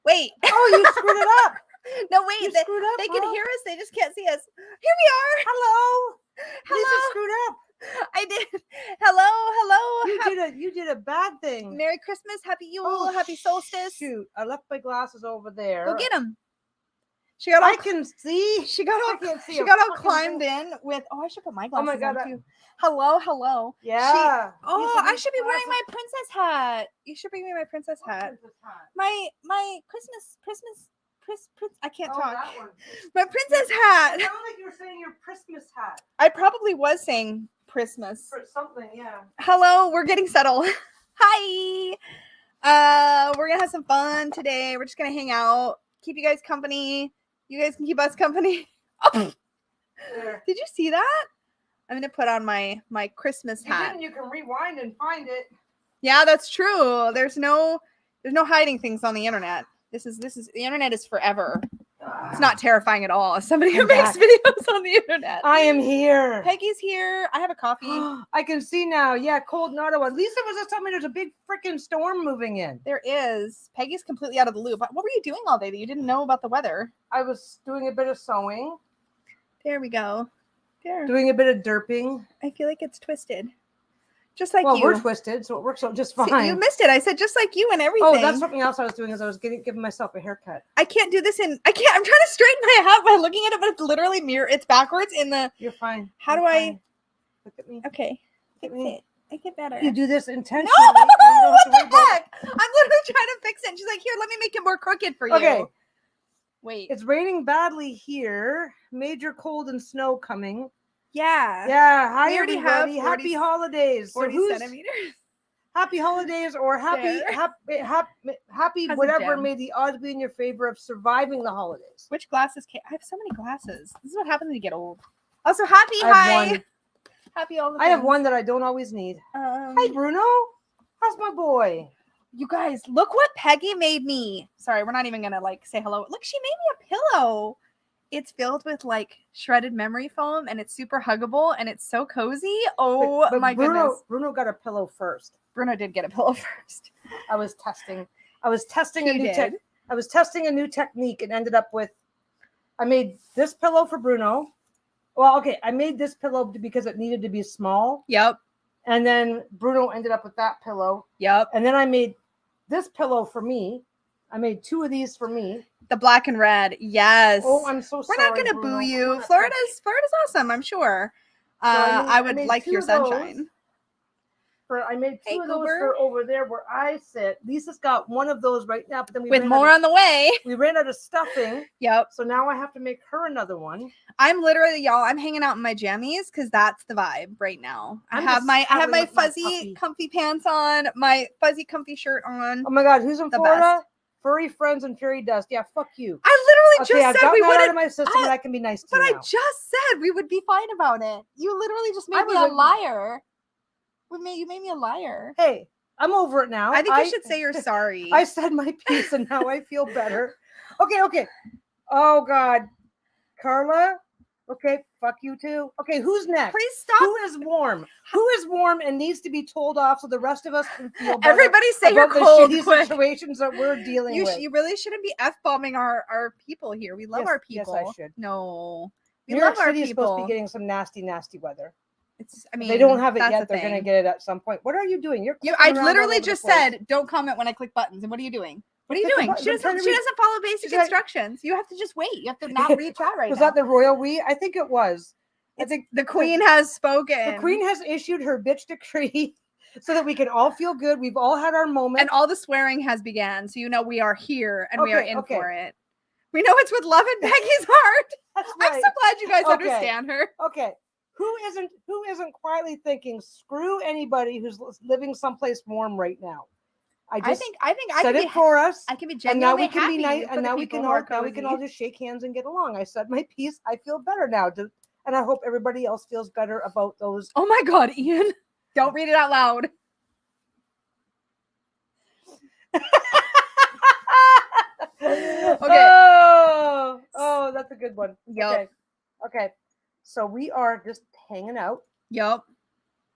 Wait. Oh, you screwed it up. No, wait. You They screwed up, can huh? hear us. They just can't see us. Here we are. Hello. Lisa Hello. screwed up. I did. Hello. You did a bad thing. Merry Christmas. Happy Yule. Happy solstice. Shoot, I left my glasses over there. Go get them. She got all, I can see. She got all. I can't see She a got all fucking climbed thing. in with. Oh, I should put my Oh glasses my God, on too. Hello. Yeah. I should be wearing my princess hat. You should bring me my princess hat. My Christmas. I can't talk. That one. My princess hat. It sounded like you were saying your Christmas hat. I probably was saying Christmas. For something, yeah. Hello, we're getting settled. Hi. We're gonna have some fun today. We're just gonna hang out, keep you guys company. You guys can keep us company. Oh, did you see that? I'm gonna put on my Christmas hat. You can rewind and find it. Yeah, that's true. There's no hiding things on the internet. This is the internet is forever. It's not terrifying at all. As somebody who makes videos on the internet. I am here. Peggy's here. I have a coffee. I can see now. Yeah, cold in Ottawa. Lisa was just telling me there's a big freaking storm moving in. There is. Peggy's completely out of the loop. What were you doing all day that you didn't know about the weather? I was doing a bit of sewing. There we go. There. Doing a bit of derping. I feel like it's twisted. Just like you. Well, we're twisted, so it works out just fine. See, you missed it. I said just like you and everything. Oh, that's something else I was doing is I was giving myself a haircut. I can't do this I'm trying to straighten my hat by looking at it, but it's literally it's backwards in the. You're fine. How You're do fine. I? Look at me. Okay. Look at me. I get better. You do this intentionally. No! You don't What have to worry the about heck? I'm literally trying to fix it. And she's like, here, let me make it more crooked for you. Okay. Wait. It's raining badly here. Major cold and snow coming. Yeah. Yeah. Hi, We already everybody. have 40 happy holidays. 40 so centimeters. Happy holidays or happy How's whatever it, Jem? may the odds be in your favor of surviving the holidays. Which glasses I have so many glasses. This is what happens when you get old. Also, happy I have hi. one. Happy all the I have things. one that I don't always need. Hi, Bruno. How's my boy? You guys, look what Peggy made me. Sorry, we're not even gonna say hello. Look, she made me a pillow. It's filled with shredded memory foam, and it's super huggable, and it's so cozy. Oh but my goodness! Bruno got a pillow first. Bruno did get a pillow first. I was testing a new technique and ended up with. I made this pillow for Bruno. Well, okay, I made this pillow because it needed to be small. Yep. And then Bruno ended up with that pillow. Yep. And then I made this pillow for me. I made 2 of these for me. The black and red. Yes. Oh, I'm so sorry. We're not gonna Bruno. boo you. Florida's awesome, I'm sure. I would like your sunshine. I made 2 Hey, of those Cooper. for over there where I sit. Lisa's got one of those right now, but then With more on the way. We ran out of stuffing. Yep. So now I have to make her another one. I'm literally, y'all, I'm hanging out in my jammies because that's the vibe right now. I have my fuzzy comfy pants on, my fuzzy comfy shirt on. Oh my God, who's in The Florida? best. Furry friends and fairy dust. Yeah, fuck you. I literally I've just said gotten we that out wouldn't. of my system and I can be nice to But you I now. just said we would be fine about it. You literally just made me a liar. You made me a liar. Hey, I'm over it now. I think you should say you're sorry. I said my piece and now I feel better. Okay. Oh God. Carla. Okay, fuck you too. Okay, who's next? Please stop. Who is warm? Who is warm and needs to be told off so the rest of us can feel better? Everybody say you're about the cold shitty quick. situations that we're dealing with. You really shouldn't be F-bombing our people here. We love Yes, our people. yes, I should. No. We New love York our City is people. supposed to be getting some nasty weather. They They don't have it that's yet. the They're going to thing. get it at some point. What are you doing? I literally just said, don't comment when I click buttons. And what are you doing? What are you doing? She doesn't follow basic instructions. You have to just wait. You have to not read chat right now. Was that the royal we? I think it was. I think the queen has spoken. The queen has issued her bitch decree so that we can all feel good. We've all had our moment. And all the swearing has began. So we are here and we are in for it. We know it's with love in Peggy's heart. That's right. I'm so glad you guys understand her. Okay. Who isn't quietly thinking, screw anybody who's living someplace warm right now? I think I said it for us. I can be and now genuinely we can be nice, happy and now we can all just shake hands and get along. I said my piece. I feel better now, and I hope everybody else feels better about those. Oh my God, Ian! Don't read it out loud. Okay. Oh, that's a good one. Yep. Okay. So we are just hanging out. Yep.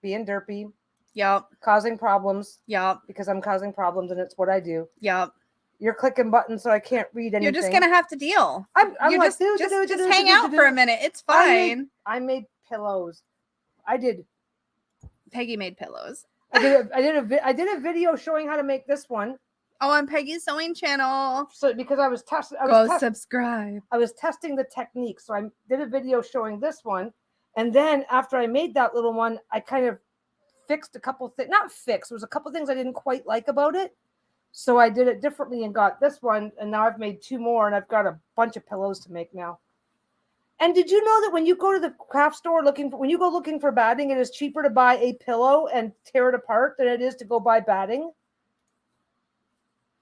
Being derpy. Yep. Causing problems. Yep. Because I'm causing problems and it's what I do. Yep. You're clicking buttons, so I can't read anything. You're just gonna have to deal. I'm you like, just hang out for a minute. It's fine. I made pillows. I did. Peggy made pillows. I did a video showing how to make this one. Oh, on Peggy's sewing channel. So because I was testing, subscribe. I was testing the technique, so I did a video showing this one, and then after I made that little one, I kind of fixed a couple things. Not fixed. There was a couple things I didn't quite like about it, so I did it differently and got this one, and now I've made 2 more, and I've got a bunch of pillows to make now. And did you know that when you go to the craft store when you go looking for batting, it is cheaper to buy a pillow and tear it apart than it is to go buy batting?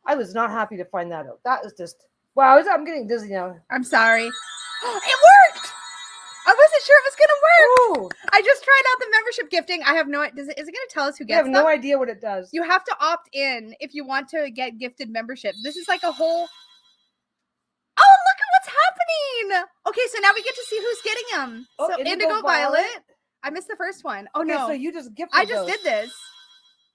I was not happy to find that out. That is just, wow, I'm getting dizzy now. I'm sorry. It worked! I wasn't sure it was going to work. Ooh. I just tried out the membership gifting. I have no idea. Is it going to tell us who gets them? I have no idea what it does. You have to opt in if you want to get gifted memberships. This is like a whole... Oh, look at what's happening. Okay, so now we get to see who's getting them. Oh, so Indigo Violet. I missed the first one. Oh, okay, no. So you just gifted I just did this.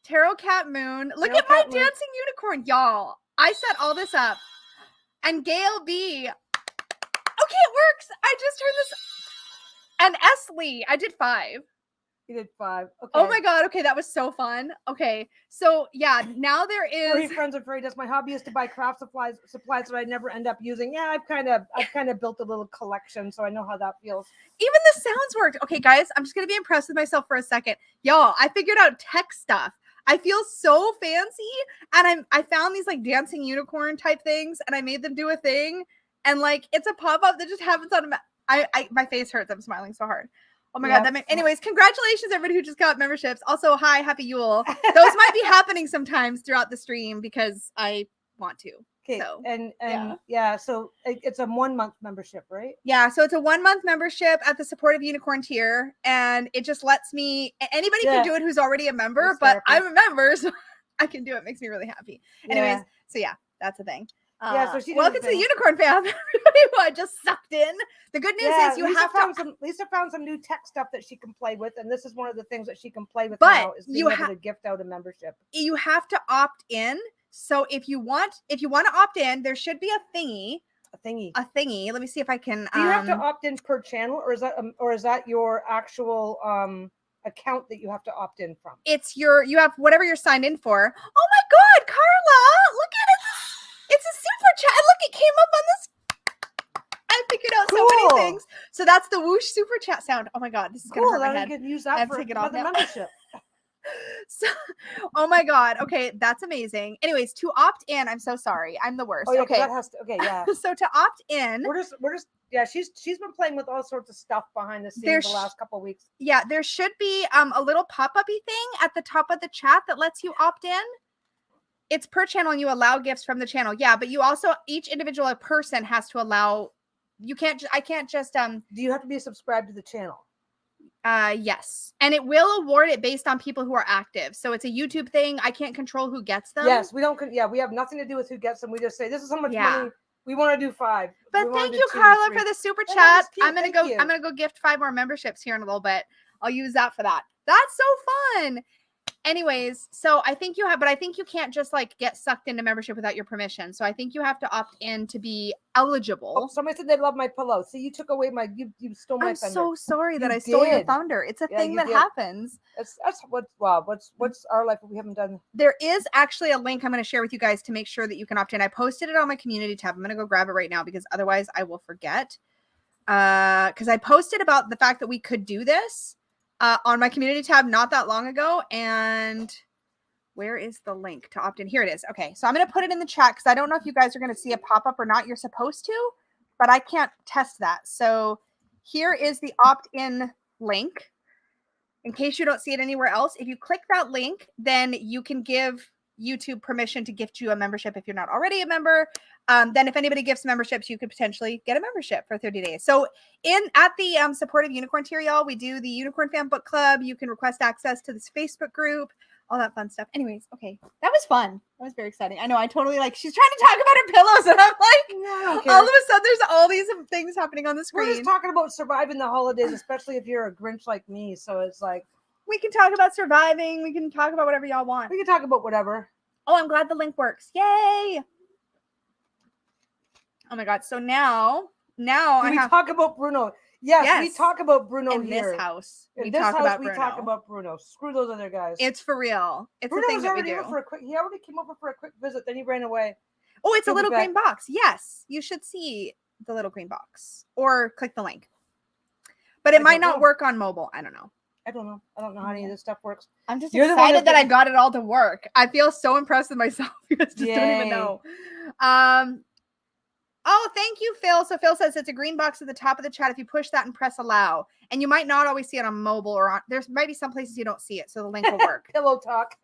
Tarot Cat Moon. Look at my dancing unicorn, y'all. I set all this up. And Gail B. Okay, it works. I just turned this. And Esley. I did 5. You did 5. Okay. Oh my God. Okay, that was so fun. Okay, so yeah, now there is. Furry Friends of Furry Dust. My hobby is to buy craft supplies that I never end up using. Yeah, I've kind of built a little collection, so I know how that feels. Even the sounds worked. Okay, guys, I'm just gonna be impressed with myself for a second, y'all. I figured out tech stuff. I feel so fancy, and I found these like dancing unicorn type things, and I made them do a thing, and like it's a pop up that just happens on. My face hurts. I'm smiling so hard. Oh my God. Anyways, congratulations everybody who just got memberships. Also, hi, happy Yule. Those might be happening sometimes throughout the stream because I want to. Okay. So, so it's a 1-month membership, right? Yeah. So it's a 1-month membership at the Supportive Unicorn tier, and it just lets me. Anybody can do it who's already a member, but I'm a member, so I can do it. Makes me really happy. Anyways, so yeah, that's the thing. So she welcome to the Unicorn Fam, everybody who I just sucked in. The good news is Lisa found some new tech stuff that she can play with, and this is one of the things that she can play with now is being able to gift out a membership. You have to opt in. So if you want to opt in, there should be a thingy. A thingy. Let me see if I can. Do you have to opt in per channel, or is that your actual account that you have to opt in from? It's you have whatever you're signed in for. Oh my God, Carla! Look at it. It's a super chat. Look, it came up on this. I figured out so many things. So that's the whoosh super chat sound. Oh my God, this is gonna hurt my head. You can use that for the membership. So, oh my God. Okay, that's amazing. Anyways, to opt in, I'm so sorry. I'm the worst. Oh, yeah, okay. That has to, okay, yeah. So to opt in, we're just yeah. She's been playing with all sorts of stuff behind the scenes the last couple of weeks. Yeah, there should be a little pop-up-y thing at the top of the chat that lets you opt in. It's per channel and you allow gifts from the channel. Yeah, but you also, each individual person has to allow, I can't just. Do you have to be subscribed to the channel? Yes. And it will award it based on people who are active. So it's a YouTube thing. I can't control who gets them. Yes, we don't. Yeah, we have nothing to do with who gets them. We just say, this is how much money we want to do 5. But thank you, Carla, for the super chat. I'm going to go gift 5 more memberships here in a little bit. I'll use that for that. That's so fun. Anyways, so I think you can't just like get sucked into membership without your permission. So I think you have to opt in to be eligible. Oh, somebody said they love my pillow. See, you took away you stole my thunder. I'm so sorry that I stole your thunder. It's a thing that happens. That's what's our life that we haven't done. There is actually a link I'm going to share with you guys to make sure that you can opt in. I posted it on my community tab. I'm going to go grab it right now because otherwise I will forget. Because I posted about the fact that we could do this. On my community tab not that long ago. And where is the link to opt in? Here it is. Okay, so I'm going to put it in the chat because I don't know if you guys are going to see a pop-up or not. You're supposed to, but I can't test that. So here is the opt-in link. In case you don't see it anywhere else, if you click that link, then you can give YouTube permission to gift you a membership if you're not already a member. Then if anybody gifts memberships, you could potentially get a membership for 30 days. So at the Supportive Unicorn tier, y'all, we do the Unicorn Fan Book Club. You can request access to this Facebook group, all that fun stuff. Anyways, okay. That was fun. That was very exciting. I know I totally she's trying to talk about her pillows and I'm like, all of a sudden there's all these things happening on the screen. We're just talking about surviving the holidays, especially if you're a Grinch like me. So it's like, we can talk about surviving. We can talk about whatever y'all want. We can talk about whatever. Oh, I'm glad the link works. Yay. Oh my God. So now Do I we have talk about Bruno? Yes, we Yes. talk about Bruno in here. this house. In We this talk house, about we Bruno. talk about Bruno. Screw those other guys. It's for real. It's Bruno a thing was that we already do. over for a quick. He already came over for a quick visit. Then he ran away. Oh, it's a Stupid little bag. green box. Yes, you should see the little green box or click the link. But it I might don't not know. work on mobile. I don't know. I don't know. I don't know how any of this stuff works. I'm just You're the one excited that that I didn't- got it all to work. I feel so impressed with myself. You guys just don't even Yay. know. Oh, thank you, Phil. So Phil says it's a green box at the top of the chat. If you push that and press allow, and you might not always see it on mobile or on. There might be some places you don't see it, so the link will work. Pillow talk.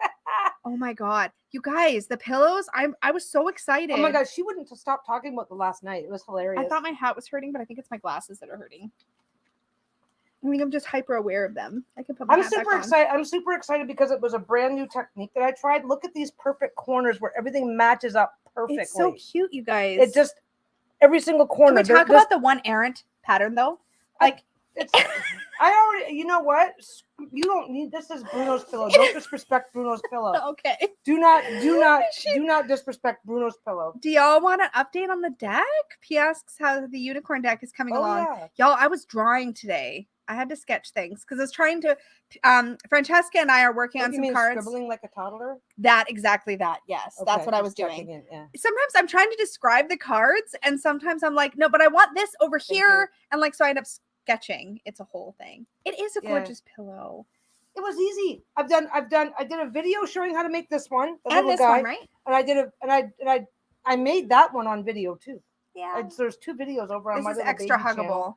Oh my God, you guys, the pillows! I was so excited. Oh my God, she wouldn't stop talking about the last night. It was hilarious. I thought my hat was hurting, but I think it's my glasses that are hurting. I think I'm just hyper aware of them. I can put my I'm hat back super on. excited. I'm super excited because it was a brand new technique that I tried. Look at these perfect corners where everything matches up perfectly. It's so cute, you guys. It just every single corner. Can we talk about the one errant pattern though? Like it's. I already. You know what? You don't need. This is Bruno's pillow. Don't disrespect Bruno's pillow. Okay. Do not disrespect Bruno's pillow. Do y'all want an update on the deck? P asks how the unicorn deck is coming along. Yeah. Y'all, I was drawing today. I had to sketch things because I was trying to. Francesca and I are working What on you some mean, cards. scribbling like a toddler? Exactly that. Yes, that's Okay, what I just was checking doing. in, yeah. Sometimes I'm trying to describe the cards, and sometimes I'm like, no, but I want this over here, and like so I end up sketching. It's a whole thing. It is a gorgeous pillow. It was easy. I did a video showing how to make this one. The And little this guy, one, right? And I made that one on video too. Yeah. There's 2 videos over on This my is little extra baby channel. huggable.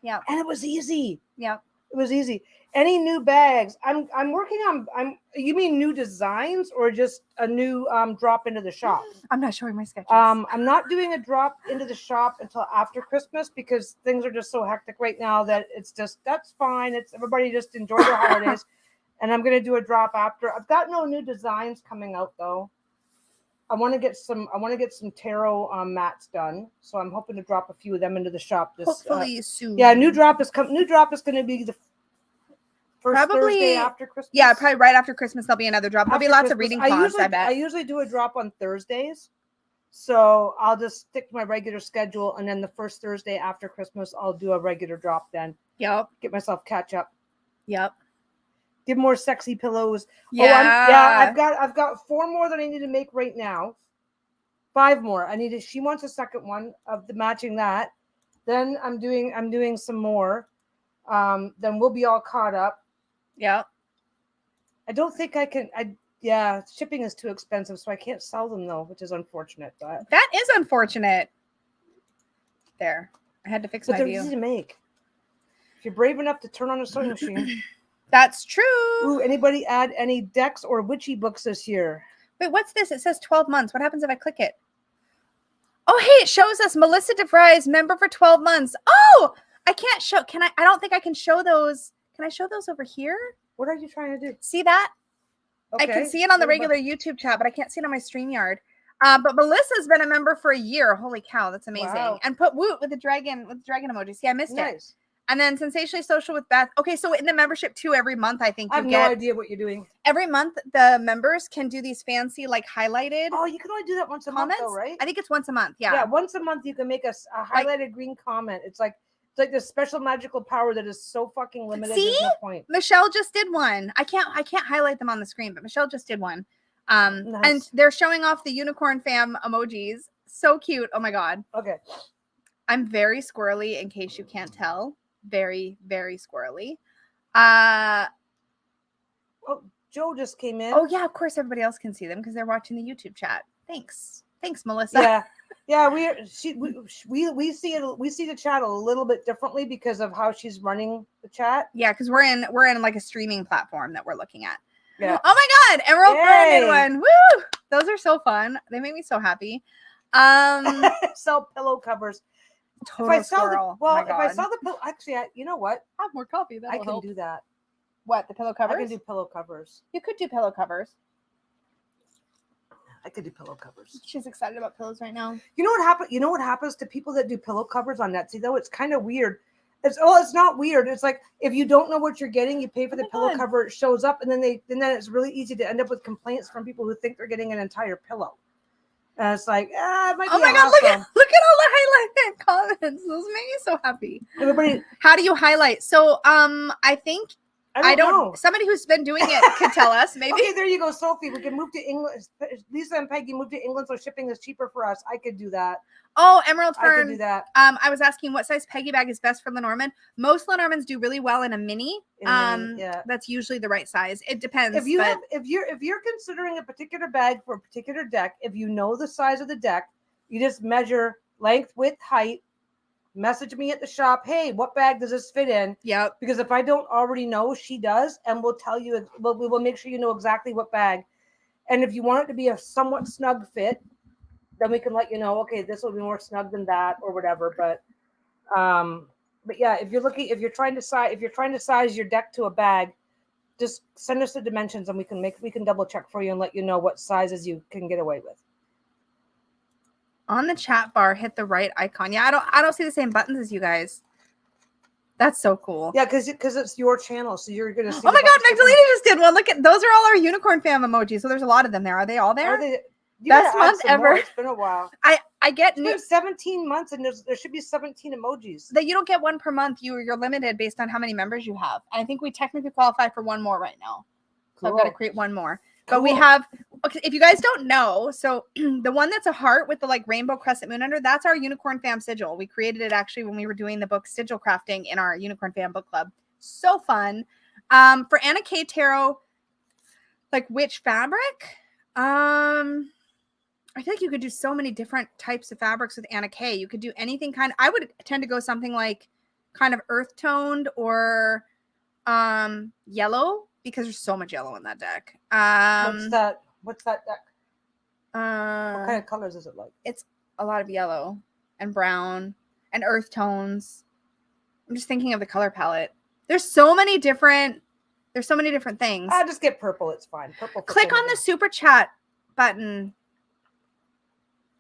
Yeah. And it was easy. Yep. It was easy. Any new bags? I'm working on. You mean new designs or just a new drop into the shop? I'm not showing my sketches. I'm not doing a drop into the shop until after Christmas because things are just so hectic right now that that's fine. It's everybody just enjoy their holidays, and I'm gonna do a drop after. I've got no new designs coming out though. I want to get some tarot mats done, so I'm hoping to drop a few of them into the shop. Hopefully soon. Yeah, new drop is coming. New drop is going to be the first Thursday after Christmas. Yeah, probably right after Christmas. There'll be another drop. There'll be lots of reading prompts. I bet. I usually do a drop on Thursdays, so I'll just stick to my regular schedule, and then the first Thursday after Christmas, I'll do a regular drop. Then, yep, get myself catch up. Yep. Give more sexy pillows. Yeah. I've got 4 more that I need to make right now. 5 more. She wants a second one of the matching that. Then I'm doing some more. Then we'll be all caught up. Yeah. I don't think I can. Shipping is too expensive, so I can't sell them though, which is unfortunate. But that is unfortunate. There, I had to fix my they're view. easy to make. If you're brave enough to turn on a sewing machine. That's true. Ooh, anybody add any decks or witchy books this year? Wait, what's this? It says 12 months. What happens if I click it? Oh, hey, it shows us Melissa DeVries, member for 12 months. Oh, I can't show. Can I? I don't think I can show those. Can I show those over here? What are you trying to do? See that? Okay. I can see it on the regular YouTube chat, but I can't see it on my StreamYard. But Melissa's been a member for a year. Holy cow, that's amazing. Wow. And put Woot with the dragon emojis. Yeah, I missed it. And then Sensationally Social with Beth. Okay, so in the membership too, every month I think I have no idea what you're doing. Every month the members can do these fancy like highlighted. Oh, you can only do that once a month, though, right? I think it's once a month. Yeah. Yeah, once a month you can make a highlighted green comment. It's like this special magical power that is so fucking limited. See? There's no point. Michelle just did one. I can't highlight them on the screen, but Michelle just did one. Nice. And they're showing off the unicorn fam emojis. So cute. Oh my god. Okay. I'm very squirrely in case you can't tell. Very, very squirrely. Oh, Joe just came in. Oh yeah, of course everybody else can see them because they're watching the YouTube chat. Thanks, Melissa. Yeah. We see the chat a little bit differently because of how she's running the chat. Yeah, because we're in like a streaming platform that we're looking at. Yeah. Oh my god, Emerald Fern one. Woo! Those are so fun. They make me so happy. Sell pillow covers. Total squirrel. If I saw the pillow, actually, you know what? Have more coffee. I can do that. What, the pillow covers? I can do pillow covers. You could do pillow covers. I could do pillow covers. She's excited about pillows right now. You know what happens to people that do pillow covers on Etsy though? It's kind of weird. It's not weird. It's like if you don't know what you're getting, you pay for the pillow cover, it shows up, and then it's really easy to end up with complaints from people who think they're getting an entire pillow. And it's like, it might Oh be my a god, hassle. look at all the highlighted comments. Those make me so happy. Everybody, How do you highlight? So I think I don't know. Somebody who's been doing it could tell us, maybe. Okay, there you go, Sophie. We can move to England. Lisa and Peggy moved to England, so shipping is cheaper for us. I could do that. Oh, Emerald I could Fern. do that. I was asking what size Peggy bag is best for Lenormand. Most Lenormands do really well in a mini. Yeah. That's usually the right size. It depends. If you're considering a particular bag for a particular deck, if you know the size of the deck, you just measure length, width, height. Message me at the shop. Hey, what bag does this fit in? Yep. Because if I don't already know, she does, and we'll tell you. We will make sure you know exactly what bag. And if you want it to be a somewhat snug fit, then we can let you know. Okay, this will be more snug than that, or whatever. But yeah, if you're trying to size your deck to a bag, just send us the dimensions, and we can double check for you and let you know what sizes you can get away with. On the chat bar, hit the right icon. Yeah, I don't see the same buttons as you guys. That's so cool. Yeah, because it's your channel, so you're gonna see. Oh my god, Magdalena just did one. Look at those are all our unicorn fam emojis. So there's a lot of them there. Are they all there? Best month ever. It's been a while. I get it's been 17 months, and there should be 17 emojis. That you don't get one per month. You're limited based on how many members you have. I think we technically qualify for one more right now. So I've got to create one more. But we have, okay, if you guys don't know, so the one that's a heart with the like rainbow crescent moon under, that's our Unicorn Fam sigil. We created it actually when we were doing the book sigil crafting in our Unicorn Fam book club. So fun. For Anna K Tarot, like which fabric? I feel like you could do so many different types of fabrics with Anna K. You could do anything I would tend to go something like kind of earth toned or yellow, because there's so much yellow in that deck. What's that deck? What kind of colors is it like? It's a lot of yellow and brown and earth tones. I'm just thinking of the color palette. There's so many different things. Just get purple. It's fine. Purple. Click on the super chat button.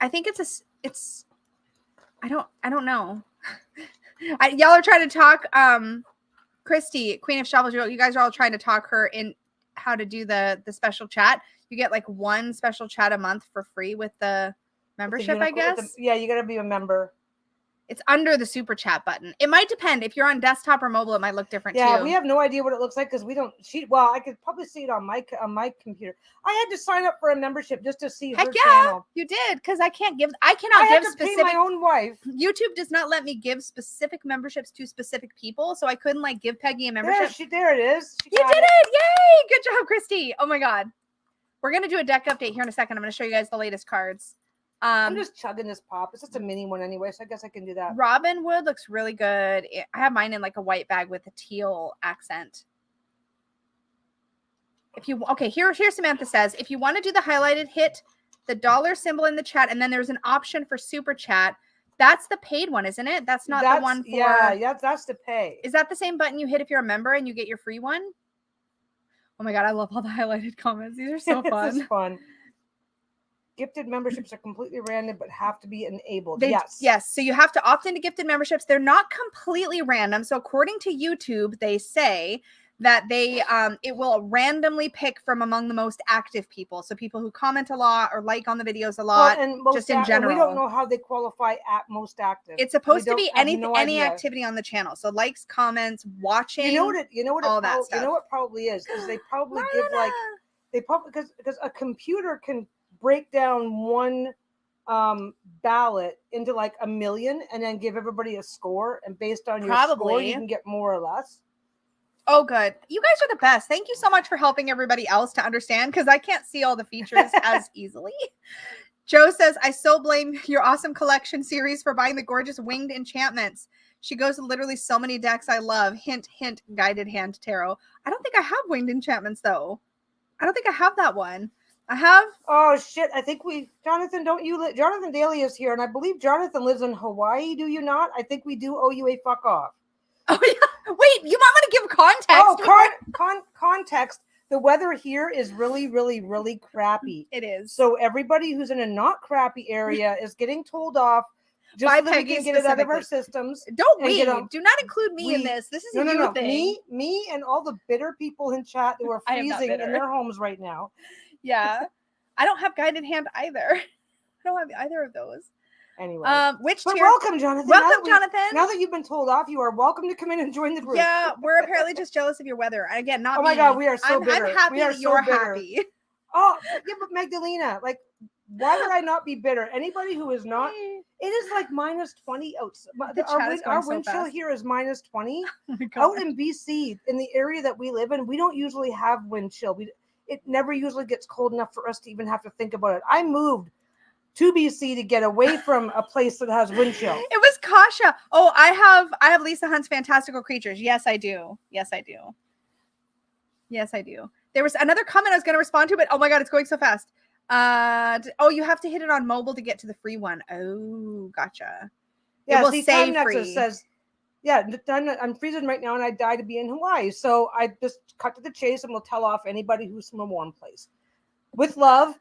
I think it's I don't know. Y'all are trying to talk. Christy, Queen of Shovels, you guys are all trying to talk her in how to do the special chat. You get like one special chat a month for free with the membership, I guess. Yeah, you got to be a member. It's under the super chat button. It might depend. If you're on desktop or mobile, it might look different too. Yeah, we have no idea what it looks like because we don't. Well, I could probably see it on my computer. I had to sign up for a membership just to see her channel. You did, because I cannot give specific. Pay my own wife. YouTube does not let me give specific memberships to specific people, so I couldn't like give Peggy a membership. There it is. You did it! Yay! Good job, Christy. Oh my god, we're gonna do a deck update here in a second. I'm gonna show you guys the latest cards. I'm just chugging this pop. It's just a mini one anyway, so I guess I can do that. Robin Wood looks really good. I have mine in like a white bag with a teal accent. Here Samantha says, if you want to do the highlighted, hit the dollar symbol in the chat, and then there's an option for super chat. That's the paid one, isn't it? That's not the one for... Yeah, that's the pay. Is that the same button you hit if you're a member and you get your free one? Oh my god, I love all the highlighted comments. These are so fun. This is fun. Gifted memberships are completely random, but have to be enabled. Yes. So you have to opt into gifted memberships. They're not completely random. So according to YouTube, they say that it will randomly pick from among the most active people. So people who comment a lot or like on the videos a lot, in general. We don't know how they qualify at most active. It's supposed to be any activity on activity on the channel. So likes, comments, watching. You know what probably is they probably because a computer can break down one ballot into like 1 million and then give everybody a score, and based on your score you can get more or less. Oh, good. You guys are the best. Thank you so much for helping everybody else to understand, because I can't see all the features as easily. Joe says, I so blame your awesome collection series for buying the gorgeous winged enchantments. She goes to literally so many decks I love. Hint, hint, guided hand tarot. I don't think I have winged enchantments though. I don't think I have that one. I have. Oh shit! I think Jonathan. Jonathan Daly is here, and I believe Jonathan lives in Hawaii. Do you not? I think we do owe you a fuck off. Oh yeah. Wait, you might want to give context. Oh, context. The weather here is really, really, really crappy. It is. So everybody who's in a not crappy area is getting told off. Just so that we can get it out of our systems. Do not include me in this. This is a you thing. Me, and all the bitter people in chat who are freezing in their homes right now. Yeah, I don't have guided hand either. don't have either of those. Anyway. Which But tier? welcome, Jonathan. Welcome, Jonathan. Now that you've been told off, you are welcome to come in and join the group. Yeah, we're apparently just jealous of your weather. Again, not Oh my me. God, we are so bitter. I'm happy We are that you're so bitter. happy. Oh, yeah, but Magdalena, like, why would I not be bitter? Anybody who is not, it is like minus 20 outside. Our wind chill here is minus 20. Oh my God. Out in BC, in the area that we live in, we don't usually have wind chill. It never usually gets cold enough for us to even have to think about it. I moved to BC to get away from a place that has wind chill. It was Kasha. Oh, I have Lisa Hunt's Fantastical Creatures. Yes, I do. Yes, I do. Yes, I do. There was another comment I was going to respond to, but oh my God, it's going so fast. You have to hit it on mobile to get to the free one. Oh, gotcha. Yeah, it will see, say Time Nexus free. says, yeah, I'm freezing right now and I die to be in Hawaii. So I just cut to the chase and will tell off anybody who's from a warm place. With love.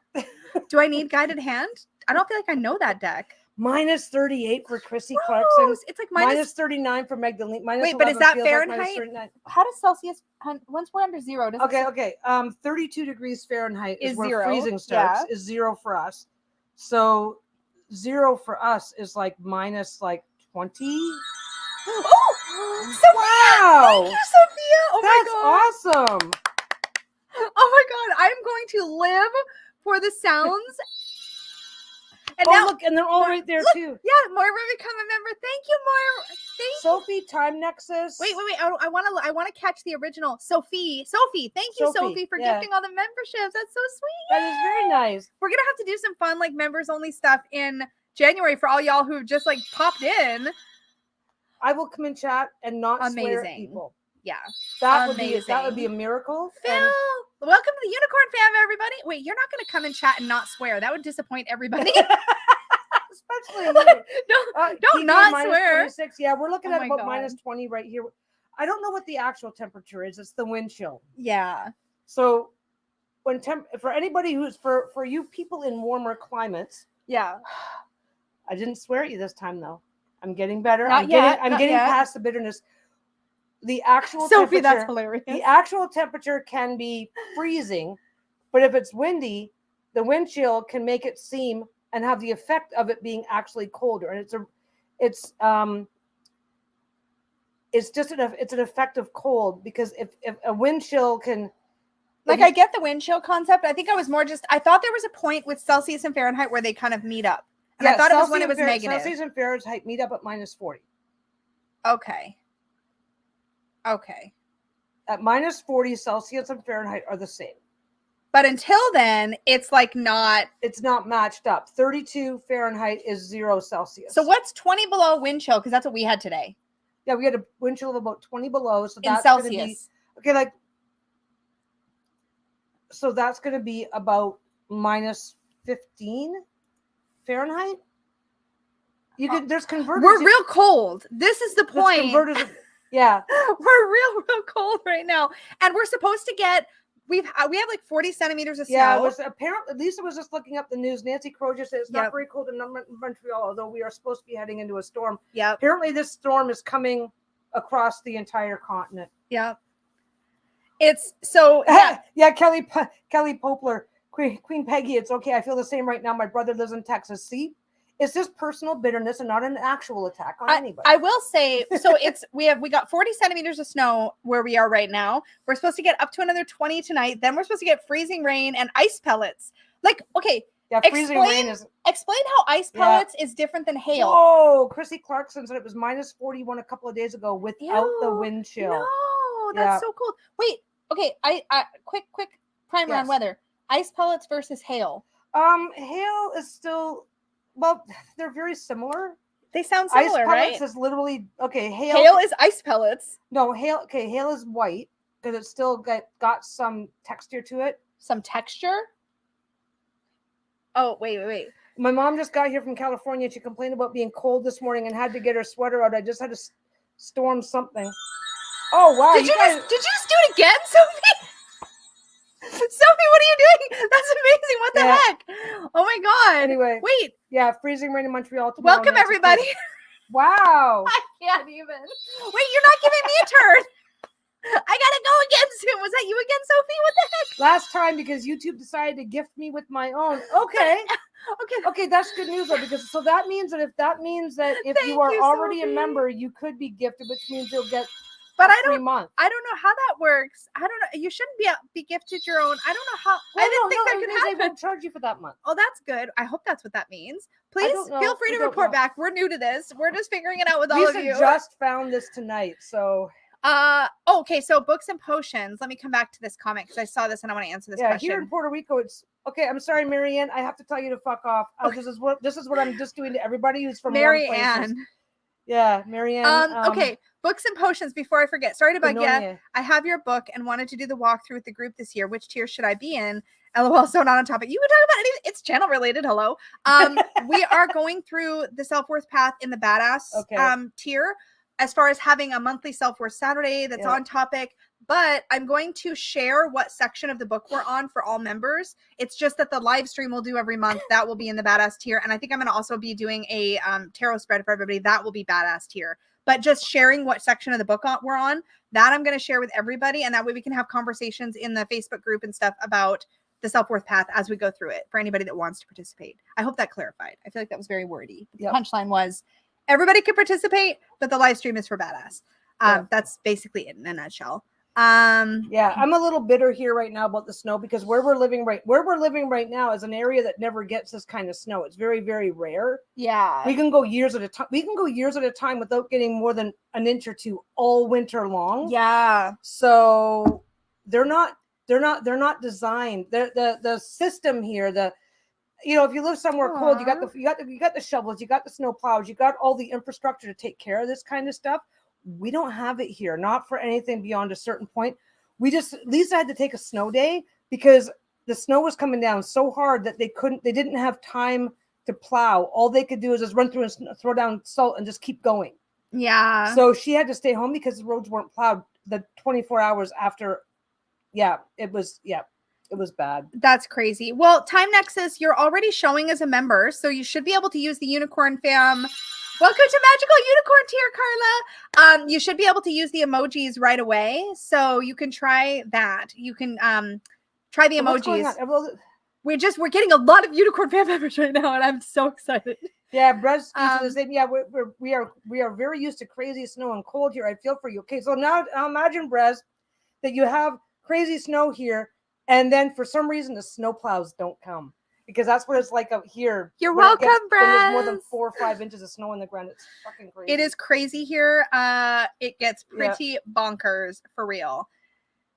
Do I need guided hand? I don't feel like I know that deck. Minus 38 for Chrissy Clarkson. It's like minus 39 for Magdalene. Wait, but is that Fahrenheit? How does Celsius, once we're under zero, does Okay. 32 degrees Fahrenheit is where 0. freezing starts, is 0 for us. So 0 for us is like minus like 20. Oh, Sophia! Wow. Thank you, Sophia. Oh my God. That's awesome. Oh my God. I'm going to live for the sounds. And now, look, and they're all right there too. Yeah, Moira become a member. Thank you, Moira. Thank Sophie, Time Nexus. Wait. I want to catch the original. Sophie. Thank you, Sophie, for gifting all the memberships. That's so sweet. That is very nice. We're gonna have to do some fun like members only stuff in January for all y'all who just like popped in. I will come and chat and not swear at people. Yeah, that would be a miracle. Phil, welcome to the Unicorn Fam, everybody. Wait, you're not gonna come and chat and not swear. That would disappoint everybody. Especially you. Don't not swear. 26. Yeah, we're looking at about minus 20 right here. I don't know what the actual temperature is. It's the wind chill. Yeah. So for anybody who's for you people in warmer climates. Yeah. I didn't swear at you this time though. I'm getting better. I'm getting past the bitterness. The actual Sophie, that's hilarious. The actual temperature can be freezing, but if it's windy, the wind chill can make it seem and have the effect of it being actually colder. And it's an effect of cold, because if a wind chill can, I get the wind chill concept. I think I thought there was a point with Celsius and Fahrenheit where they kind of meet up. And I thought it was when it was negative. Celsius and Fahrenheit meet up at minus 40. Okay. At minus 40, Celsius and Fahrenheit are the same. But until then, it's not matched up. 32 Fahrenheit is 0 Celsius. So what's 20 below wind chill? Because that's what we had today. Yeah, we had a wind chill of about 20 below. So that's in Celsius. So that's going to be about minus 15 Fahrenheit. There's converters. We're real cold. This is the point. Yeah. We're real cold right now. And we're supposed to get, we have like 40 centimeters of snow. Yeah, it was apparently, Lisa was just looking up the news. Nancy Crow just said it's not very cold in Montreal, although we are supposed to be heading into a storm. Yeah. Apparently this storm is coming across the entire continent. Yeah. It's so, yeah, Kelly Poplar, Queen Peggy, it's okay. I feel the same right now. My brother lives in Texas. See? It's just personal bitterness and not an actual attack on anybody. I will say, so we got 40 centimeters of snow where we are right now. We're supposed to get up to another 20 tonight. Then we're supposed to get freezing rain and ice pellets. Freezing rain is. Explain how ice pellets is different than hail. Oh, Chrissy Clarkson said it was minus 41 a couple of days ago without the wind chill. No, that's so cool. Wait, okay, I quick primer on weather. Ice pellets versus hail. Hail is still. Well, they're very similar. They sound similar, ice right? Ice pellets is literally Hail is ice pellets. No, hail. Okay, hail is white because it's still got some texture to it. Some texture. Oh, wait. My mom just got here from California. She complained about being cold this morning and had to get her sweater out. I just had to storm something. Oh wow! Did you just do it again, Sophie? Sophie, what are you doing? That's amazing. What the heck? Oh my God. Anyway. Wait. Yeah, freezing rain in Montreal tomorrow. Welcome, everybody. Wow. I can't even. Wait, you're not giving me a turn. I gotta go again soon. Was that you again, Sophie? What the heck? Last time because YouTube decided to gift me with my own. Okay. Okay, that's good news though, because so that means that if if Thank you are you, already a Sophie. member, you could be gifted, which means you'll get But a I free don't month. I don't know how that works. I don't know. You shouldn't be gifted your own. I don't know how. I didn't think that could They happen. won't charge you for that month. Oh, that's good. I hope that's what that means. Please don't know. feel free We to don't report know. back. We're new to this. We're just figuring it out with all of you. Lisa just found this tonight, so Okay, so books and potions. Let me come back to this comment because I saw this and I want to answer this yeah. question. Here in Puerto Rico, it's okay. I'm sorry, Marianne. I have to tell you to fuck off. Okay. This is what I'm just doing to everybody who's from Mary warm places. Ann. Yeah, Marianne. Okay, books and potions. Before I forget, sorry to bug you. Benonia. I have your book and wanted to do the walkthrough with the group this year. Which tier should I be in? LOL, so not on topic. You can talk about anything. It's channel related. Hello. We are going through the self-worth path in the badass tier as far as having a monthly self-worth Saturday that's on topic. But I'm going to share what section of the book we're on for all members. It's just that the live stream we'll do every month, that will be in the badass tier. And I think I'm going to also be doing a tarot spread for everybody. That will be badass tier. But just sharing what section of the book we're on, that I'm going to share with everybody. And that way we can have conversations in the Facebook group and stuff about the self-worth path as we go through it for anybody that wants to participate. I hope that clarified. I feel like that was very wordy. The punchline was everybody can participate, but the live stream is for badass. That's basically it in a nutshell. I'm a little bitter here right now about the snow because where we're living right now is an area that never gets this kind of snow. It's very, very rare. Yeah. We can go years at a time without getting more than an inch or two all winter long. Yeah. So they're not designed. The system here, if you live somewhere cold, you got the shovels, you got the snow plows, you got all the infrastructure to take care of this kind of stuff. We don't have it here, not for anything beyond a certain point. Lisa had to take a snow day because the snow was coming down so hard that they didn't have time to plow. All they could do is just run through and throw down salt and just keep going. Yeah. So she had to stay home because the roads weren't plowed the 24 hours after. Yeah, it was bad. That's crazy. Well, Time Nexus, you're already showing as a member, so you should be able to use the Unicorn Fam. Welcome to Magical Unicorn tier, Carla. You should be able to use the emojis right away, so you can try that. You can try the emojis. We're getting a lot of Unicorn Fam members right now, and I'm so excited. Yeah, Brez the same. Yeah, we are very used to crazy snow and cold here. I feel for you. Okay, so now imagine, Brez, that you have crazy snow here, and then for some reason the snow plows don't come. Because that's what it's like out here. You're welcome, Brez. When there's more than 4 or 5 inches of snow on the ground. It's fucking crazy. It is crazy here. It gets pretty bonkers for real.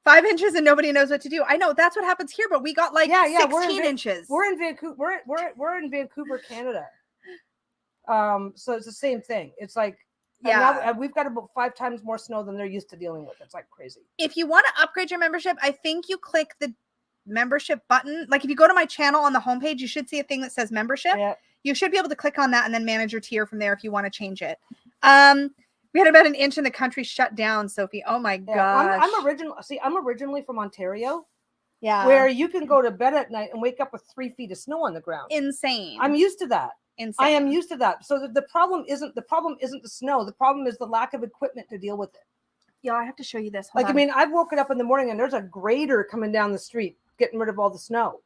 5 inches and nobody knows what to do. I know that's what happens here, but we got 16 inches. We're in Vancouver. We're in Vancouver, Canada. So it's the same thing. It's like now we've got about 5 times more snow than they're used to dealing with. It's like crazy. If you want to upgrade your membership, I think you click the membership button. Like if you go to my channel on the homepage, you should see a thing that says membership. Yeah. You should be able to click on that and then manage your tier from there if you want to change it. We had about an inch in the country shut down, Sophie. Oh my gosh. I'm originally from Ontario. Yeah. Where you can go to bed at night and wake up with 3 feet of snow on the ground. Insane. I'm used to that. Insane. I am used to that. So the problem isn't the snow. The problem is the lack of equipment to deal with it. Yeah, I have to show you this. Hold on. I mean, I've woken up in the morning and there's a grader coming down the street getting rid of all the snow.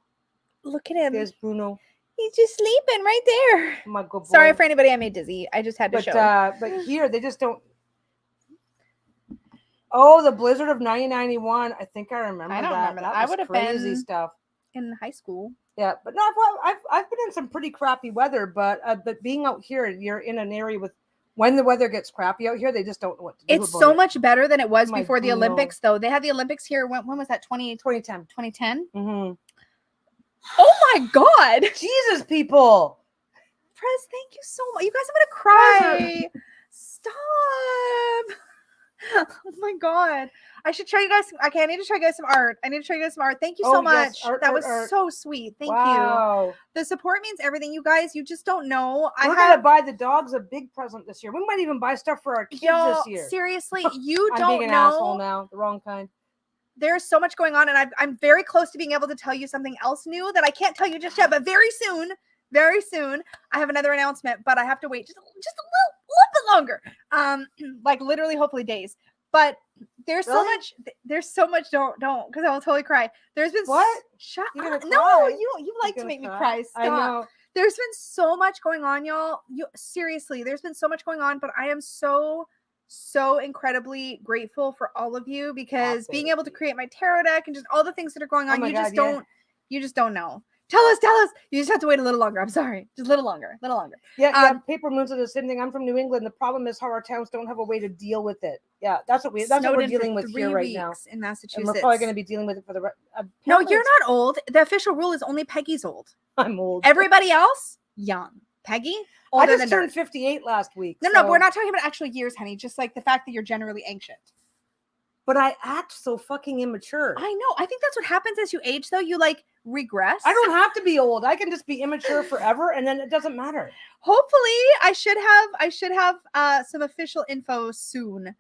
Look at him. There's Bruno. He's just sleeping right there. My good boy. Sorry for anybody I made dizzy. I just had to show. But here they just don't. Oh, the blizzard of 1991. I think I remember that. I don't remember that. I would have crazy been stuff in high school. Yeah, but no, I've been in some pretty crappy weather, but being out here, you're in an area with when the weather gets crappy out here, they just don't know what to do. It's so much better than it was before the Bruno. Olympics, though. They had the Olympics here. When was that? 2010. 2010? Mm-hmm. Oh my God. Jesus, people. Prez, thank you so much. You guys, I'm going to cry. Stop. Oh my God. I should show you guys. Okay, I need to show you guys some art. Thank you so much. Yes. That was so sweet. Thank you. The support means everything, you guys. You just don't know. We're going to buy the dogs a big present this year. We might even buy stuff for our kids this year. Seriously, you I'm don't being an know. asshole now. The wrong kind. There's so much going on, and I'm very close to being able to tell you something else new that I can't tell you just yet, but very soon, I have another announcement, but I have to wait just a little bit longer. Like literally, hopefully days. But there's so Really? much. There's so much. Don't because I will totally cry. There's been What? Shut You're gonna up. No, cry. you like to You're make me gonna cry. Stop. I know. There's been so much going on, y'all. You seriously, there's been so much going on, but I am so incredibly grateful for all of you because being able to create my tarot deck and just all the things that are going on, you just don't know. Tell us. You just have to wait a little longer. I'm sorry. Just a little longer. Yeah, Paper Moon said the same thing. I'm from New England. The problem is how our towns don't have a way to deal with it. Yeah, that's what we're dealing with here right now in Massachusetts. And we're probably going to be dealing with it for the rest. No, you're not old. The official rule is only Peggy's old. I'm old. Everybody else, young. Peggy, I just turned 58 last week. No, but we're not talking about actual years, honey. Just like the fact that you're generally ancient. But I act so fucking immature. I know. I think that's what happens as you age, though. You like regress. I don't have to be old. I can just be immature forever, and then it doesn't matter. Hopefully, I should have some official info soon.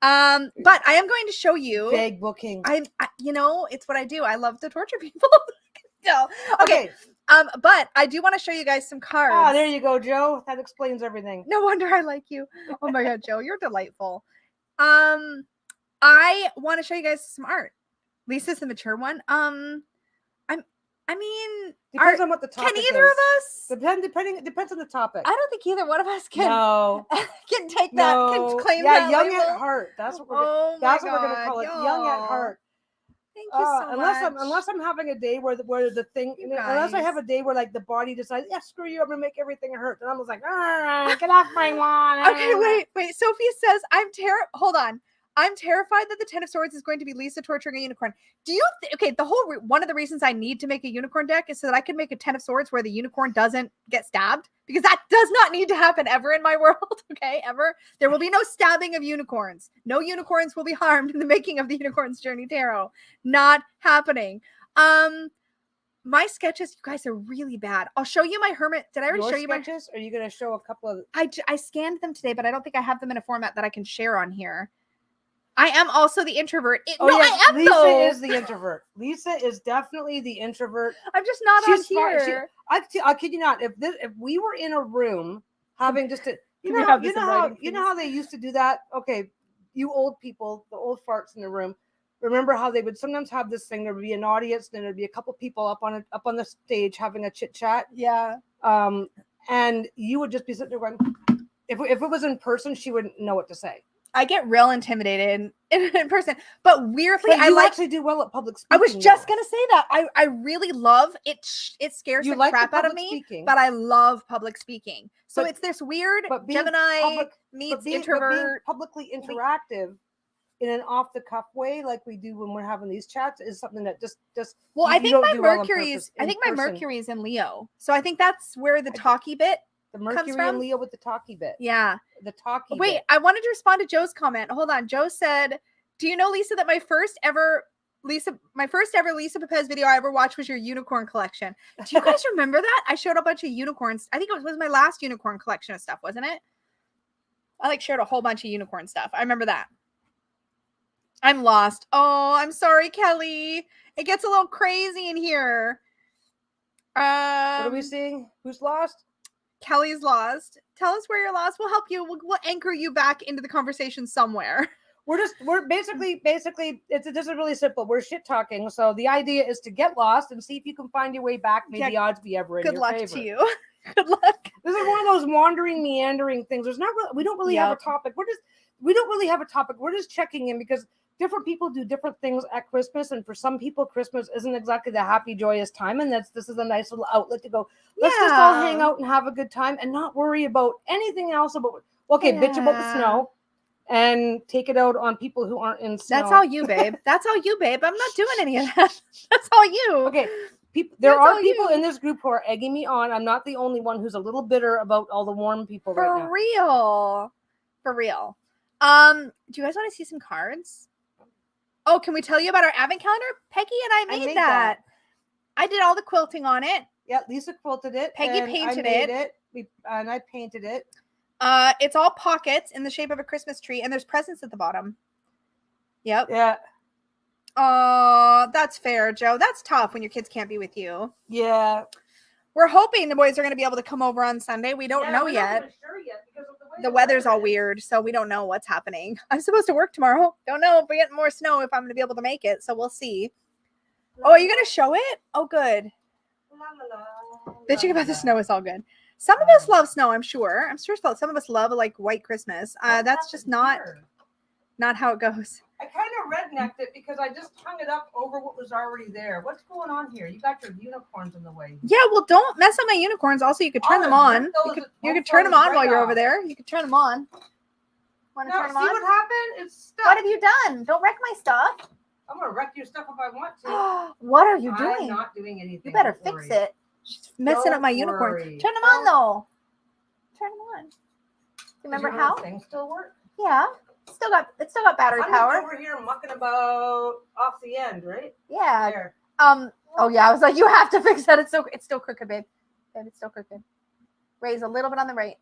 But I am going to show you. Vague booking. It's what I do. I love to torture people. No. Okay. But I do want to show you guys some cards. Ah, there you go, Joe. That explains everything. No wonder I like you. Oh my God, Joe, you're delightful. I want to show you guys some art. Lisa's the mature one. Depends on what the topic can either is. of us? Depends on the topic. I don't think either one of us can. No. Can take that. Can claim that. Yeah, young at heart. That's what we're. That's what we're gonna call it. Young at heart. Thank you so much. Unless I'm having a day where the thing, unless I have a day where like the body decides, yeah, screw you, I'm gonna make everything hurt. And I was like, all right, get off my lawn. Okay, wait. Sophia says, hold on. I'm terrified that the Ten of Swords is going to be Lisa torturing a unicorn. Do you one of the reasons I need to make a unicorn deck is so that I can make a Ten of Swords where the unicorn doesn't get stabbed, because that does not need to happen ever in my world. Okay, ever. There will be no stabbing of unicorns. No unicorns will be harmed in the making of the Unicorn's Journey Tarot. Not happening. My sketches, you guys, are really bad. I'll show you my hermit. Did I already show you my sketches? Are you going to show a couple of? I scanned them today, but I don't think I have them in a format that I can share on here. I am also the introvert. I am. Lisa is the introvert. Lisa is definitely the introvert. I'm just not on here. I kid you not. If we were in a room having just a, you know how they used to do that. Okay, you old people, the old farts in the room. Remember how they would sometimes have this thing? There would be an audience, then there'd be a couple people up on the stage having a chit chat. Yeah. And you would just be sitting there going, if it was in person, she wouldn't know what to say. I get real intimidated in person, but weirdly, I actually do well at public speaking. I was just gonna say that I really love it. It scares the crap out of me, but I love public speaking. So it's this weird Gemini meets introvert. Being publicly interactive in an off the cuff way, like we do when we're having these chats, is something that just. Well, I think my Mercury is in Leo, so I think that's where the talky bit. The Mercury and Leo with the talky bit. Yeah. The talky Wait, bit. I wanted to respond to Joe's comment. Hold on. Joe said, do you know, Lisa, that my first ever Lisa Papez video I ever watched was your unicorn collection. Do you guys remember that? I showed a bunch of unicorns. I think it was my last unicorn collection of stuff, wasn't it? I shared a whole bunch of unicorn stuff. I remember that. I'm lost. Oh, I'm sorry, Kelly. It gets a little crazy in here. What are we seeing? Who's lost? Kelly's lost. Tell us where you're lost. We'll help you. We'll anchor you back into the conversation somewhere. We're basically this is really simple. We're shit talking. So the idea is to get lost and see if you can find your way back. May the odds be ever in your favor. Good luck to you. Good luck. This is one of those wandering, meandering things. There's not really, we don't really have a topic. We don't really have a topic. We're just checking in because different people do different things at Christmas, and for some people, Christmas isn't exactly the happy, joyous time. And this is a nice little outlet to go. Let's just all hang out and have a good time, and not worry about anything else. Bitch about the snow, and take it out on people who aren't in snow. That's all you, babe. That's all you, babe. I'm not doing any of that. That's all you. Okay. There are people in this group who are egging me on. I'm not the only one who's a little bitter about all the warm people right now. For real. Do you guys want to see some cards? Oh, can we tell you about our advent calendar? Peggy and I made that. I did all the quilting on it. Yeah, Lisa quilted it. Peggy painted it. And I painted it. It's all pockets in the shape of a Christmas tree, and there's presents at the bottom. Yep. Yeah. Oh, that's fair, Joe. That's tough when your kids can't be with you. Yeah. We're hoping the boys are going to be able to come over on Sunday. We don't know yet. Not sure yet because of the the weather's all weird, so we don't know what's happening. I'm supposed to work tomorrow. Don't know if we get more snow if I'm going to be able to make it, so we'll see. Oh, are you going to show it? Oh, good. Bitching about the snow is all good. Some of us love snow, I'm sure. I'm sure some of us love like white Christmas. That's just not how it goes. I kind of rednecked it because I just hung it up over what was already there. What's going on here? You got your unicorns in the way. Yeah, well, don't mess up my unicorns. Also, you could turn them on. You could turn them on while you're over there. You could turn them on. Want to turn them on? See what happened? It's stuck. What have you done? Don't wreck my stuff. I'm going to wreck your stuff if I want to. What are you doing? I'm not doing anything. You better fix it. She's messing up my unicorns. Turn them on, though. Turn them on. Remember how? Things still work? Yeah. It's still got battery power. I'm over here mucking about off the end, right? Yeah. There. Oh yeah, I was like, you have to fix that. It's still crooked, babe. It's still crooked. Raise a little bit on the right.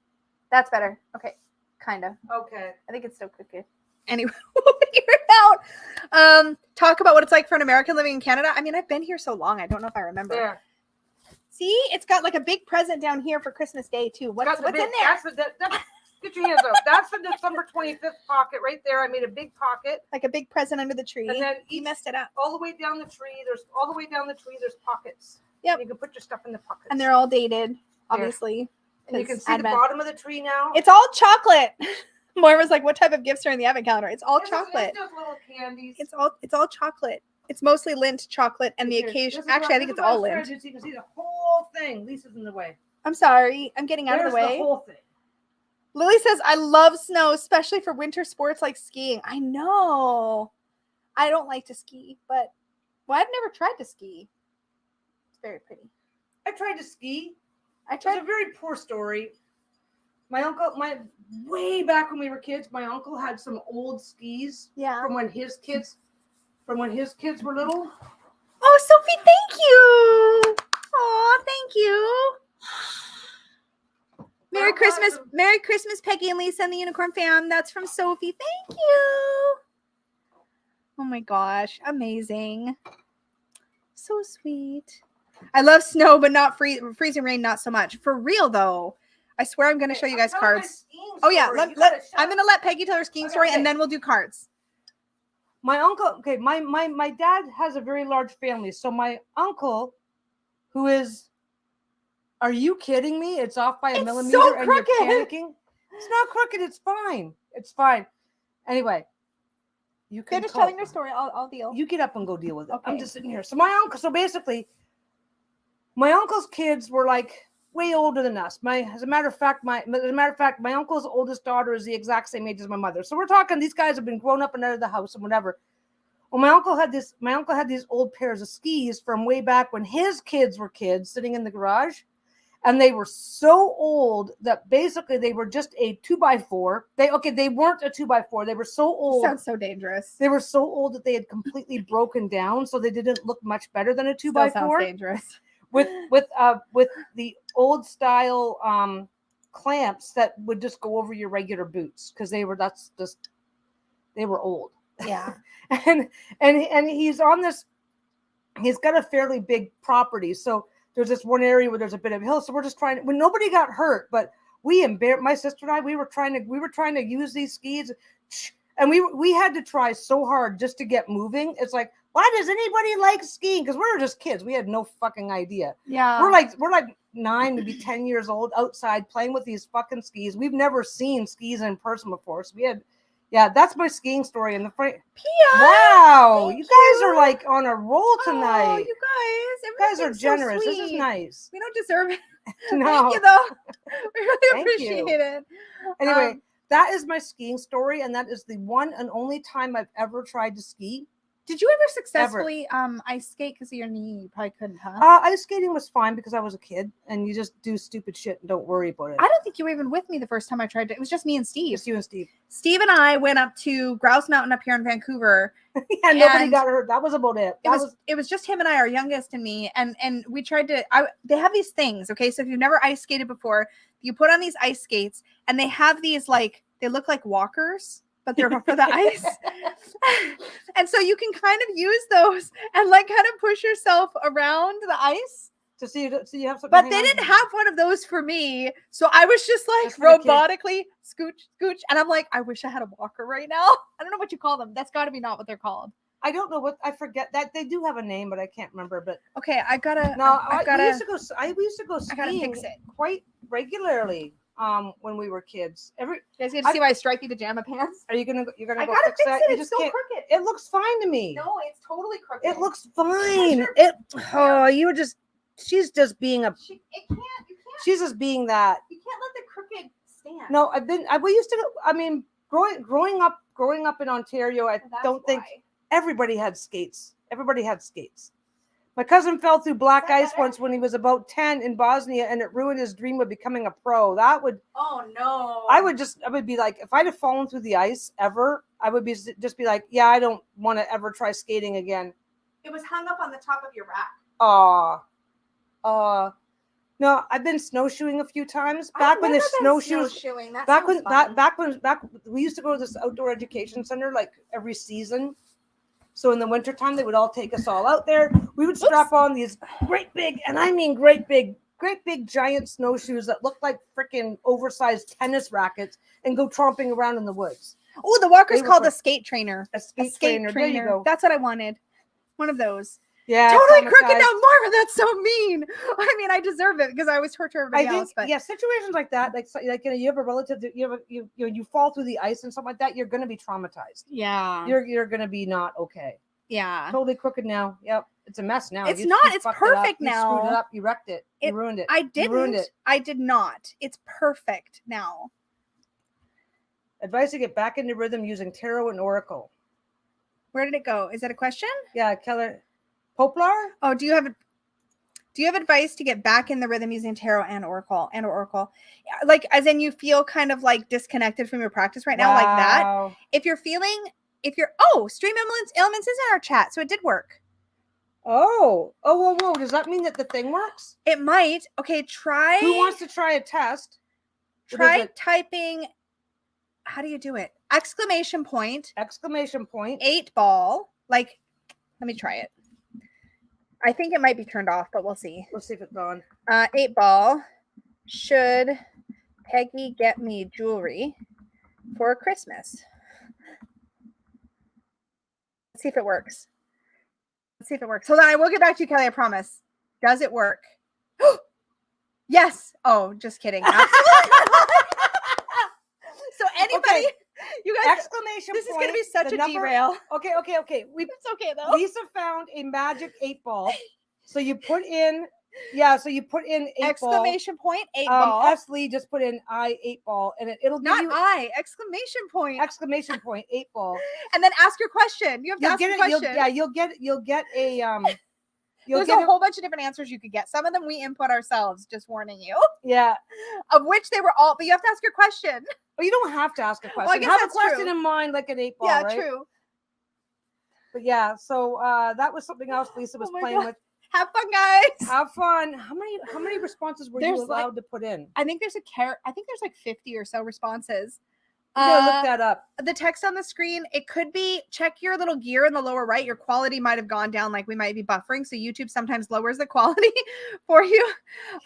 That's better. Okay. Kind of. Okay. I think it's still crooked. Anyway, we'll figure it out. Talk about what it's like for an American living in Canada. I mean, I've been here so long, I don't know if I remember. There. See, it's got like a big present down here for Christmas Day too. What's in there? Get your hands up. That's the December 25th pocket right there. I made a big pocket. Like a big present under the tree. And then you messed it up. All the way down the tree, there's pockets. Yep. You can put your stuff in the pockets. And they're all dated, obviously. And you can see the bottom of the tree now. It's all chocolate. Moira's like, what type of gifts are in the advent calendar? It's all chocolate. It's just little candies. It's all chocolate. It's mostly Lindt chocolate and the occasion. Actually, I think it's all Lindt. So you can see the whole thing. Lisa's in the way. I'm sorry. I'm getting out of the way. The whole thing. Lily says, I love snow, especially for winter sports like skiing. I know. I don't like to ski, but I've never tried to ski. It's very pretty. I tried to ski. It's a very poor story. Way back when we were kids, my uncle had some old skis. Yeah. From when his kids were little. Oh, Sophie, thank you. Oh, thank you. Merry Christmas, Peggy and Lisa and the Unicorn Fam. That's from Sophie. Thank you. Oh my gosh, amazing. So sweet. I love snow, but not freezing rain, not so much. For real though. I swear I'm going to show you guys cards. Oh yeah, I'm going to let Peggy tell her skiing story and then we'll do cards. My uncle, my dad has a very large family. So my uncle, who is, are you kidding me? It's off by a millimeter so and you're panicking. It's not crooked. It's fine. It's fine. Anyway, you can finish telling your story. I'll deal. You get up and go deal with it. Okay. I'm just sitting here. So basically, my uncle's kids were like way older than us. As a matter of fact, my uncle's oldest daughter is the exact same age as my mother. So we're talking, these guys have been grown up and out of the house and whatever. Well, my uncle had these old pairs of skis from way back when his kids were kids sitting in the garage. And they were so old that basically they were just a 2x4. They weren't a 2x4. They were so old. Sounds so dangerous. They were so old that they had completely broken down, so they didn't look much better than a 2x4. Sounds dangerous. With the old style clamps that would just go over your regular boots because they were old. Yeah. and he's on this. He's got a fairly big property, so there's this one area where there's a bit of hill. So we're just trying. When nobody got hurt, but my sister and I, we were trying to use these skis, and we had to try so hard just to get moving. It's like, why does anybody like skiing? Because we were just kids. We had no fucking idea. Yeah. We're like 9, maybe 10 years old outside playing with these fucking skis. We've never seen skis in person before. So that's my skiing story in the front. Pia, wow. You guys are like on a roll tonight. Oh, you guys are generous. So this is nice. We don't deserve it. No. Thank you though. We really appreciate it. Anyway, that is my skiing story. And that is the one and only time I've ever tried to ski. Did you ever successfully ice skate because of your knee? You probably couldn't, huh? Ice skating was fine because I was a kid and you just do stupid shit and don't worry about it. I don't think you were even with me the first time I tried to. It was just me and Steve. Just you and Steve. Steve and I went up to Grouse Mountain up here in Vancouver. Yeah, nobody got hurt. That was about it. It was just him and I, our youngest and me. And we tried to, they have these things. Okay. So if you've never ice skated before, you put on these ice skates and they have these they look like walkers, but they're for the ice. And so you can kind of use those and kind of push yourself around the ice. to see you have something. But to they hang on didn't to. have one of those for me. So I was just like Just for the kid. robotically scooch. And I'm like, I wish I had a walker right now. I don't know what you call them. That's got to be not what they're called. I don't know what, I forget that they do have a name, but I can't remember. But Okay, I gotta. no, I gotta. we used to go. We used to go I gotta skiing fix it. quite regularly. When we were kids. You guys get to see my stripy pajama pants. Are you gonna? You're gonna I go gotta fix fix that? it. You It's just so can't. crooked. It looks fine to me. No, it's totally crooked. It looks fine. You were just. She's just being a. It can't. You can't. She's just being that. You can't let the crooked stand. No, we used to. I mean, growing up in Ontario, I don't think everybody had skates. Everybody had skates. My cousin fell through black ice once when he was about 10 in Bosnia, and it ruined his dream of becoming a pro. That would. Oh no. I would be like, if I'd have fallen through the ice ever, I would just be like, yeah, I don't want to ever try skating again. It was hung up on the top of your rack. No, I've been snowshoeing a few times. Back when the snowshoes, back when we used to go to this outdoor education center like every season. So in the wintertime, they would all take us all out there. We would strap on these great big, and I mean great big giant snowshoes that look like freaking oversized tennis rackets and go tromping around in the woods. Oh, the walker's called a skate trainer. A skate trainer. There you go. That's what I wanted. One of those. Yeah. Totally crooked now, Marvin. That's so mean. I mean, I deserve it because I always torture everybody else. But yeah, situations like that, like you have a relative that you fall through the ice and something like that, you're going to be traumatized. Yeah. You're going to be not okay. Yeah. Totally crooked now. Yep. It's a mess now. It's not. It's perfect now. You screwed it up. You wrecked it. You ruined it. I didn't. You ruined it. I did not. It's perfect now. Advice to get back into rhythm using tarot and oracle. Where did it go? Is that a question? Yeah, Keller. Poplar? Oh, do you have advice to get back in the rhythm using tarot and oracle? Like, as in you feel kind of like disconnected from your practice right now, like that. If you're Stream Elements is in our chat, so it did work. Whoa. Does that mean that the thing works? It might. Okay, try. Who wants to try a test? Try typing. How do you do it? Exclamation point. 8 ball. Like, let me try it. I think it might be turned off, but we'll see. Let's see if it's on. 8 ball. Should Peggy get me jewelry for Christmas? Let's see if it works. Hold on, I will get back to you, Kelly. I promise. Does it work? Yes. Oh, just kidding. So anybody, you guys, exclamation this point, is going to be such a derail. Okay. It's okay though. Lisa found a magic 8 ball. So you put in, 8 exclamation ball. point 8 ball. S. Lee just put in 8 ball, and it'll give you exclamation point 8 ball, and then ask your question. You have to ask your question. You'll get a There's a whole bunch of different answers you could get. Some of them we input ourselves, just warning you. Yeah. Of which they were all, but you have to ask your question. Well, you don't have to ask a question. Well, I guess have that's a question true. in mind, like an 8 ball. Yeah, right? true. But yeah, so that was something else Lisa was playing with. Have fun, guys. Have fun. How many responses were you allowed to put in? I think there's like 50 or so responses. Look that up. The text on the screen, it could be, check your little gear in the lower right. Your quality might have gone down, like we might be buffering. So YouTube sometimes lowers the quality for you.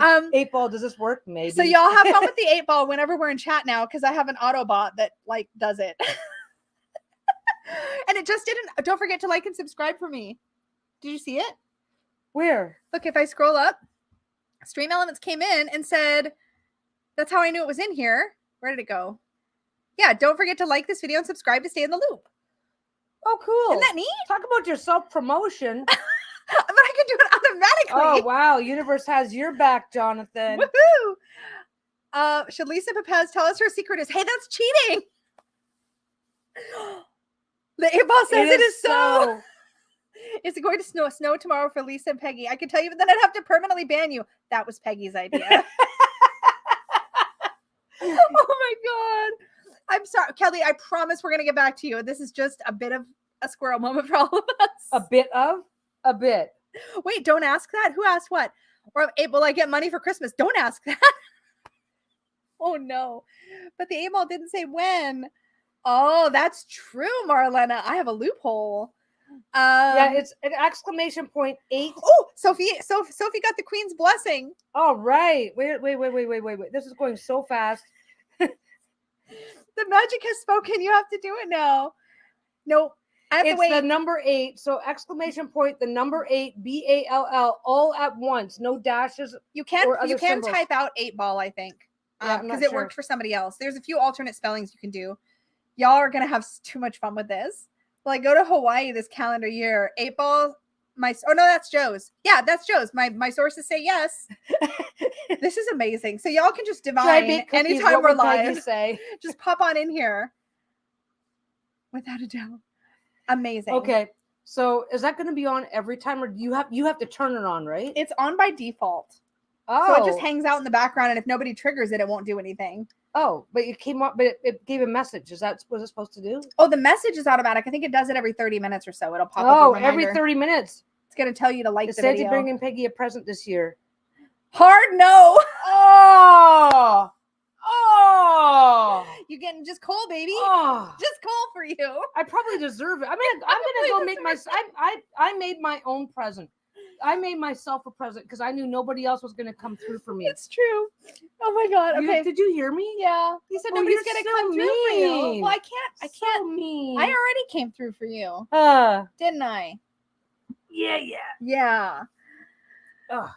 8 ball, does this work? Maybe. So y'all have fun with the 8 ball whenever we're in chat now, because I have an Autobot that like does it. And it just didn't. Don't forget to like and subscribe for me. Did you see it? Where? Look, if I scroll up, Stream Elements came in and said, that's how I knew it was in here. Where did it go? Yeah, don't forget to like this video and subscribe to stay in the loop. Oh, cool. Isn't that neat? Talk about your self-promotion. But I can do it automatically. Oh, wow. Universe has your back, Jonathan. Woohoo! Should Lisa Papez tell us her secret is, hey, that's cheating. The 8 ball says it is so. Is it going to snow tomorrow for Lisa and Peggy? I can tell you, but then I'd have to permanently ban you. That was Peggy's idea. Oh my God. I'm sorry, Kelly. I promise we're going to get back to you. This is just a bit of a squirrel moment for all of us. A bit. Wait, don't ask that. Who asked what? Or will I get money for Christmas? Don't ask that. Oh no. But the 8 ball didn't say when. Oh, that's true, Marlena. I have a loophole. Yeah, it's an exclamation point 8. Oh, Sophie got the Queen's blessing. All right. Wait. This is going so fast. The magic has spoken. You have to do it now. Nope. I have to It's wait. the number 8. So exclamation point, the number 8, BALL, all at once. No dashes. You can symbols. type out 8-ball, I think. Yeah, because it worked for somebody else. There's a few alternate spellings you can do. Y'all are gonna have too much fun with this. Like, go to Hawaii this calendar year. 8-ball. Oh no, that's Joe's. Yeah, that's Joe's. My sources say yes. This is amazing. So y'all can just divine anytime we're live. Say? Just pop on in here. Without a doubt. Amazing. Okay. So is that going to be on every time, or do you have to turn it on, right? It's on by default. Oh. So it just hangs out in the background, and if nobody triggers it, it won't do anything. Oh, but it came up, but it gave a message. Is that what it's supposed to do? Oh, the message is automatic. I think it does it every 30 minutes or so. It'll pop up. Oh, every 30 minutes. It's going to tell you to like the video. Bringing Peggy a present this year. Hard no. Oh. You're getting just coal, baby. Oh. Just coal for you. I probably deserve it. I'm gonna go make I made my own present. I made myself a present because I knew nobody else was gonna come through for me. It's true. Oh my god. Okay. Did you hear me? Yeah. You said nobody's gonna come through for you. Well, I can't. So mean. I already came through for you. Didn't I? Yeah. Ugh.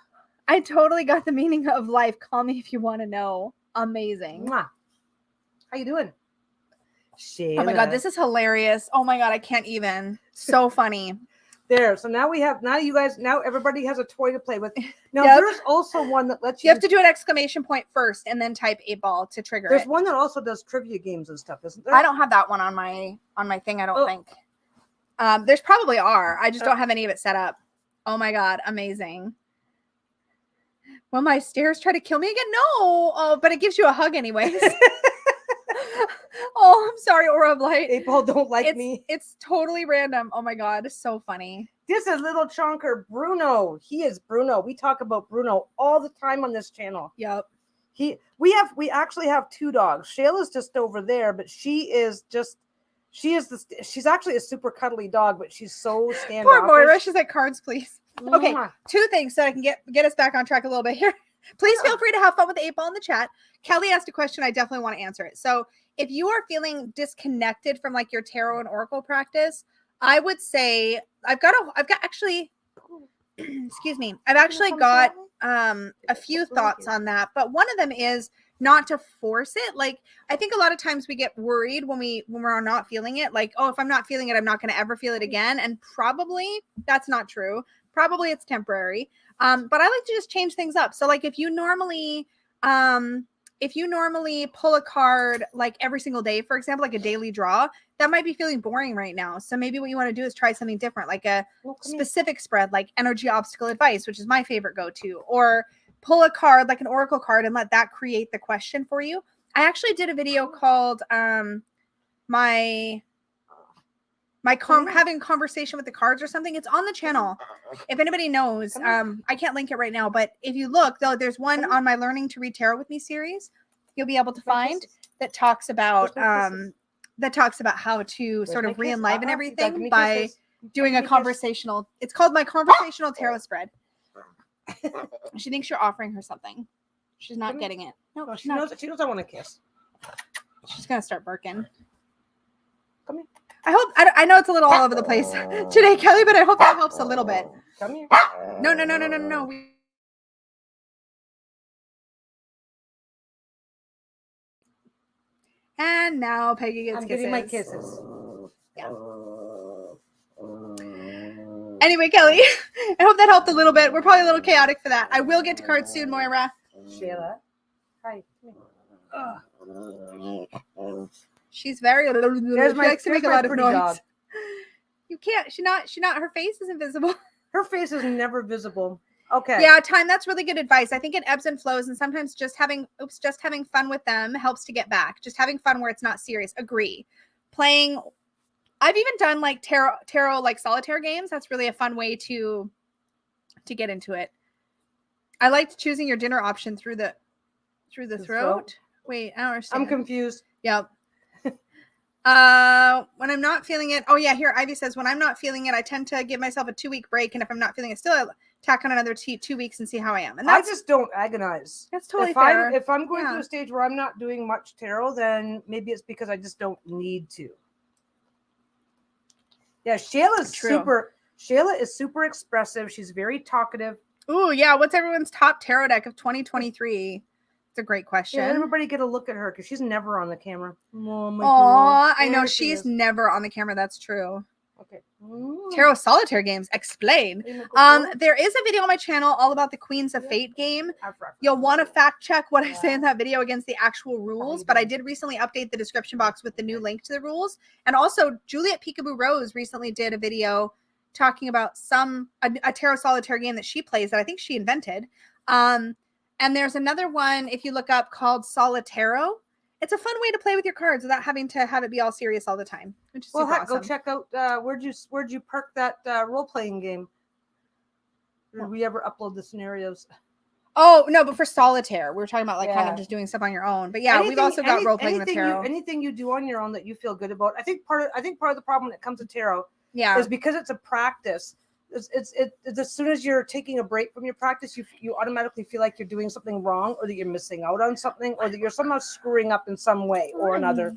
I totally got the meaning of life. Call me if you want to know. Amazing. Mwah. How you doing? Sheila. Oh my god, this is hilarious. Oh my god, I can't even. So funny. There. So now everybody has a toy to play with. Now there's also one that lets you. You have to do an exclamation point first and then type 8-ball to trigger There's one that also does trivia games and stuff, isn't there? I don't have that one on my thing, I don't think. There's probably are. I just don't have any of it set up. Oh my god, amazing. Will my stairs try to kill me again? No. Oh, but it gives you a hug anyways. Oh, I'm sorry, Aura of Light. 8-ball don't like me. It's totally random. Oh my god, it's so funny. This is little chonker Bruno. He is Bruno. We talk about Bruno all the time on this channel. Yep. We actually have 2 dogs. Shayla's just over there, but she's actually a super cuddly dog, but she's so standoffish. Poor Moira. She's like, cards, please. Okay, 2 things so I can get us back on track a little bit here. Please feel free to have fun with the 8-ball in the chat. Kelly asked a question. I definitely want to answer it. So if you are feeling disconnected from like your tarot and oracle practice, I would say I've actually got a few thoughts on that, but one of them is not to force it. Like, I think a lot of times we get worried when we're not feeling it. Like, oh, if I'm not feeling it, I'm not going to ever feel it again. And probably that's not true. Probably it's temporary. But I like to just change things up. So like if you normally pull a card like every single day, for example, like a daily draw, that might be feeling boring right now. So maybe what you want to do is try something different, like a specific spread, like energy obstacle advice, which is my favorite go-to, or pull a card like an oracle card and let that create the question for you. I actually did a video called having conversation with the cards or something. It's on the channel. If anybody knows, I can't link it right now, but if you look though, there's one on my Learning to Read Tarot with Me series. You'll be able to find that talks about how to sort of re-enliven everything by doing a conversational. It's called my conversational tarot spread. She thinks you're offering her something. She's not getting it. No, she knows I want to kiss. She's gonna start barking. Come here. I know it's a little all over the place today, Kelly, but I hope that helps a little bit. Come here. No. And now Peggy gets kisses. Getting my kisses. Yeah. Anyway, Kelly, I hope that helped a little bit. We're probably a little chaotic for that. I will get to cards soon, Moira. Sheila. Hi. She's very. She likes to make a lot of noise. Dog. You can't. She's not. Her face is invisible. Her face is never visible. Okay. Yeah, time. That's really good advice. I think it ebbs and flows, and sometimes just having fun with them helps to get back. Just having fun where it's not serious. Agree. Playing. I've even done like tarot like solitaire games. That's really a fun way to get into it. I liked choosing your dinner option through the throat. Wait, I don't understand. I'm confused. Yep. When I'm not feeling it. Oh yeah, here Ivy says when I'm not feeling it, I tend to give myself a 2-week break, and if I'm not feeling it still, I tack on another 2 weeks and see how I am. And I just don't agonize. That's totally fair. If I'm going through a stage where I'm not doing much tarot, then maybe it's because I just don't need to. Yeah, Shayla is super expressive. She's very talkative. Ooh, yeah. What's everyone's top tarot deck of 2023? It's a great question. Yeah, everybody get a look at her because she's never on the camera. Oh, I know she's never on the camera. That's true. Okay. Tarot solitaire games. Explain. There is a video on my channel all about the Queens of Fate game. You'll want to fact check what I say in that video against the actual rules, but I did recently update the description box with the new link to the rules. And also, Juliet Peekaboo Rose recently did a video talking about a tarot solitaire game that she plays that I think she invented. And there's another one, if you look up, called Solitaire. It's a fun way to play with your cards without having to have it be all serious all the time, which is super awesome. Go check out where'd you perk that role playing game? Did we ever upload the scenarios? Oh no, but for solitaire, we were talking about kind of just doing stuff on your own. But yeah, we've also got role playing with tarot. Anything you do on your own that you feel good about. I think part of the problem when it comes to tarot, is because it's a practice. It's as soon as you're taking a break from your practice, you automatically feel like you're doing something wrong, or that you're missing out on something, or that you're somehow screwing up in some way or another.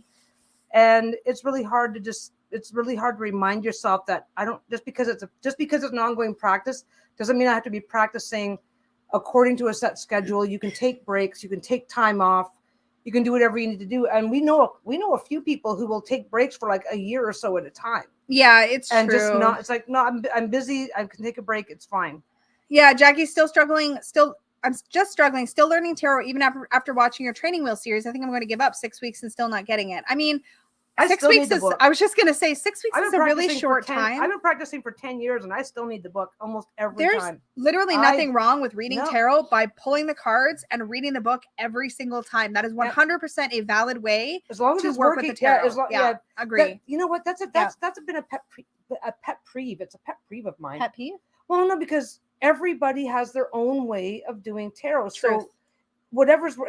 And it's really hard to remind yourself that just because it's an ongoing practice doesn't mean I have to be practicing according to a set schedule. You can take breaks, you can take time off, you can do whatever you need to do. And we know a few people who will take breaks for like a year or so at a time. Yeah, it's true. Just not. It's like, no, I'm busy. I can take a break. It's fine. Yeah, Jackie's still struggling. I'm just struggling. Still learning tarot even after watching your training wheel series. I think I'm going to give up 6 weeks and still not getting it. I mean, 6 weeks is. I was just going to say 6 weeks is a really short time. I've been practicing for 10 years and I still need the book almost every time. There's literally nothing wrong with reading tarot by pulling the cards and reading the book every single time. That is 100% a valid way as long as to it's work working, with the tarot. Agree. You know what? That's been a pet peeve. It's a pet peeve of mine. Pet peeve? Well, no, because everybody has their own way of doing tarot. Truth. So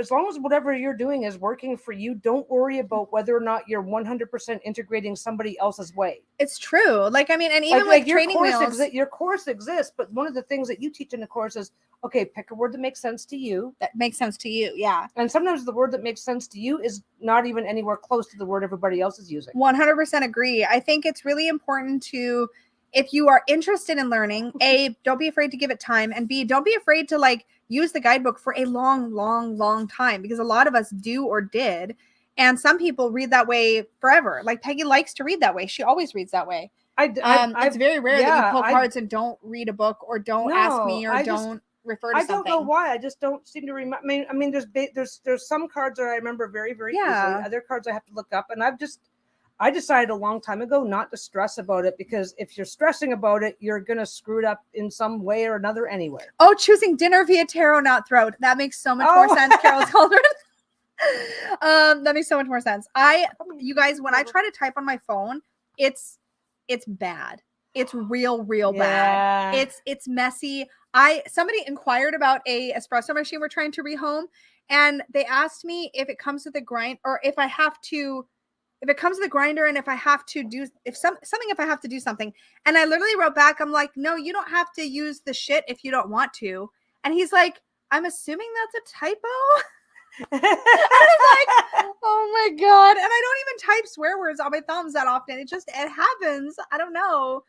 as long as whatever you're doing is working for you, don't worry about whether or not you're 100% integrating somebody else's way. It's true. Like, I mean, and even like training wheels. Your course exists, but one of the things that you teach in the course is, okay, pick a word that makes sense to you. That makes sense to you, yeah. And sometimes the word that makes sense to you is not even anywhere close to the word everybody else is using. 100% agree. I think it's really important to, if you are interested in learning, A, don't be afraid to give it time, and B, don't be afraid to use the guidebook for a long time, because a lot of us do or did, and some people read that way forever. Like Peggy likes to read that way. She always reads that way. It's very rare that you pull cards and don't read a book or don't ask me or don't refer to something. I don't know why. I just don't seem to remember. I mean, there's some cards that I remember very easily. Other cards I have to look up, and I decided a long time ago not to stress about it, because if you're stressing about it, you're going to screw it up in some way or another anywhere. Oh, choosing dinner via tarot, not throat. That makes so much more sense, Carol Cauldron. That makes so much more sense. You guys, when I try to type on my phone, it's bad. It's real bad. It's messy. Somebody inquired about a espresso machine we're trying to rehome, and they asked me if it comes with a grind, or if it comes with a grinder, and if I have to do something. And I literally wrote back, I'm like, no, you don't have to use the shit if you don't want to. And he's like, I'm assuming that's a typo. And I was like, oh my God. And I don't even type swear words on my thumbs that often. It happens. I don't know.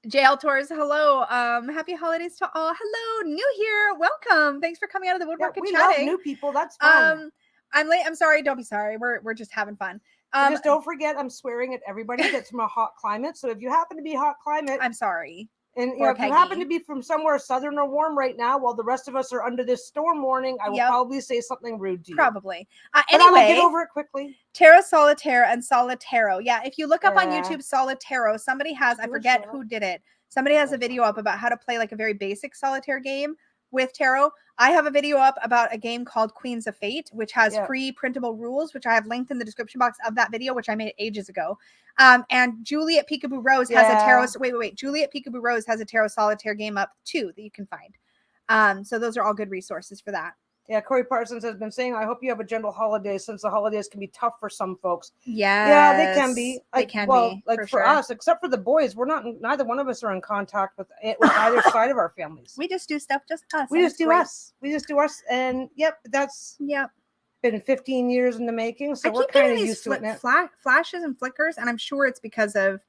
JL Torres, hello. Happy holidays to all. Hello, new here. Welcome. Thanks for coming out of the woodwork and chatting. Love new people. That's fun. I'm late. I'm sorry. Don't be sorry. We're just having fun. Just don't forget, I'm swearing at everybody that's from a hot climate. So if you happen to be hot climate, I'm sorry. And if you happen to be from somewhere southern or warm right now, while the rest of us are under this storm warning, I will probably say something rude to you. Probably. Anyway, I'm gonna get over it quickly. Tarot Solitaire and Solitaire. Yeah, if you look up on YouTube Solitaire, somebody has, I forget who did it. Somebody has a video up about how to play like a very basic solitaire game with tarot. I have a video up about a game called Queens of Fate, which has free printable rules, which I have linked in the description box of that video, which I made ages ago. And Juliet Peekaboo Rose has a tarot. Wait. Juliet Peekaboo Rose has a tarot solitaire game up too that you can find. So those are all good resources for that. Yeah, Corey Parsons has been saying, I hope you have a gentle holiday since the holidays can be tough for some folks. Yes, Yeah, they can be. They can be. Like for us, except for the boys, neither one of us are in contact with either side of our families. We just do stuff just us. We just do us. We just do us. And that's been 15 years in the making. So we're kind of used to it now. Flashes and flickers, and I'm sure it's because of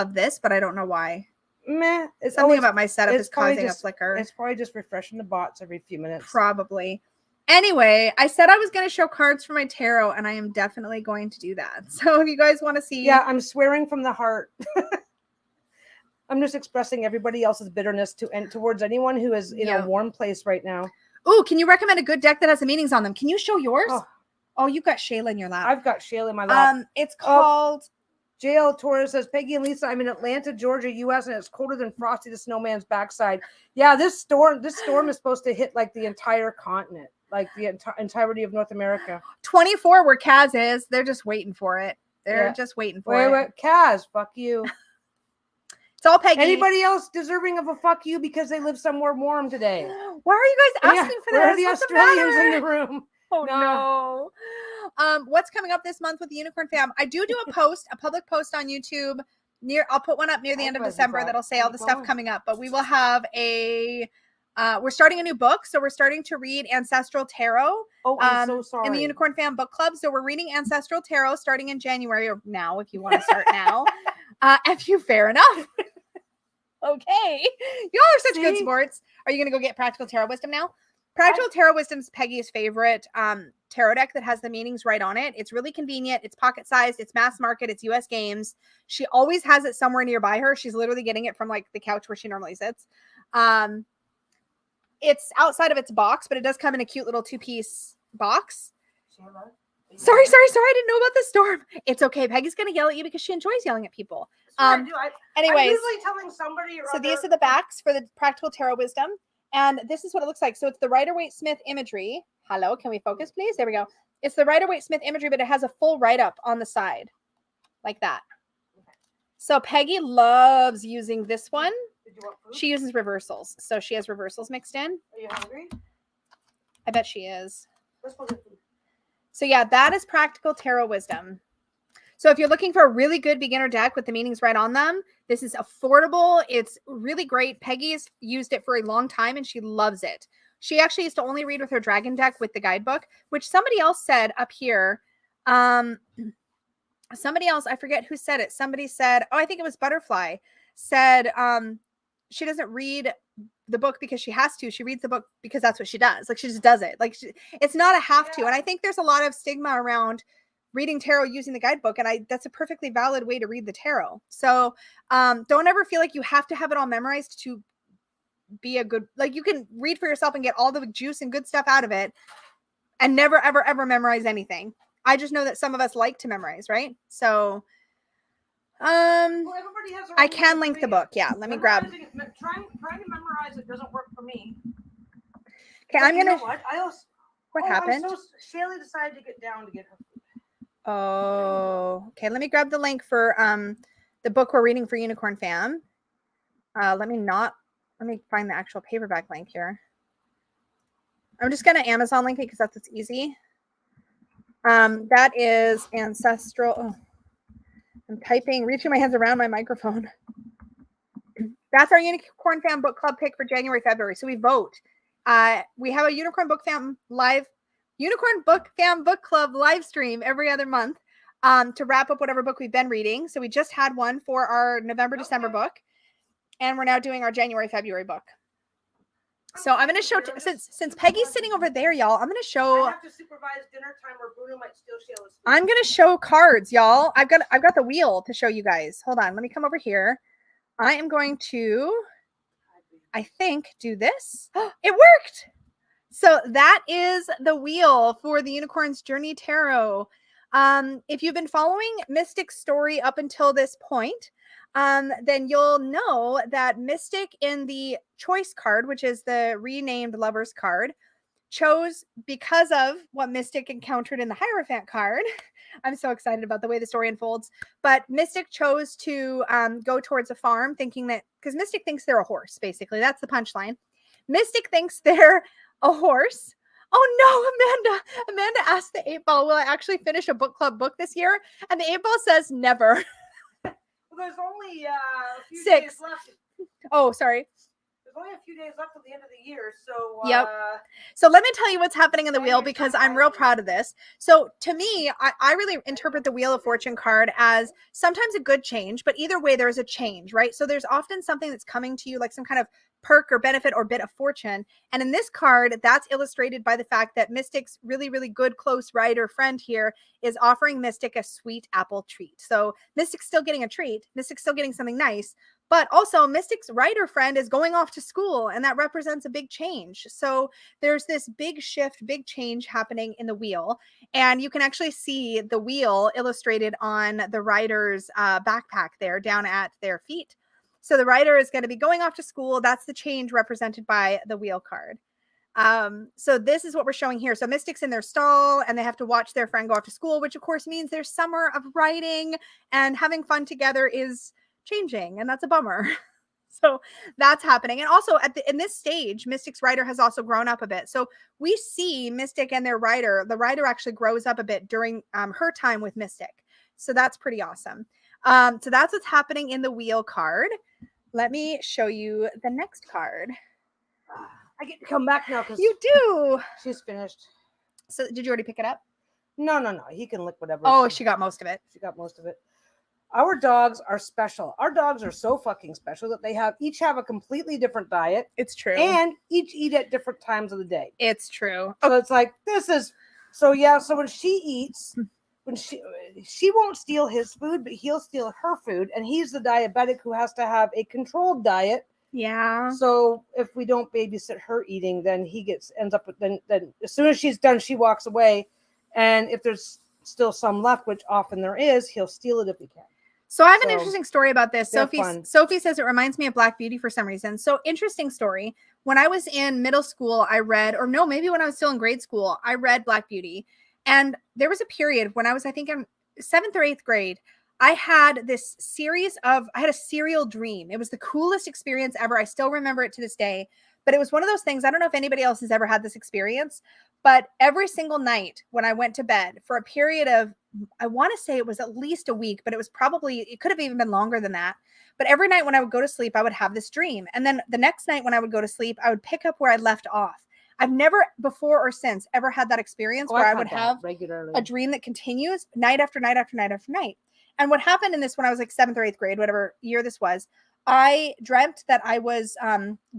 this, but I don't know why. Meh. Something about my setup is causing a flicker. It's probably just refreshing the bots every few minutes. Probably. Anyway, I said I was going to show cards for my tarot, and I am definitely going to do that. So if you guys want to see. Yeah, I'm swearing from the heart. I'm just expressing everybody else's bitterness towards anyone who is in a warm place right now. Oh, can you recommend a good deck that has the meanings on them? Can you show yours? Oh, you've got Shayla in your lap. I've got Shayla in my lap. It's called... JL Torres says, Peggy and Lisa, I'm in Atlanta, Georgia, U.S., and it's colder than Frosty the Snowman's backside. Yeah, this storm is supposed to hit like the entire continent, like the entirety of North America. 24 where Kaz is. They're just waiting for it. They're just waiting for it. Wait, Kaz, fuck you. It's all Peggy. Anybody else deserving of a fuck you because they live somewhere warm today? Why are you guys asking for this? Where are the Australians in the room? Oh no. What's coming up this month with the Unicorn Fam? I do a public post on YouTube I'll put one up near the end of December that'll say all the stuff coming up, but we will have we're starting a new book. So we're starting to read Ancestral Tarot. Oh, I'm so sorry. In the Unicorn Fam book club. So we're reading Ancestral Tarot starting in January, or now if you want to start now. Fair enough. Okay. You all are such good sports. Are you going to go get Practical Tarot Wisdom now? Practical Tarot Wisdom's Peggy's favorite tarot deck that has the meanings right on it. It's really convenient. It's pocket sized. It's mass market. It's US games. She always has it somewhere nearby her. She's literally getting it from like the couch where she normally sits. It's outside of its box, but it does come in a cute little 2-piece box. Sorry. I didn't know about the storm. It's okay. Peggy's going to yell at you because she enjoys yelling at people. Anyways, I'm usually telling somebody. So these are the backs for the Practical Tarot Wisdom. And this is what it looks like. So it's the Rider-Waite-Smith imagery. Hello, can we focus, please? There we go. It's the Rider-Waite-Smith imagery, but it has a full write-up on the side. Like that. So Peggy loves using this one. Did you want food? She uses reversals. So she has reversals mixed in. Are you hungry? I bet she is. Let's go get food. So yeah, that is Practical Tarot Wisdom. So if you're looking for a really good beginner deck with the meanings right on them, this is affordable. It's really great. Peggy's used it for a long time and she loves it. She actually used to only read with her dragon deck with the guidebook, which somebody else said up here. Somebody else, I forget who said it. Somebody said, I think it was Butterfly, said she doesn't read the book because she has to. She reads the book because that's what she does. Like she just does it. Like it's not a have to. And I think there's a lot of stigma around reading tarot using the guidebook, and that's a perfectly valid way to read the tarot. So don't ever feel like you have to have it all memorized to be a good, like you can read for yourself and get all the juice and good stuff out of it and never ever memorize anything. I just know that some of us like to memorize, right? So everybody has I can link the book. Yeah, let me grab. Trying to memorize it doesn't work for me. Okay, I'm gonna. What happened? Shaylee decided to get down to get her food. Oh, okay. Let me grab the link for the book we're reading for Unicorn Fam. Let me find the actual paperback link here. I'm just gonna Amazon link it because that's what's easy. That is Ancestral. Oh, I'm typing, reaching my hands around my microphone. That's our Unicorn Fam book club pick for January, February. So we vote. We have a Unicorn Book Fam book club live stream every other month to wrap up whatever book we've been reading. So we just had one for our November, December book, and we're now doing our January, February book. So I'm going to show, since Peggy's sitting over there, y'all, I'm going to show. I have to supervise dinner time or Bruno might steal Shayla's food. I'm going to show cards, y'all. I've got the wheel to show you guys. Hold on. Let me come over here. I am going to, I think, do this. It worked. So that is the wheel for the Unicorn's Journey Tarot. If you've been following Mystic's story up until this point, then you'll know that Mystic in the choice card, which is the renamed Lovers card, chose because of what Mystic encountered in the Hierophant card. I'm so excited about the way the story unfolds. But Mystic chose to go towards a farm thinking that, because Mystic thinks they're a horse, basically. That's the punchline. Mystic thinks they're a horse Oh no, Amanda asked the 8-ball, will I actually finish a book club book this year? And the 8-ball says never. Well, there's only a few 6. days left. Oh, sorry. There's only a few days left till the end of the year, so Yep. So let me tell you what's happening in the wheel, because I'm real proud of this. So to me, I really interpret the Wheel of Fortune card as sometimes a good change, but either way, there's a change, right? So there's often something that's coming to you, like some kind of perk or benefit or bit of fortune. And in this card, that's illustrated by the fact that Mystic's really, really good close writer friend here is offering Mystic a sweet apple treat. So Mystic's still getting a treat. Mystic's still getting something nice. But also Mystic's writer friend is going off to school, and that represents a big change. So there's this big shift, big change happening in the wheel. And you can actually see the wheel illustrated on the writer's backpack there down at their feet. So the writer is going to be going off to school. That's the change represented by the wheel card. So this is what we're showing here. So Mystic's in their stall and they have to watch their friend go off to school, which of course means their summer of writing and having fun together is changing, and that's a bummer. So that's happening. And also in this stage, Mystic's writer has also grown up a bit. So we see Mystic and their writer, the writer actually grows up a bit during her time with Mystic. So that's pretty awesome. So that's what's happening in the wheel card. Let me show you the next card. I get to come back now because you do. She's finished. So did you already pick it up? No. He can lick whatever. Oh, she got most of it. She got most of it. Our dogs are special. Our dogs are so fucking special that they each have a completely different diet. It's true. And each eat at different times of the day. It's true. So it's like, so when she eats, she won't steal his food, but he'll steal her food. And he's the diabetic who has to have a controlled diet. Yeah. So if we don't babysit her eating, then ends up with, then as soon as she's done, she walks away. And if there's still some left, which often there is, he'll steal it if he can. So I have an interesting story about this. Sophie says it reminds me of Black Beauty for some reason. So interesting story. When I was in middle school, maybe when I was still in grade school, I read Black Beauty. And there was a period when I was, I think in 7th or 8th grade, I had a serial dream. It was the coolest experience ever. I still remember it to this day. But it was one of those things, I don't know if anybody else has ever had this experience, but every single night when I went to bed for a period of, I want to say it was at least a week, but it could have even been longer than that. But every night when I would go to sleep, I would have this dream. And then the next night when I would go to sleep, I would pick up where I left off. I've never before or since ever had that experience where I would have regularly a dream that continues night after night after night after night. And what happened in this when I was like 7th or 8th grade, whatever year this was, I dreamt that I was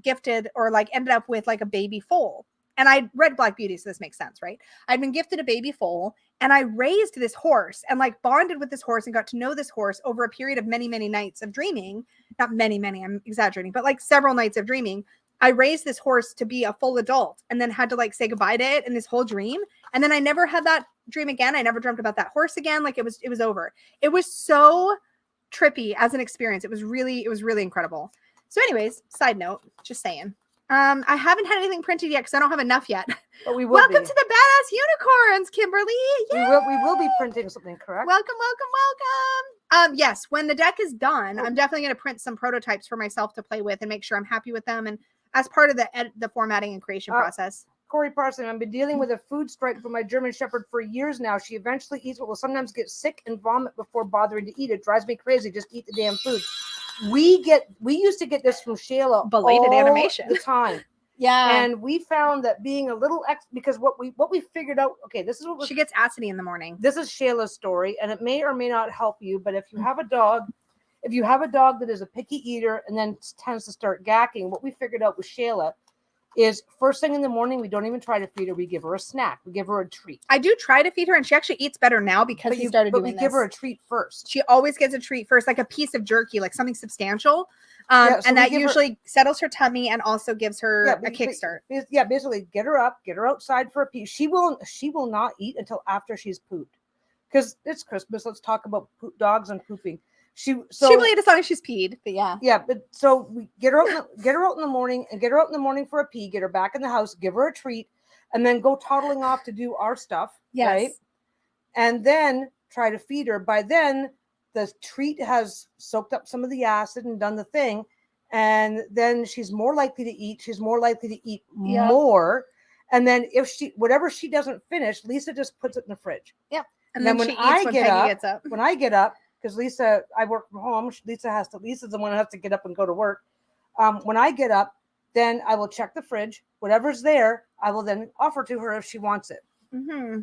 gifted or like ended up with like a baby foal. And I read Black Beauty, so this makes sense, right? I'd been gifted a baby foal and I raised this horse and like bonded with this horse and got to know this horse over a period of many, many nights of dreaming. Not many, I'm exaggerating, but like several nights of dreaming. I raised this horse to be a full adult and then had to like say goodbye to it in this whole dream. And then I never had that dream again. I never dreamt about that horse again. Like it was over. It was so trippy as an experience. It was really incredible. So anyways, side note, just saying. I haven't had anything printed yet because I don't have enough yet. But we will. Welcome to the Badass Unicorns, Kimberly. Yay! We will be printing something, correct? Welcome. Yes, when the deck is done, I'm definitely going to print some prototypes for myself to play with and make sure I'm happy with them, and as part of the formatting and creation process. Corey Parson, I've been dealing with a food strike for my German Shepherd for years now. She eventually eats but will sometimes get sick and vomit before bothering to eat. It drives me crazy. Just eat the damn food. We used to get this from Shayla belated animation the time. Yeah. And we found that being a little because what we figured out, okay, this is what she gets acidy in the morning. This is Shayla's story, and it may or may not help you, but if you have a dog that is a picky eater and then tends to start gacking, what we figured out with Shayla is first thing in the morning, we don't even try to feed her. We give her a snack. We give her a treat. I do try to feed her, and she actually eats better now because we started doing this. But we give her a treat first. She always gets a treat first, like a piece of jerky, like something substantial. And that usually settles her tummy and also gives her a kickstart. Yeah, basically get her up, get her outside for a pee. She will not eat until after she's pooped. Because it's Christmas. Let's talk about dogs and pooping. She will eat as long as she's peed, but yeah. Yeah, but so we get her out in the morning for a pee, get her back in the house, give her a treat, and then go toddling off to do our stuff. Yes. Right? And then try to feed her. By then, the treat has soaked up some of the acid and done the thing. And then she's more likely to eat. She's more likely to eat more. And then if whatever she doesn't finish, Lisa just puts it in the fridge. Yep. And then when she eats I when get Peggy up, gets up. when I get up, because Lisa, I work from home. Lisa's the one who has to get up and go to work. When I get up, then I will check the fridge. Whatever's there, I will then offer to her if she wants it. Mm-hmm.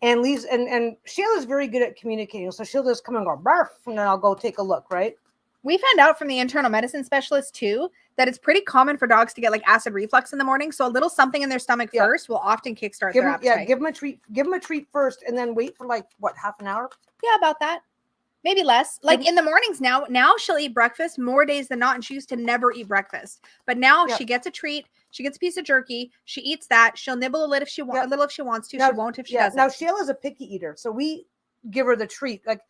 And Lisa and Shayla's very good at communicating, so she'll just come and go barf, and then I'll go take a look. Right? We found out from the internal medicine specialist too that it's pretty common for dogs to get like acid reflux in the morning. So a little something in their stomach first will often kickstart their appetite. Yeah, give them a treat. Give them a treat first, and then wait for like what, half an hour? Yeah, about that. Maybe less. Like in the mornings now she'll eat breakfast more days than not, and she used to never eat breakfast. But now she gets a treat. She gets a piece of jerky. She eats that. She'll nibble a little if she wants. A little if she wants to. Now, she won't if she doesn't. Now Shayla's a picky eater, so we give her the treat. Like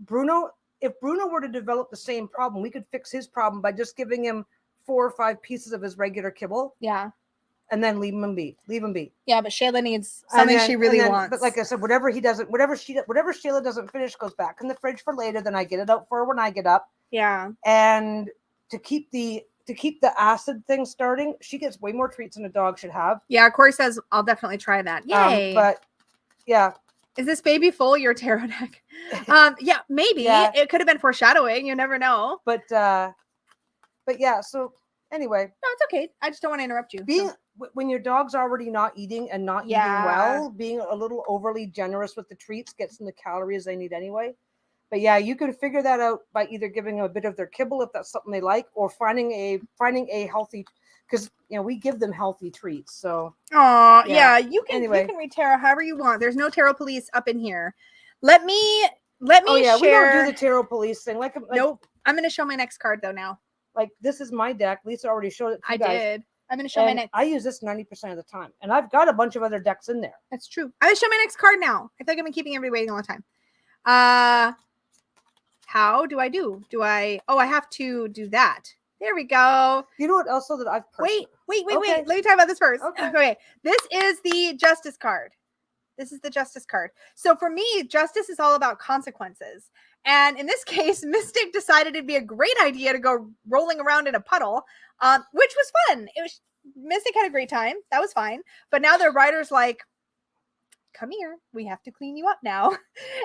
Bruno. If Bruno were to develop the same problem, we could fix his problem by just giving him 4 or 5 pieces of his regular kibble. Yeah. And then leave him be. Yeah, but Shayla needs something she really wants. But like I said, whatever Shayla doesn't finish goes back in the fridge for later. Then I get it out for her when I get up. Yeah. And to keep the acid thing starting, she gets way more treats than a dog should have. Yeah, Corey says I'll definitely try that. Yay. But yeah. Is this baby full your tarot deck? Yeah, maybe. Yeah. It could have been foreshadowing. You never know. But yeah, so anyway. No, it's okay. I just don't want to interrupt you. When your dog's already not eating and not eating well, being a little overly generous with the treats gets them the calories they need anyway. But yeah, you can figure that out by either giving them a bit of their kibble if that's something they like, or finding a healthy, because we give them healthy treats. So you can read tarot however you want. There's no tarot police up in here. Let me share. We don't do the tarot police thing. Nope. I'm going to show my next card though now. Like this is my deck. Lisa already showed it to you guys. I did. I'm going to show my next. I use this 90% of the time, and I've got a bunch of other decks in there. That's true. I'm going to show my next card now. I feel like I've been keeping everybody waiting all the time. How do I do? I have to do that. There we go. You know what else that I've Wait. Let me talk about this first. Okay. This is the Justice card. So for me, justice is all about consequences. And in this case, Mystic decided it'd be a great idea to go rolling around in a puddle, which was fun. Mystic had a great time. That was fine. But now their rider's like, come here, we have to clean you up now.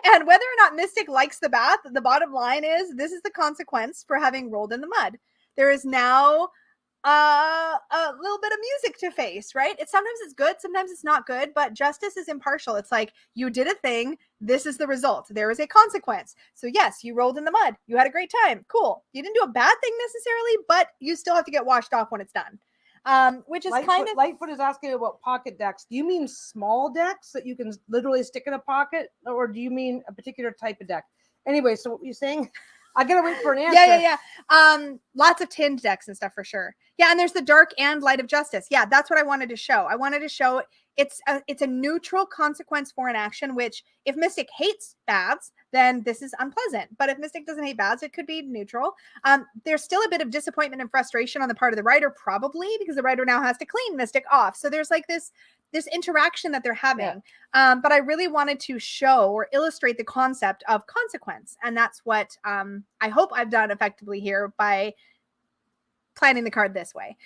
And whether or not Mystic likes the bath, the bottom line is this is the consequence for having rolled in the mud. There is now a little bit of music to face, right? Sometimes it's good, sometimes it's not good, but justice is impartial. It's like, you did a thing, this is the result. There is a consequence. So yes, you rolled in the mud. You had a great time. Cool. You didn't do a bad thing necessarily, but you still have to get washed off when it's done. Which is Lightfoot is asking about pocket decks. Do you mean small decks that you can literally stick in a pocket, or do you mean a particular type of deck? Anyway, so what you're saying? I gotta wait for an answer. Yeah. Lots of tinned decks and stuff for sure. Yeah, and there's the dark and light of justice. Yeah, that's what I wanted to show. I wanted to show it's a neutral consequence for an action, which if Mystic hates baths, then this is unpleasant. But if Mystic doesn't hate baths, it could be neutral. There's still a bit of disappointment and frustration on the part of the writer, probably because the writer now has to clean Mystic off. So there's like this interaction that they're having. Yeah. But I really wanted to show or illustrate the concept of consequence. And that's what I hope I've done effectively here by planning the card this way.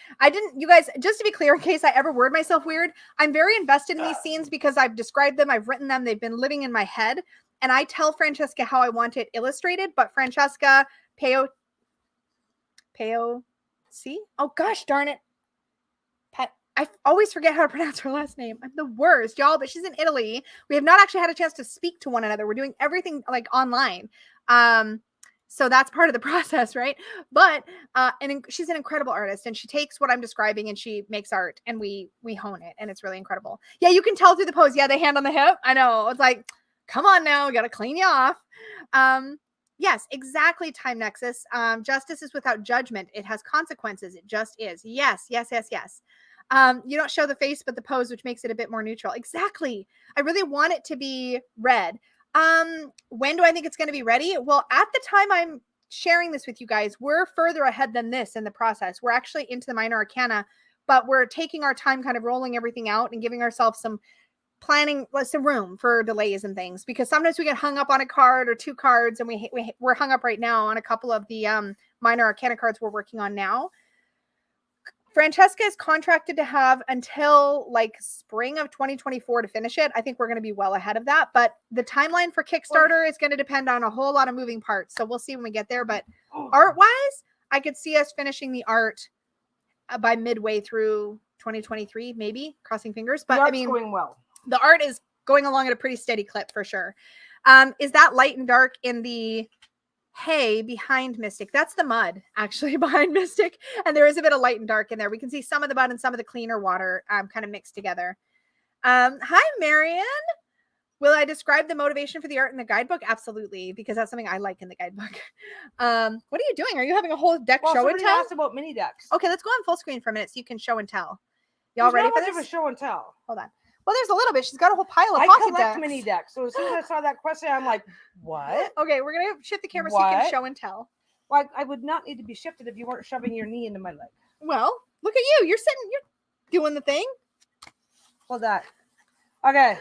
You guys, just to be clear, in case I ever word myself weird, I'm very invested in these scenes because I've described them, I've written them, they've been living in my head. And I tell Francesca how I want it illustrated, but Francesca Peo, see? Oh gosh, darn it. I always forget how to pronounce her last name. I'm the worst, y'all, but she's in Italy. We have not actually had a chance to speak to one another. We're doing everything like online. So that's part of the process, right? But and she's an incredible artist, and she takes what I'm describing and she makes art, and we hone it, and it's really incredible. Yeah, you can tell through the pose. Yeah, the hand on the hip. I know. It's like, come on now, we got to clean you off. Yes, exactly, Time Nexus. Justice is without judgment. It has consequences. It just is. Yes. You don't show the face, but the pose, which makes it a bit more neutral. Exactly. I really want it to be red. When do I think it's going to be ready? Well, at the time I'm sharing this with you guys, we're further ahead than this in the process. We're actually into the minor arcana, but we're taking our time kind of rolling everything out and giving ourselves some planning, some room for delays and things, because sometimes we get hung up on a card or 2 cards, and we're hung up right now on a couple of the minor arcana cards we're working on now. Francesca is contracted to have until like spring of 2024 to finish it. I think we're going to be well ahead of that, but the timeline for Kickstarter is going to depend on a whole lot of moving parts. So we'll see when we get there. But art wise, I could see us finishing the art by midway through 2023, maybe, crossing fingers. But I mean, going well. The art is going along at a pretty steady clip for sure. Is that light and dark in the hay behind Mystic? That's the mud actually behind Mystic, and there is a bit of light and dark in there. We can see some of the mud and some of the cleaner water kind of mixed together. Hi Marion, will I describe the motivation for the art in the guidebook? Absolutely, because that's something I like in the guidebook. What are you doing? Are you having a whole deck show and tell? Asked about mini decks. Okay, let's go on full screen for a minute so you can show and tell. Y'all ready for this? Of a show and tell. Hold on. Well, there's a little bit. She's got a whole pile of pocket I collect decks. mini decks. So as soon as I saw that question, I'm like, what? Okay, we're going to shift the camera so you can show and tell. Well, I would not need to be shifted if you weren't shoving your knee into my leg. Well, look at you. You're sitting, you're doing the thing. Hold that. Okay.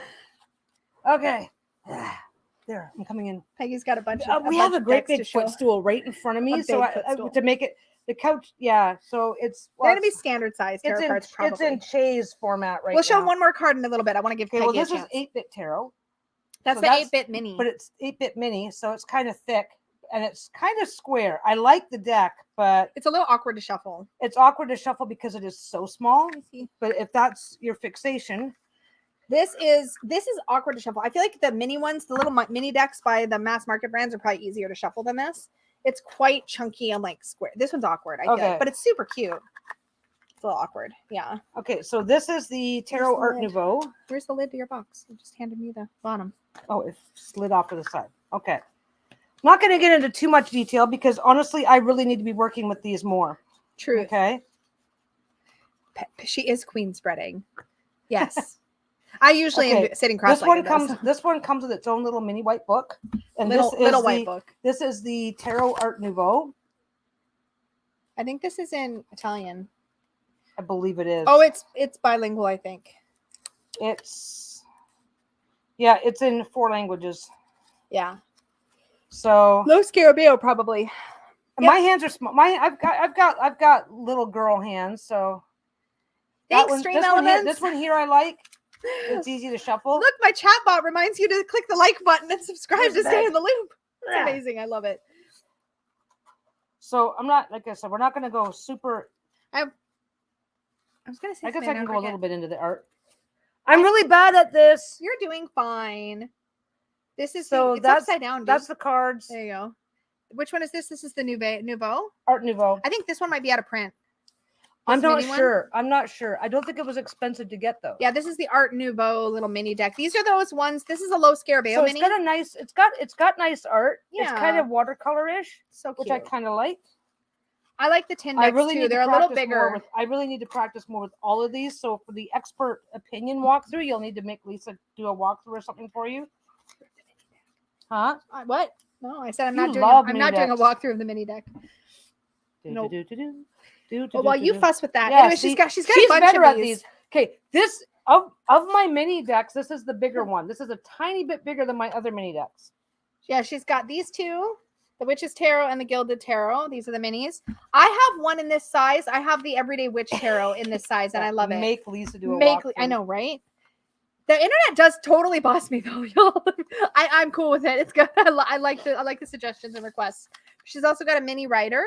There, I'm coming in. Peggy's got a bunch of we have a great big footstool right in front of me. So to make it, the couch, so it's they're gonna be standard size tarot cards. Probably it's in Chase format right now. We'll show one more card in a little bit. I want to give Peggy a chance. This is 8-bit tarot. That's the 8-bit mini, but it's 8-bit mini, so it's kind of thick and it's kind of square. I like the deck, but it's a little awkward to shuffle. It's awkward to shuffle because it is so small. But if that's your fixation, this is awkward to shuffle. I feel like the mini ones, the little mini decks by the mass market brands, are probably easier to shuffle than this. It's quite chunky and like square. This one's awkward, I feel like, but it's super cute. It's a little awkward. Yeah. Okay, so this is the Tarot Art Nouveau. Where's the lid to your box? You just handed me the bottom. Oh, it slid off to the side. Okay. I'm not going to get into too much detail because honestly, I really need to be working with these more. True. Okay. She is queen spreading. Yes. I usually am sitting cross-legged. This one comes with its own little mini white book, and little white book. This is the Tarot Art Nouveau. I think this is in Italian. I believe it is. Oh, it's bilingual. I think it's in 4 languages. Yeah. So Lo Scarabeo probably. My hands are small. I've got little girl hands. So thanks, Stream Elements. This one here I like. It's easy to shuffle. Look, my chat bot reminds you to click the like button and subscribe to stay in the loop. It's amazing. I love it. So I'm not, like I said, we're not going to go super. I was going to say, I guess I can go a little bit into the art. I'm really bad at this. You're doing fine. This is it's upside down. Dude. That's the cards. There you go. Which one is this? This is the Nouveau? Art Nouveau. I think this one might be out of print. I'm not sure. I'm not sure. I don't think it was expensive to get though. Yeah, this is the Art Nouveau little mini deck. These are those ones. This is a Lo Scarabeo mini. It's got a nice. It's got nice art. Yeah. It's kind of watercolor-ish, so cute. Which I kind of like. I like the tin decks too. They're a little bigger. I really need to practice more with all of these. So for the expert opinion walkthrough, you'll need to make Lisa do a walkthrough or something for you. Huh? What? No, I said I'm not doing a walkthrough of the mini deck. No. Well, while you fuss with that, anyway, she's got a bunch better of at these. Okay, this of my mini decks, this is the bigger one. This is a tiny bit bigger than my other mini decks. Yeah, she's got these two, the Witch's Tarot and the Gilded Tarot. These are the minis. I have one in this size. I have the Everyday Witch Tarot in this size, and I love it. Make Lisa do a walkthrough. I know, right? The internet does totally boss me though, y'all. I'm cool with it. It's good. I like the suggestions and requests. She's also got a mini writer.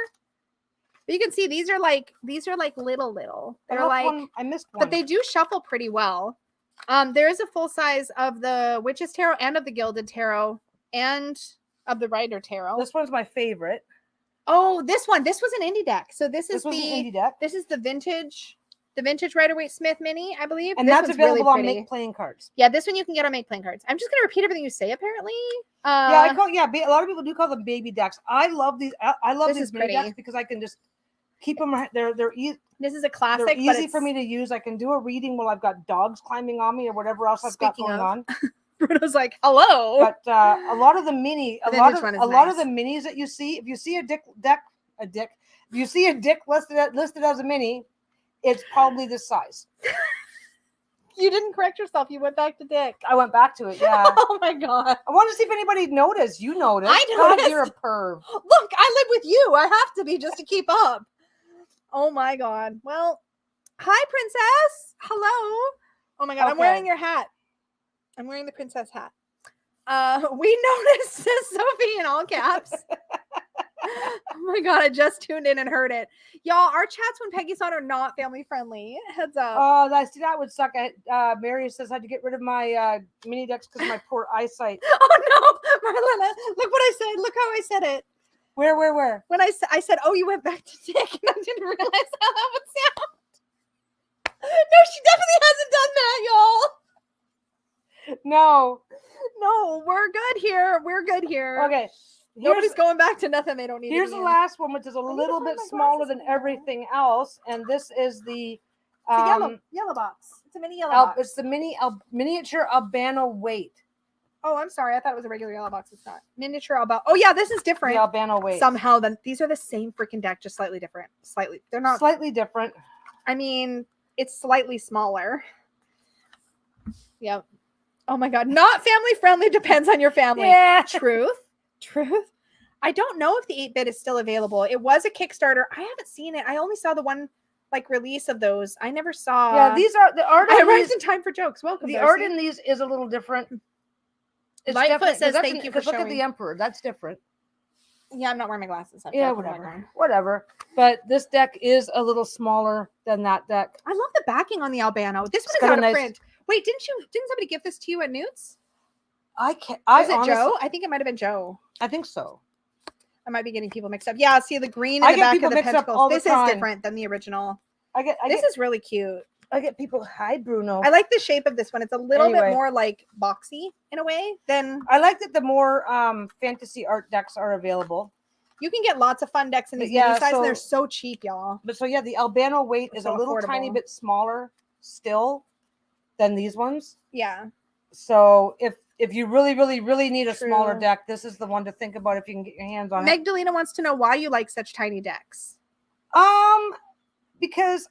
But you can see these are like little. They're like I missed one. But they do shuffle pretty well. There is a full size of the Witch's Tarot and of the Gilded Tarot and of the Rider Tarot. This one's my favorite. Oh, this one. This was an indie deck. So this is an indie deck. This is the vintage Rider-Waite Smith mini, I believe. And that's available on Make Playing Cards. Yeah, this one you can get on Make Playing Cards. I'm just gonna repeat everything you say. Apparently, a lot of people do call them baby decks. I love these. I love these mini decks because I can just keep them. They're easy. This is a classic. They're easy for me to use. I can do a reading while I've got dogs climbing on me or whatever else I've got going on. Bruno's like, hello. But a lot of the minis that you see, if you see a dick listed as a mini, it's probably this size. You didn't correct yourself. You went back to Dick. I went back to it, yeah. Oh my God. I want to see if anybody noticed. You noticed. I noticed. God, you're a perv. Look, I live with you. I have to be just to keep up. Oh my God. Well, Hi, princess. Hello. Oh my god, I'm Okay. wearing your hat. I'm wearing the princess hat. We noticed Sophie in all caps. Oh my god, I just tuned in and heard it. Y'all, our chats when Peggy's on are not family friendly. Heads up. Oh, that would suck. Mary says I had to get rid of my mini decks because of my poor eyesight. Oh no, Marlena, look what I said. Look how I said it. Where? When I said, oh, you went back to Dick, and I didn't realize how that would sound. No, she definitely hasn't done that, y'all. No, we're good here. We're good here. Okay. Nobody's going back to nothing they don't need. Here's the last one, which is a little bit smaller than everything else, and this is the yellow box. It's a mini yellow box. It's the miniature Albano weight. Oh, I'm sorry. I thought it was a regular yellow box. It's not. Miniature Albano. Oh yeah, this is different. The Albano weight. Somehow, then these are the same freaking deck, just slightly different. Slightly. They're not slightly different. I mean, it's slightly smaller. Yep. Oh my god, not family friendly. Depends on your family. Yeah. Truth. I don't know if the 8-bit is still available. It was a Kickstarter. I haven't seen it. I only saw the one release of those. I never saw. Yeah, these are the art. I arrived in time for jokes. Welcome. The Darcy. art in these is a little different. It's Lightfoot says thank you for look showing. at the Emperor. That's different. Yeah, I'm not wearing my glasses. Yeah, whatever. But this deck is a little smaller than that deck. I love the backing on the Albano. This one is out of print. Wait, didn't somebody give this to you at Newt's? I can't. Was it Joe? I think it might have been Joe. I think so. I might be getting people mixed up. Yeah, see the green in the back of the pentacles. This is different than the original. This is really cute. I get people. Hi, Bruno. I like the shape of this one. It's a little bit more boxy in a way than. I like that the more fantasy art decks are available. You can get lots of fun decks in these mini size, and they're so cheap, y'all. But the Albano weight is a little tiny bit smaller still than these ones. Yeah. So if you really, really, really need a smaller deck, this is the one to think about if you can get your hands on it. Magdalena wants to know why you like such tiny decks. Because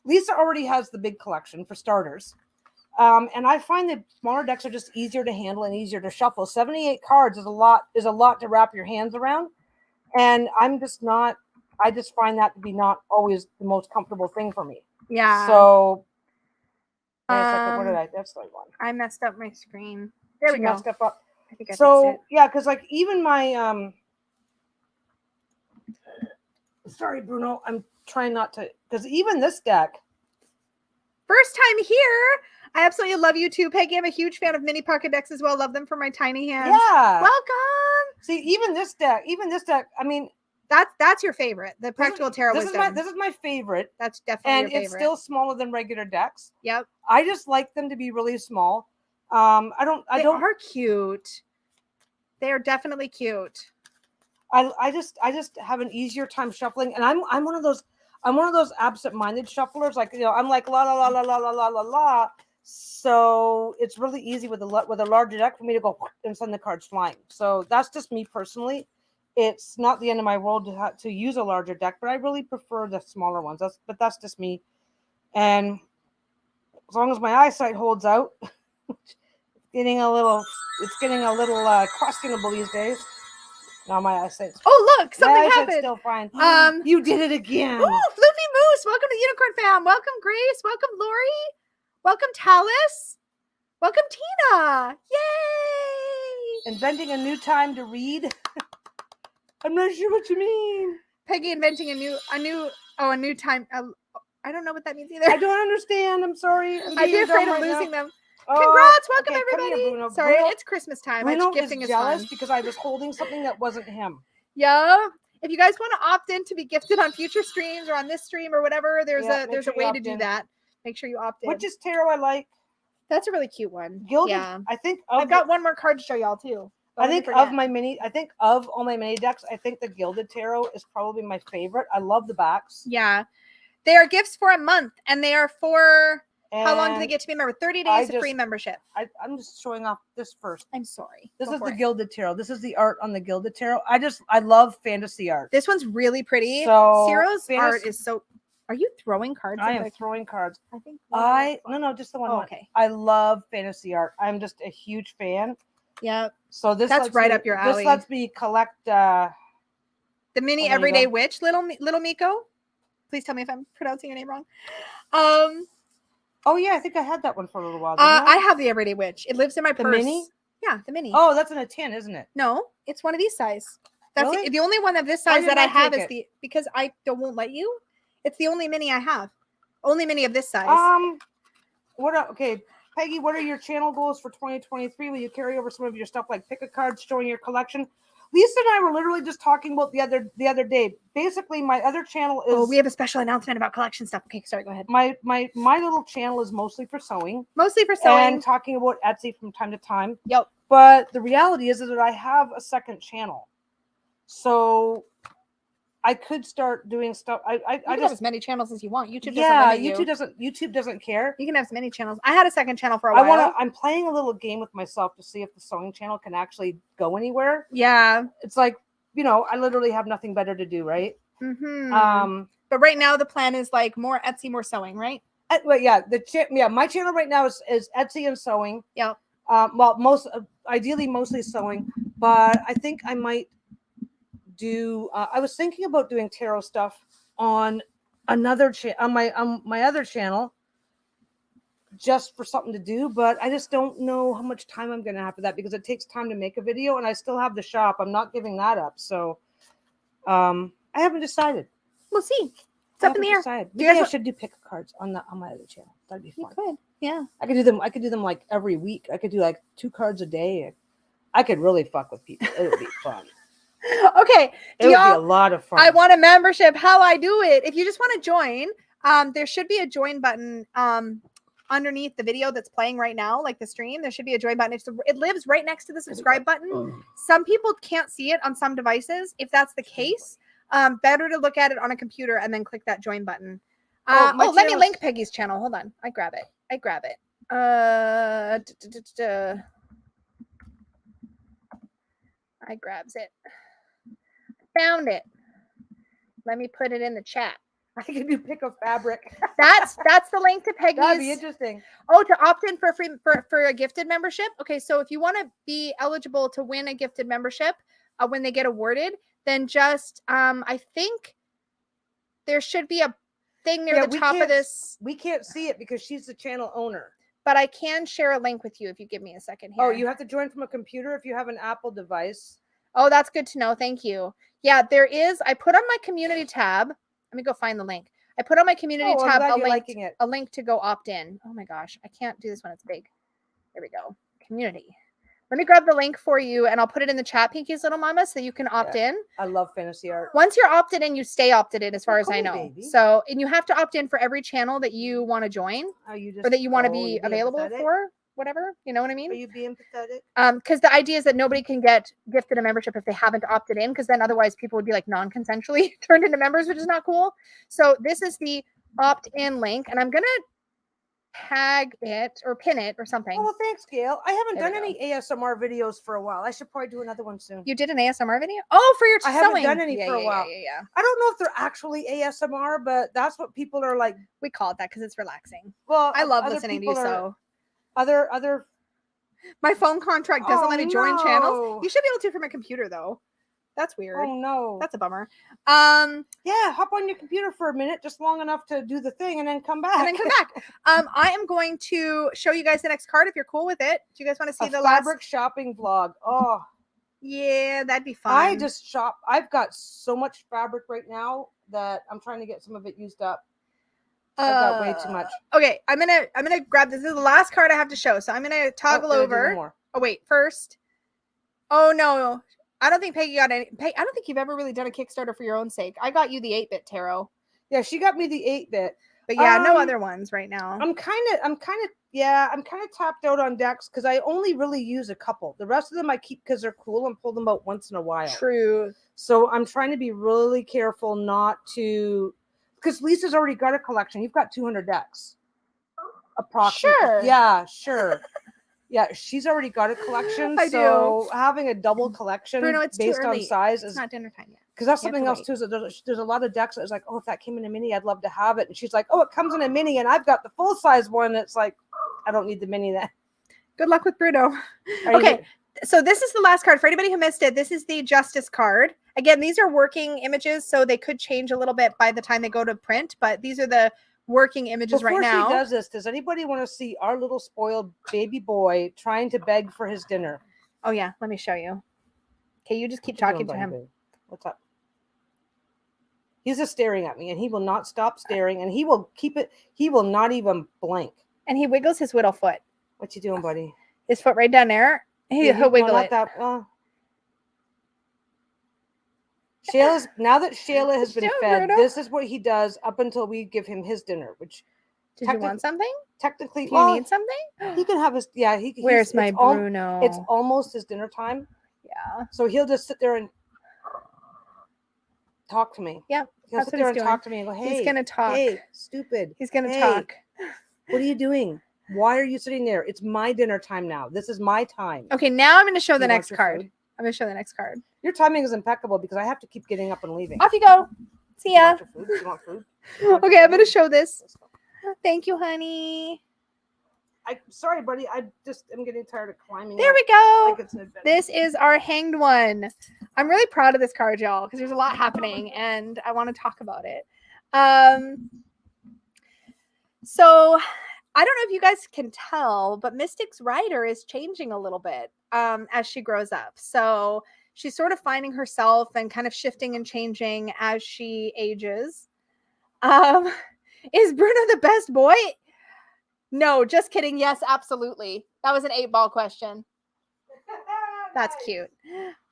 Lisa already has the big collection for starters. And I find that smaller decks are just easier to handle and easier to shuffle. 78 cards is a lot to wrap your hands around. And I just find that to be not always the most comfortable thing for me. Yeah. So what did I? That's the one. I messed up my screen. There we go. Messed up. I think I fixed it. Yeah, because even my sorry, Bruno, I'm trying not to, because even this deck. First time here. I absolutely love you too, Peggy. I'm a huge fan of mini pocket decks as well. Love them for my tiny hands. Yeah. Welcome. See, even this deck, I mean, that's your favorite. The Practical Tarot Wisdom. This is my favorite. That's definitely your favorite. It's still smaller than regular decks. Yep. I just like them to be really small. They are cute. They are definitely cute. I just have an easier time shuffling, and I'm one of those absent-minded shufflers. I'm like la la la la la la la la la. So it's really easy with a larger deck for me to go and send the cards flying. So that's just me personally. It's not the end of my world to use a larger deck, but I really prefer the smaller ones. That's just me. And as long as my eyesight holds out, it's getting a little questionable these days. Now my eyesight's. Oh look, something happened. Still fine. You did it again. Oh, Floofy Moose, welcome to the Unicorn Fam. Welcome Grace. Welcome Lori. Welcome Talus. Welcome Tina. Yay! Inventing a new time to read. I'm not sure what you mean. Peggy inventing a new time. I don't know what that means either. I don't understand. I'm sorry. I'd be afraid of losing them. Congrats! Welcome everybody. Here, Bruno. Sorry, Bruno, it's Christmas time. Bruno Gifting is is jealous fun. because I was holding something that wasn't him. Yeah. If you guys want to opt in to be gifted on future streams or on this stream or whatever, there's a way to do that. Make sure you opt in. Which is tarot I like. That's a really cute one. Gilded. Yeah. I think I've got one more card to show y'all too. I think of all my mini decks, I think the Gilded Tarot is probably my favorite. I love the backs. Yeah. They are gifts for a month, and they are for how long do they get to be a member? 30 days of free membership. I'm just showing off this first. I'm sorry. This is the Gilded Tarot. This is the art on the Gilded Tarot. I love fantasy art. This one's really pretty. So Ciro's art is so. Are you throwing cards? I am throwing cards. I think. No, just the one. Oh, okay. I love fantasy art. I'm just a huge fan. Yeah. So that's right up your alley. This lets me collect the mini everyday witch, little Miko. Please tell me if I'm pronouncing your name wrong. Oh yeah, I think I had that one for a little while. Didn't I have the Everyday Witch. It lives in my The purse. mini? Yeah, the mini. Oh, that's in a tin, isn't it? No, it's one of these size. That's Really? the only one of this Why size did that I I have take is it? because I won't let you. It's the only mini I have. Only mini of this size. Okay, Peggy, what are your channel goals for 2023? Will you carry over some of your stuff like pick a cards showing your collection? Lisa and I were literally just talking about the other day. Basically, my other channel is. Oh, we have a special announcement about collection stuff. Okay, sorry, go ahead. My little channel is mostly for sewing. Mostly for sewing. And talking about Etsy from time to time. Yep. But the reality is that I have a second channel, so I could start doing stuff. I can just have as many channels as you want. YouTube doesn't yeah, limit you. YouTube doesn't care. You can have as many channels. I had a second channel for a while. I'm playing a little game with myself to see if the sewing channel can actually go anywhere. Yeah. It's like, I literally have nothing better to do, right? Mm-hmm. But right now the plan is like more Etsy, more sewing, right? But yeah, my channel right now is Etsy and sewing. Yeah. Well, ideally mostly sewing, but I think I might do. I was thinking about doing tarot stuff on another on my other channel, just for something to do. But I just don't know how much time I'm going to have for that because it takes time to make a video, and I still have the shop. I'm not giving that up, so I haven't decided. We'll see. It's up in the air. Maybe I should do pick cards on my other channel. That'd be fun. You could, yeah. I could do them like every week. I could do like 2 cards a day. I could really fuck with people. It would be fun. Okay. It would be a lot of fun. I want a membership. How I do it? If you just want to join, there should be a join button underneath the video that's playing right now, like the stream. There should be a join button. It lives right next to the subscribe button. Some people can't see it on some devices. If that's the case, better to look at it on a computer and then click that join button. Let me link Peggy's channel. Hold on. I grab it. I grabs it. Found it. Let me put it in the chat. I can do pick a fabric. That's the link to Peggy's. That'd be interesting. Oh, to opt in for a gifted membership. Okay, so if you want to be eligible to win a gifted membership when they get awarded, then just I think there should be a thing near the top of this. We can't see it because she's the channel owner. But I can share a link with you if you give me a second here. Oh, you have to join from a computer if you have an Apple device. Oh, that's good to know. Thank you. Yeah, there is. I put on my community tab. Let me go find the link. I put on my community tab a link to go opt in. Oh my gosh, I can't do this when it's big. There we go. Community. Let me grab the link for you and I'll put it in the chat, Pinky's Little Mama, so you can opt in. I love fantasy art. Once you're opted in, you stay opted in as far as I know. Baby. So, and you have to opt in for every channel that you want to join or that you want to be available for, whatever. You know what I mean? Are you being pathetic? Because the idea is that nobody can get gifted a membership if they haven't opted in, because then otherwise people would be like non-consensually turned into members, which is not cool. So this is the opt-in link, and I'm going to tag it or pin it or something. Oh, well, thanks, Gail. I haven't done any ASMR videos for a while. I should probably do another one soon. You did an ASMR video? Oh, for your sewing. I haven't done any for a while. Yeah. I don't know if they're actually ASMR, but that's what people are like. We call it that because it's relaxing. Well, I love listening to you. So other. My phone contract doesn't let me join channels. You should be able to from a computer though. That's weird. Oh no. That's a bummer. Yeah, hop on your computer for a minute, just long enough to do the thing and then come back. I am going to show you guys the next card if you're cool with it. Do you guys want to see the fabric shopping vlog? Oh. Yeah, that'd be fun. I just shop. I've got so much fabric right now that I'm trying to get some of it used up. I've got way too much. Okay, I'm gonna grab this. This is the last card I have to show. So I'm gonna toggle over. Oh wait, first. Oh no. I don't think Peggy got any. I don't think you've ever really done a Kickstarter for your own sake. I got you the 8-bit tarot. Yeah, she got me the 8-bit. But yeah, no other ones right now. I'm kind of tapped out on decks because I only really use a couple. The rest of them I keep because they're cool and pull them out once in a while. True. So I'm trying to be really careful not to, because Lisa's already got a collection. You've got 200 decks. Approximately. Sure. Yeah, sure. Yeah, she's already got a collection. So having a double collection Bruno, it's based on size is not dinner time yet. Because that's something else too. Is that there's a lot of decks that is like, oh, if that came in a mini, I'd love to have it. And she's like, oh, it comes in a mini, and I've got the full size one. It's like, I don't need the mini then. Good luck with Bruno. Okay, so this is the last card for anybody who missed it. This is the Justice card. Again, these are working images, so they could change a little bit by the time they go to print, but these are the working images right now. Before she does this, does anybody want to see our little spoiled baby boy trying to beg for his dinner? Oh yeah, let me show you. Okay, you just keep What you talking doing, to him. buddy? What's up? He's just staring at me, and he will not stop staring, and he will keep it. He will not even blink. And he wiggles his little foot. What you doing, buddy? His foot right down there. He'll wiggle it. Shayla's, now that Shayla has been Show fed, Bruno. this is what he does up until we give him his dinner. Which Did you want something? technically, Do you need something? He can have his. Yeah, Where's my Bruno? It's almost his dinner time. Yeah. So he'll just sit there and talk to me. Yep. He'll sit there and talk to me and go, "Hey, he's gonna talk. Hey, stupid. He's gonna Hey, talk. What are you doing? Why are you sitting there? It's my dinner time now. This is my time." Okay, now I'm gonna show the You want next your card. food? I'm gonna show the next card. Your timing is impeccable because I have to keep getting up and leaving. Off you go. See You ya. want your food? You want food? You want Okay, your I'm gonna food? show this. Let's go. Thank you, honey. Sorry, buddy. I just am getting tired of climbing. There up we go. like it's an adventure. This is our hanged one. I'm really proud of this card, y'all, because there's a lot happening and I want to talk about it. So I don't know if you guys can tell, but Mystic's rider is changing a little bit as she grows up. So she's sort of finding herself and kind of shifting and changing as she ages. Is Bruno the best boy? No, just kidding. Yes, absolutely. That was an 8-ball question. That's cute.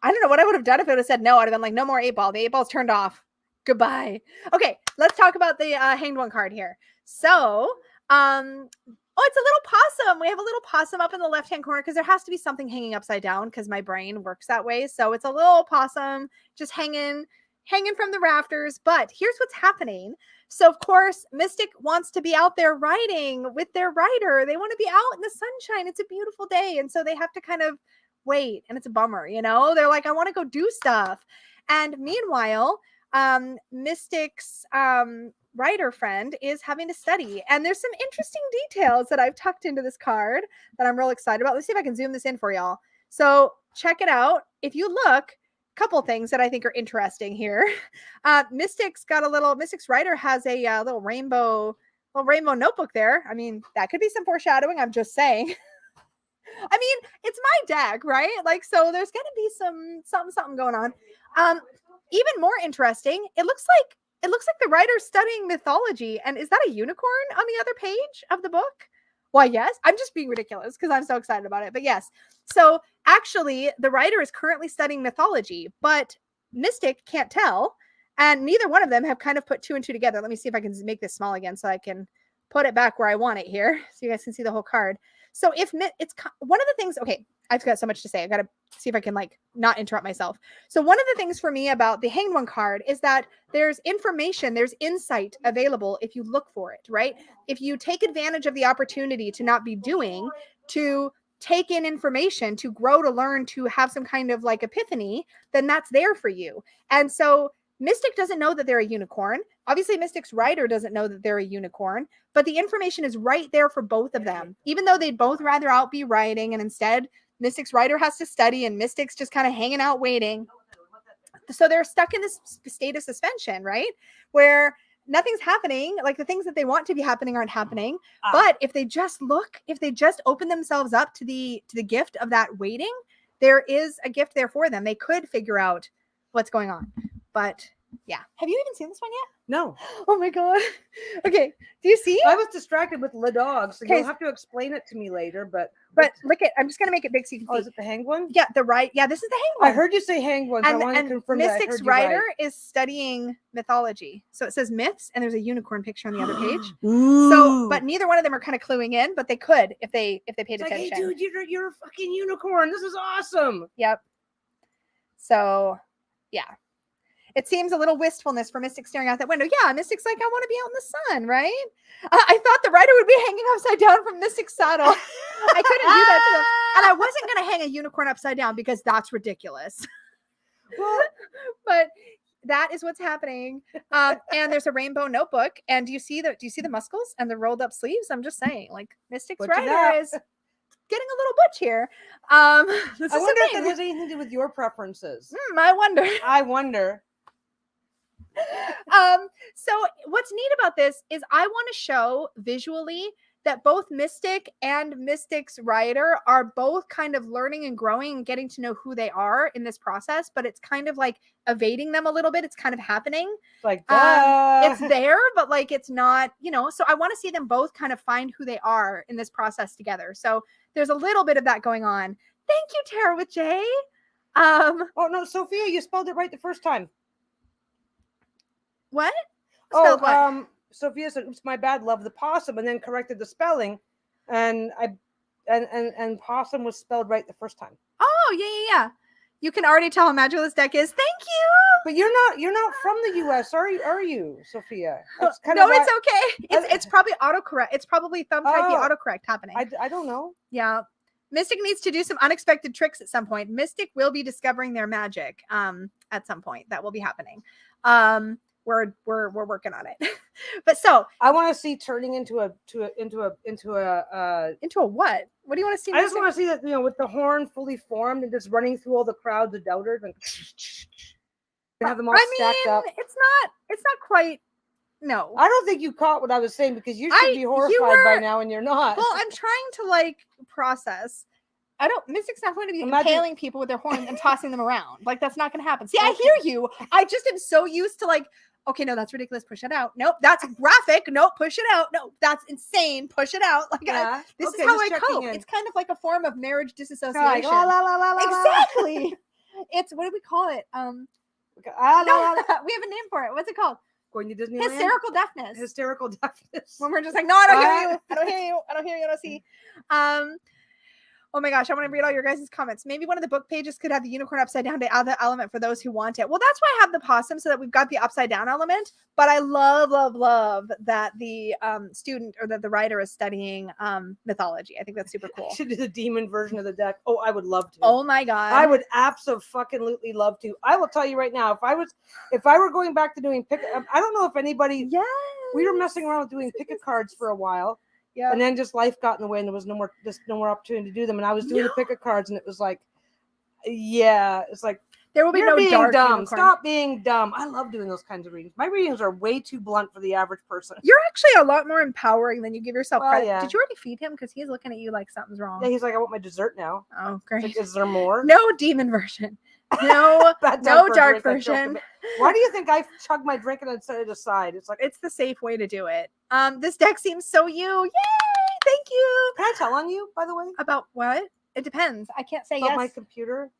I don't know what I would have done if it would have said no. I'd have been like, no more 8-ball. The 8-ball's turned off. Goodbye. Okay, let's talk about the hanged one card here. So, oh, it's a little possum. We have a little possum up in the left-hand corner because there has to be something hanging upside down because my brain works that way. So it's a little possum just hanging from the rafters. But here's what's happening. So, of course, Mystic wants to be out there riding with their rider. They want to be out in the sunshine. It's a beautiful day. And so they have to kind of wait. And it's a bummer, you know? They're like, I want to go do stuff. And meanwhile, Mystic's writer friend is having to study. And there's some interesting details that I've tucked into this card that I'm real excited about. Let's see if I can zoom this in for y'all. So check it out. If you look, couple things that I think are interesting here. Mystic's writer has a little rainbow notebook there. I mean, that could be some foreshadowing. I'm just saying. I mean, it's my deck, right? Like, so there's going to be something going on. Even more interesting, it looks like the writer's studying mythology. And is that a unicorn on the other page of the book? Why, yes. I'm just being ridiculous because I'm so excited about it. But yes. So actually, the writer is currently studying mythology, but Mystic can't tell. And neither one of them have kind of put 2 and 2 together. Let me see if I can make this small again so I can put it back where I want it here so you guys can see the whole card. So if it's one of the things, okay, I've got so much to say. I got to see if I can not interrupt myself. So one of the things for me about the hanged one card is that there's information, there's insight available if you look for it, right? If you take advantage of the opportunity to not be doing, to take in information, to grow, to learn, to have some kind of epiphany, then that's there for you. And so Mystic doesn't know that they're a unicorn. Obviously, Mystic's writer doesn't know that they're a unicorn, but the information is right there for both of them, even though they'd both rather out be writing. And instead, Mystic's writer has to study and Mystic's just kind of hanging out waiting. So they're stuck in this state of suspension, right? Where nothing's happening. Like the things that they want to be happening aren't happening. But if they just look, if they just open themselves up to the gift of that waiting, there is a gift there for them. They could figure out what's going on. But yeah. Have you even seen this one yet? No. Oh my God. Okay. Do you see? I was distracted with the dog, so Okay. you'll have to explain it to me later. But look at, I'm just going to make it big so you can see. is it the hanged one? Yeah, yeah, this is the hanged one. I heard you say hanged one, so I want to confirm that I Mystic's heard you writer right. is studying mythology. So it says myths, and there's a unicorn picture on the other page. Ooh. So, but neither one of them are kind of cluing in, but they could if they paid It's like, attention. hey, dude, you're a fucking unicorn. This is awesome. Yep. So, yeah. It seems a little wistfulness for Mystic staring out that window. Yeah, Mystic's like, I want to be out in the sun, right? I thought the writer would be hanging upside down from Mystic's saddle. I couldn't do that to them. And I wasn't going to hang a unicorn upside down because that's ridiculous. Well, but that is what's happening. And there's a rainbow notebook. And do you see the muscles and the rolled up sleeves? I'm just saying, Mystic's Butch it writer up. is getting a little butch here. This I is wonder the if that thing. has anything to do with your preferences. I wonder. I wonder. So what's neat about this is I want to show visually that both Mystic and Mystic's writer are both kind of learning and growing and getting to know who they are in this process, but it's kind of like evading them a little bit. It's kind of happening. Like, it's there, but like it's not, you know, so I want to see them both kind of find who they are in this process together. So there's a little bit of that going on. Thank you, Tara with J. Oh no, Sophia, you spelled it right the first time. What? Spelled what? Sophia said, "Oops, my bad. Love the possum," and then corrected the spelling, and possum was spelled right the first time. Oh yeah. You can already tell how magical this deck is. Thank you. But you're not from the U.S., are you, Sophia? That's it's okay. It's probably autocorrect. It's probably thumb typey autocorrect happening. I don't know. Yeah. Mystic needs to do some unexpected tricks at some point. Mystic will be discovering their magic at some point. That will be happening. We're working on it. But so I want to see turning into a what? What do you want to see? I just want to see that, with the horn fully formed and just running through all the crowds of doubters and have them all stacked up. It's not quite. No, I don't think you caught what I was saying because you should be horrified by now and you're not. Well, I'm trying to like process. Mystic's not going to be impaling people with their horns and tossing them around. Like that's not going to happen. See, I hear you. I just am so used to like, okay, no, that's ridiculous. Push it out. Nope, that's graphic. Nope, push it out. No, that's insane. Push it out. Like this is how I cope. It's kind of like a form of marriage disassociation. Like, la, la, la, la, exactly. It's what do we call it? We have a name for it. What's it called? Going to Disneyland? Hysterical deafness. When we're just like, no, I don't hear you. I don't hear you. I don't see. Oh my gosh, I want to read all your guys' comments. Maybe one of the book pages could have the unicorn upside down to add the element for those who want it. Well, that's why I have the possum so that we've got the upside down element. But I love that the student or that the writer is studying mythology. I think that's super cool. Should do the demon version of the deck. Oh, I would love to. Oh my god, I would absolutely love to. I will tell you right now, if I were going back to doing pick, I don't know if anybody. Yeah, we were messing around with doing pick-a cards for a while. Yeah. And then just life got in the way and there was no more opportunity to do them. And I was doing the pick-a cards and it was like, it's like, there will be no dark dumb. Unicorn. Stop being dumb. I love doing those kinds of readings. My readings are way too blunt for the average person. You're actually a lot more empowering than you give yourself credit. Yeah. Did you already feed him? Because he's looking at you like something's wrong. Yeah, he's like, I want my dessert now. Oh, great. Like, is there more? No demon version. No, no dark version. Why do you think I chug my drink and then set it aside? It's like, it's the safe way to do it. This deck seems so you. Yay! Thank you. Can I tell on you, by the way? About what? It depends. I can't say about yes. My computer?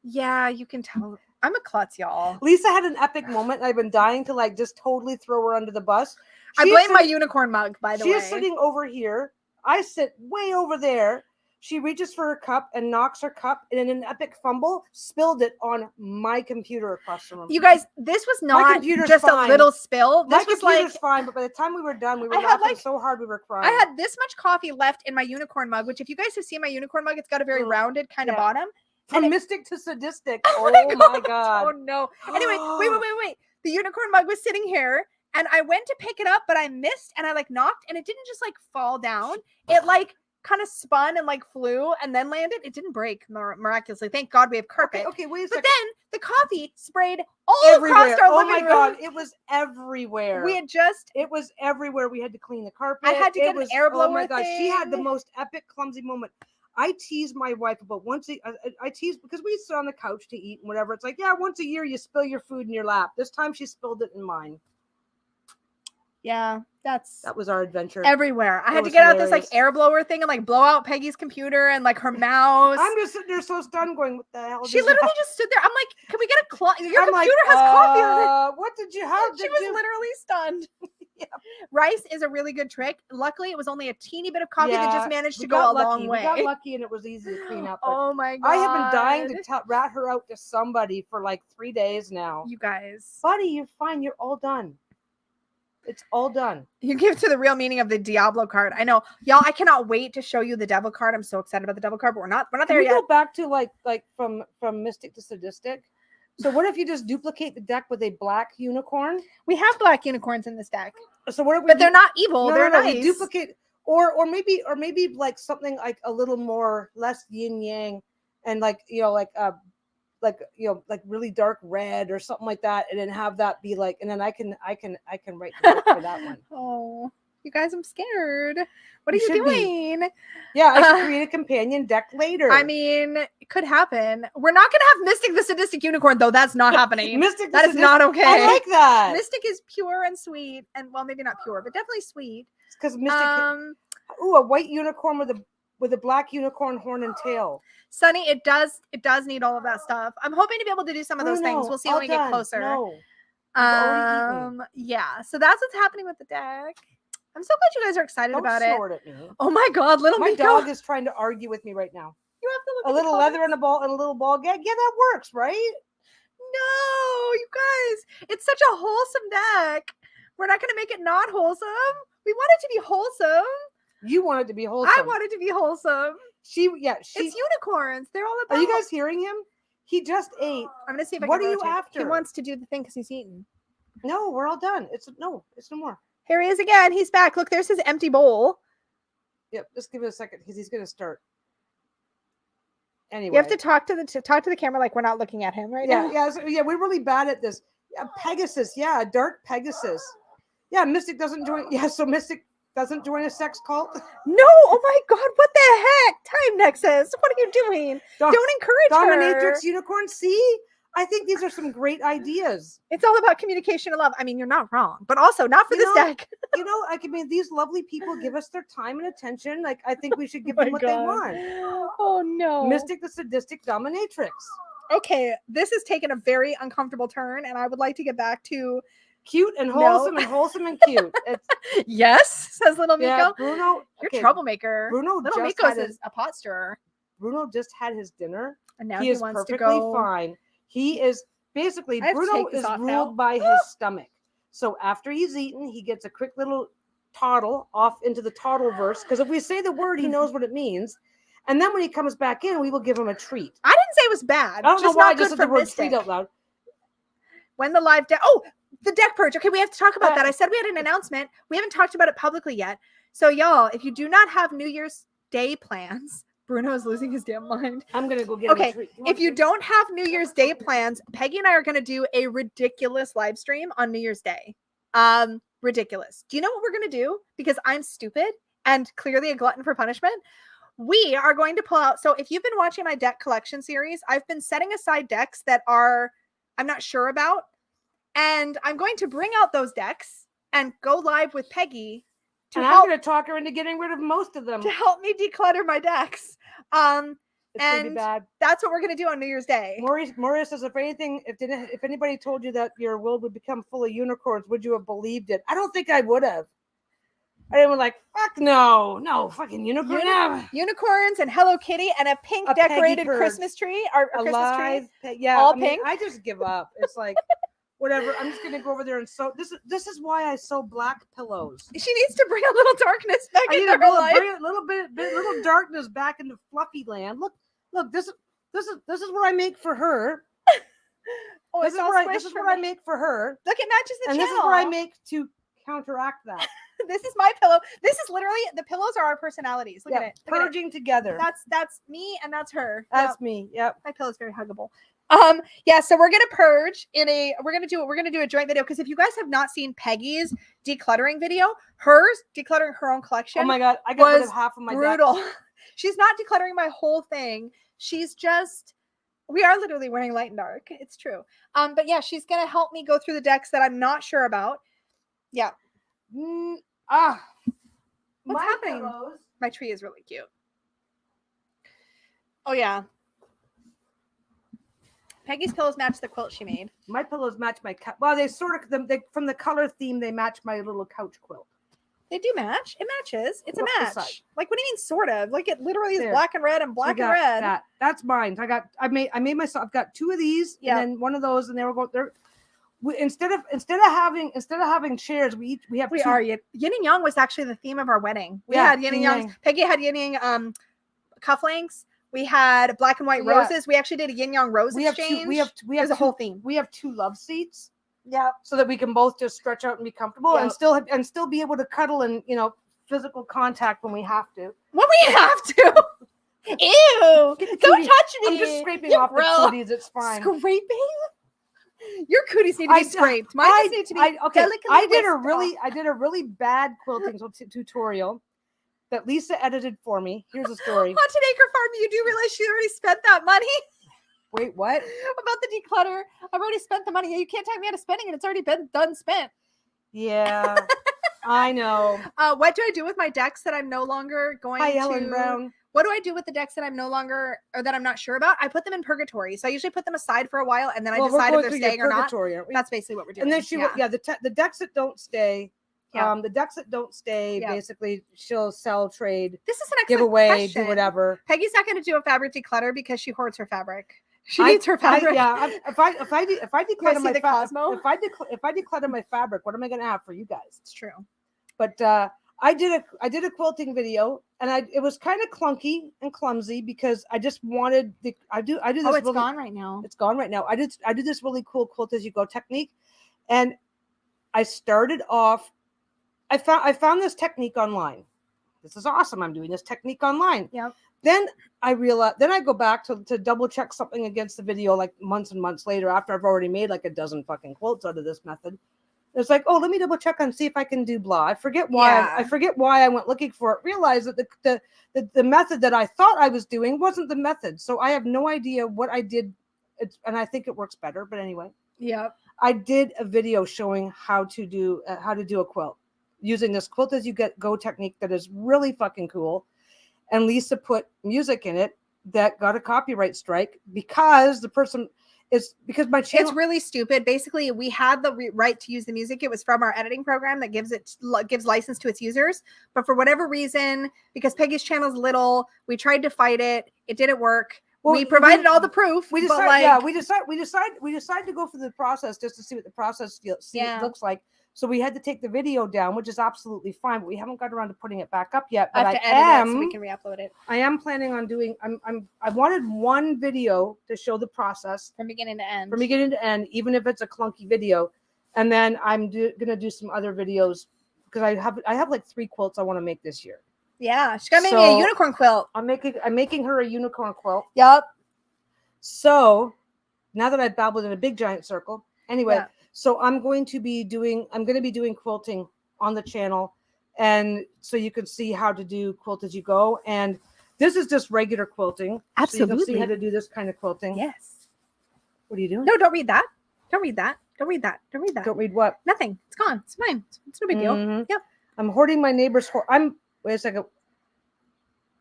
Yeah, you can tell. I'm a klutz, y'all. Lisa had an epic moment. And I've been dying to like just totally throw her under the bus. I blame my unicorn mug, by the way. She's sitting over here. I sit way over there. She reaches for her cup and knocks her cup, and in an epic fumble, spilled it on my computer across the room. You guys, this was not just a little spill. This was computer's fine, but by the time we were done, we were laughing so hard we were crying. I had this much coffee left in my unicorn mug, which if you guys have seen my unicorn mug, it's got a very rounded kind of bottom. From mystic to sadistic. Oh my god. Oh no. Anyway, wait. The unicorn mug was sitting here. And I went to pick it up, but I missed and I like knocked and it didn't just like fall down. It like kind of spun and like flew and then landed. It didn't break miraculously. Thank God we have carpet. Okay, wait a second. But then the coffee sprayed all across our living room. Oh my God, it was everywhere. It was everywhere. We had to clean the carpet. I had to get an air blower. Oh my God, she had the most epic, clumsy moment. I tease my wife about I tease because we sit on the couch to eat and whatever. It's like, yeah, once a year you spill your food in your lap. This time she spilled it in mine. Yeah, that was our adventure everywhere. I had to get out this like air blower thing and like blow out Peggy's computer and like her mouse. I'm just sitting there so stunned going, what the hell? She literally just stood there. I'm like, can we get a cloth? Your computer has coffee on it. What did you have? She was literally stunned. Yeah. Rice is a really good trick. Luckily, it was only a teeny bit of coffee that just managed to go a long way. We got lucky and it was easy to clean up. Oh my God. I have been dying to rat her out to somebody for like 3 days now. You guys. Buddy, you're fine. You're all done. It's all done. You give to the real meaning of the Diablo card. I know, y'all. I cannot wait to show you the Devil card. I'm so excited about the Devil card, but we're not there yet. Go back to like from mystic to sadistic. So what if you just duplicate the deck with a black unicorn? We have black unicorns in this deck. So what if but they're not evil. They're nice. or maybe like something like a little more less yin yang, and like like really dark red or something like that, and then have that be like, and then I can write the book for that one. Oh, you guys, I'm scared. What are You you should be. doing? Yeah, I should create a companion deck later. I mean, it could happen. We're not gonna have Mystic the Sadistic Unicorn, though. That's not happening. Mystic, that is not okay. I like that. Mystic is pure and sweet, and well, maybe not pure, but definitely sweet. Because Mystic, ooh, a white unicorn with a black unicorn horn and tail. Sunny, it does need all of that stuff. I'm hoping to be able to do some of those things. We'll see when we get closer. No, I've yeah. So that's what's happening with the deck. I'm so glad you guys are excited about it. At me. Oh my God, little my Miko. dog is trying to argue with me right now. You have to look a at little leather and a ball and a little ball gag. Yeah, that works, right? No, you guys, it's such a wholesome deck. We're not going to make it not wholesome. We want it to be wholesome. You want it to be wholesome. I want it to be wholesome. It's unicorns. They're all about. Are you guys hearing him? He just ate. I'm gonna see if I what can. What are rotate. you after? He wants to do the thing because he's eaten. No, we're all done. It's no more. Here he is again. He's back. Look, there's his empty bowl. Yep. Just give it a second because he's gonna start. Anyway, you have to talk to the camera like we're not looking at him right now. Yeah. We're really bad at this. Yeah, Pegasus. Yeah, dark Pegasus. Yeah, Mystic doesn't join. Yeah, so Mystic doesn't join a sex cult. No. Oh my God. What the heck? Time Nexus. What are you doing? Don't encourage her. Dominatrix Unicorn. See, I think these are some great ideas. It's all about communication and love. I mean, you're not wrong, but also not for this deck. I mean, these lovely people give us their time and attention. Like, I think we should give them what they want. Oh no. Mystic the Sadistic Dominatrix. Okay, this has taken a very uncomfortable turn, and I would like to get back to cute and wholesome and wholesome and cute. Yes, says little Miko. Yeah, Bruno, you're a troublemaker. Little Miko's a pot stirrer. Bruno just had his dinner, and now he is wants perfectly to go. Fine. He is basically Bruno is ruled by his stomach. So after he's eaten, he gets a quick little toddle off into the toddle verse. Because if we say the word, he knows what it means. And then when he comes back in, we will give him a treat. I didn't say it was bad. I don't know why I just said the word treat out loud. When the live deck, the deck purge. Okay, we have to talk about that. I said we had an announcement. We haven't talked about it publicly yet. So y'all, if you do not have New Year's Day plans, Bruno is losing his damn mind. I'm going to go get him a treat. If you don't have New Year's Day plans, Peggy and I are going to do a ridiculous live stream on New Year's Day. Ridiculous. Do you know what we're going to do? Because I'm stupid and clearly a glutton for punishment. We are going to pull out. So if you've been watching my deck collection series, I've been setting aside decks that I'm not sure about. And I'm going to bring out those decks and go live with Peggy. I'm going to talk her into getting rid of most of them. To help me declutter my decks. It's going to be bad. That's what we're going to do on New Year's Day. Maurice says, if anybody told you that your world would become full of unicorns, would you have believed it? I don't think I would have. I was like, fuck no, fucking unicorn. Unicorns and Hello Kitty and a pink decorated Christmas tree. Our Christmas tree. All pink. I just give up. It's like, whatever. I'm just gonna go over there and sew. This is why I sew black pillows. She needs to bring a little darkness back into her life. Bring a little darkness back into fluffy land. Look. This is what I make for her. This is what I make for her. Look, it matches the channel. And this is what I make to counteract that. This is my pillow. This is literally, the pillows are our personalities. Look at it. Purging together. That's me and that's her. That's me. Yep. My pillow's very huggable. So we're gonna purge we're gonna do a joint video, because if you guys have not seen Peggy's decluttering video, hers decluttering her own collection. Oh my God, I got rid of half of my brutal. decks. She's not decluttering my whole thing. She's just, we are literally wearing light and dark. It's true. But yeah, she's gonna help me go through the decks that I'm not sure about. Yeah. What's happening? Pillows. My tree is really cute. Oh yeah. Peggy's pillows match the quilt she made. My pillows match my couch. Well, they sort of from the color theme. They match my little couch quilt. They do match. It matches. It's a What's match. Like, what do you mean sort of? Like, it literally is black and red and black and red. That's mine. I made myself. I've got two of these and then one of those, and they were going there. Instead of having chairs, we have two. Yin and Yang was actually the theme of our wedding. We had Yin and Yang. Peggy had Yin and Yang cufflinks. We had black and white roses. We actually did a yin yang rose exchange. We have a whole theme. We have two love seats. Yeah. So that we can both just stretch out and be comfortable and still be able to cuddle and physical contact when we have to. When we have to. Ew! Get the Don't cootie. touch me. I'm just scraping You off gross. the cooties. It's fine. Scraping? Your cooties need to be scraped. Mine just need to be delicately I did a really bad quilting tutorial that Lisa edited for me. Here's a story. Haunted Acre Farm, you do realize she already spent that money? Wait, what? About the declutter. I've already spent the money. You can't talk me out of spending it. It's already been done spent. Yeah, I know. What do I do with my decks that I'm no longer going Hi, to? Ellen Brown. What do I do with the decks that I'm no longer, or that I'm not sure about? I put them in purgatory. So I usually put them aside for a while, and then I decide if they're staying or not. That's basically what we're doing. And then the decks that don't stay, the decks that don't stay, basically she'll sell, trade, this is an excellent give away, question. do whatever. Peggy's not going to do a fabric declutter because she hoards her fabric. She needs her fabric. If I declutter my Cosmo? if I declutter my fabric, what am I going to have for you guys? It's true. But I did a quilting video, and it was kind of clunky and clumsy because I just wanted I do this. Oh, it's gone right now. It's gone right now. I did this really cool quilt as you go technique, and I started off. I found this technique online. This is awesome. I'm doing this technique online. Yep. Then I realized. Then I go back to double check something against the video like months and months later after I've already made like a dozen fucking quilts out of this method. It's like, oh, let me double check and see if I can do blah. I forget why. I forget why I went looking for it. Realized that the method that I thought I was doing wasn't the method. So I have no idea what I did, and I think it works better. But anyway, I did a video showing how to do a quilt using this quilt as you go technique that is really fucking cool. And Lisa put music in it that got a copyright strike because the person. It's because my channel. It's really stupid. Basically, we had the right to use the music. It was from our editing program that gives license to its users. But for whatever reason, because Peggy's channel is little, we tried to fight it. It didn't work. Well, we provided all the proof. We decided to go through the process just to see what the process looks like. So we had to take the video down, which is absolutely fine, but we haven't got around to putting it back up yet. But I have to edit it so we can re-upload it. I am planning on doing. I wanted one video to show the process from beginning to end. Even if it's a clunky video, and then I'm gonna do some other videos because I have like 3 quilts I want to make this year. Yeah, she's gonna make me a unicorn quilt. I'm making her a unicorn quilt. Yep. So now that I've babbled in a big giant circle, anyway. Yeah. So I'm going to be doing quilting on the channel, and so you can see how to do quilt as you go. And this is just regular quilting. Absolutely. So you can see how to do this kind of quilting. Yes. What are you doing? No, don't read that. Don't read that. Don't read that. Don't read that. Don't read what? Nothing. It's gone. It's fine. It's no big deal. Mm-hmm. Yep. I'm hoarding my neighbor's wait a second.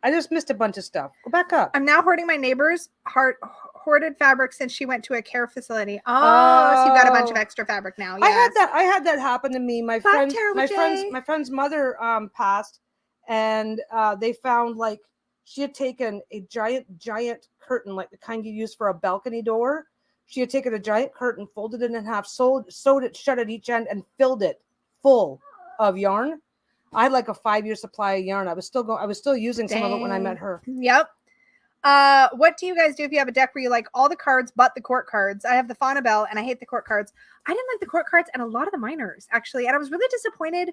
I just missed a bunch of stuff. Go back up. I'm now hoarding my neighbor's hoarded fabric since she went to a care facility. So you've got a bunch of extra fabric now. Yes. I had that happen to me. My friend's mother passed, and they found like she had taken a giant curtain, like the kind you use for a balcony door. She had taken a giant curtain, folded it in half, sewed it shut at each end, and filled it full of yarn. I had like a 5-year supply of yarn. I was still using some of it when I met her. Yep. What do you guys do if you have a deck where you like all the cards but the court cards? I have the Fauna Bell and I hate the court cards. I didn't like the court cards and a lot of the minors actually, and I was really disappointed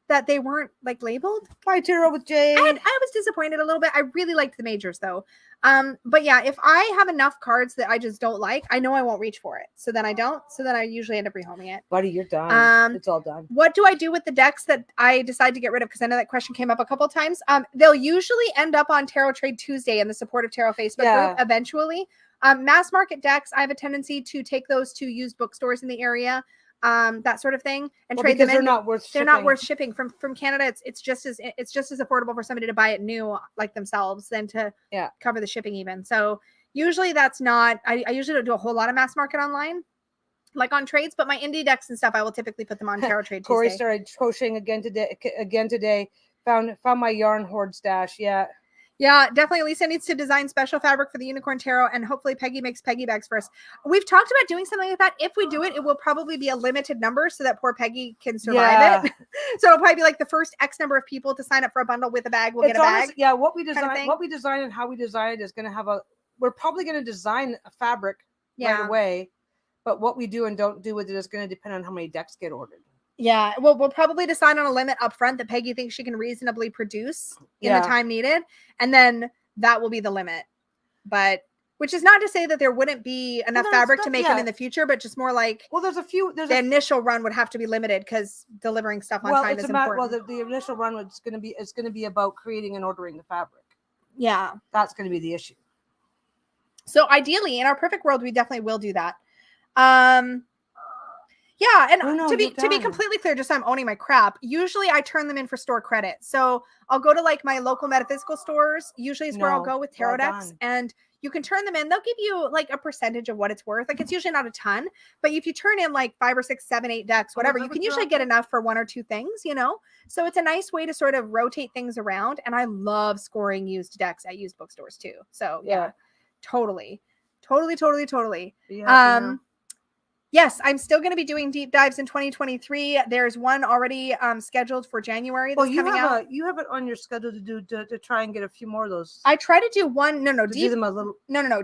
that they weren't like labeled. Hi, Tara with Jay. I was disappointed a little bit. I really liked the majors though. But yeah, if I have enough cards that I just don't like, I know I won't reach for it. So then I don't. So then I usually end up rehoming it. Buddy, you're done. It's all done. What do I do with the decks that I decide to get rid of? Because I know that question came up a couple of times. They'll usually end up on Tarot Trade Tuesday in the Supportive Tarot Facebook group eventually. Mass market decks, I have a tendency to take those to used bookstores in the area. That sort of thing, and trade them in. They're not worth shipping from Canada. It's just as affordable for somebody to buy it new like themselves than to cover the shipping even. So usually that's not. I usually don't do a whole lot of mass market online, like on trades, but my indie decks and stuff I will typically put them on Tarot Trade Tuesday. Corey started crocheting again today. Found my yarn hoard stash. Yeah, definitely. Lisa needs to design special fabric for the Unicorn Tarot, and hopefully Peggy makes Peggy bags for us. We've talked about doing something like that. If we do it, it will probably be a limited number so that poor Peggy can survive it. So it'll probably be like the first X number of people to sign up for a bundle with a bag will get a bag. What we design and how we design it is going to have we're probably going to design a fabric right away, but what we do and don't do with it is going to depend on how many decks get ordered. Yeah, well, we'll probably decide on a limit up front that Peggy thinks she can reasonably produce in the time needed, and then that will be the limit. But which is not to say that there wouldn't be enough fabric to make them in the future, but just more like there's the initial run would have to be limited because delivering stuff on time is important. Well, the initial run is going to be about creating and ordering the fabric. Yeah, that's going to be the issue. So ideally, in our perfect world, we definitely will do that. Yeah, and Bruno, to be completely clear, just so I'm owning my crap, usually I turn them in for store credit. So I'll go to like my local metaphysical stores, usually is where I'll go with tarot decks, and you can turn them in. They'll give you like a percentage of what it's worth. Like it's usually not a ton, but if you turn in like 5 or 6, 7, 8 decks, whatever, you can usually get enough for 1 or 2 things, you know? So it's a nice way to sort of rotate things around. And I love scoring used decks at used bookstores too. So yeah. Totally. Yes, I'm still going to be doing deep dives in 2023. There's one already scheduled for January that's coming out. You have it on your schedule to do to try and get a few more of those. I try to do one.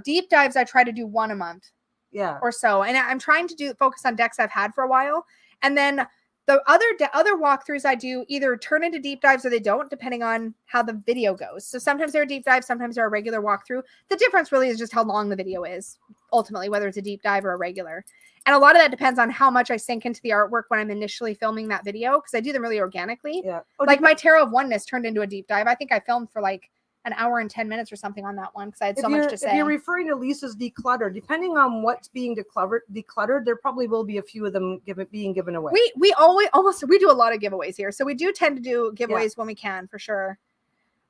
Deep dives. I try to do 1 a month. Yeah. Or so, and I'm trying to focus on decks I've had for a while, and then the other walkthroughs I do either turn into deep dives or they don't, depending on how the video goes. So sometimes they're a deep dive, sometimes they're a regular walkthrough. The difference really is just how long the video is, ultimately, whether it's a deep dive or a regular. And a lot of that depends on how much I sink into the artwork when I'm initially filming that video, because I do them really organically. Yeah. Like my Tarot of Oneness turned into a deep dive. I think I filmed for like an hour and 10 minutes or something on that one because I had so much to say. If you're referring to Lisa's declutter, depending on what's being decluttered, there probably will be a few of them being given away. We do a lot of giveaways here, so we do tend to do giveaways when we can, for sure.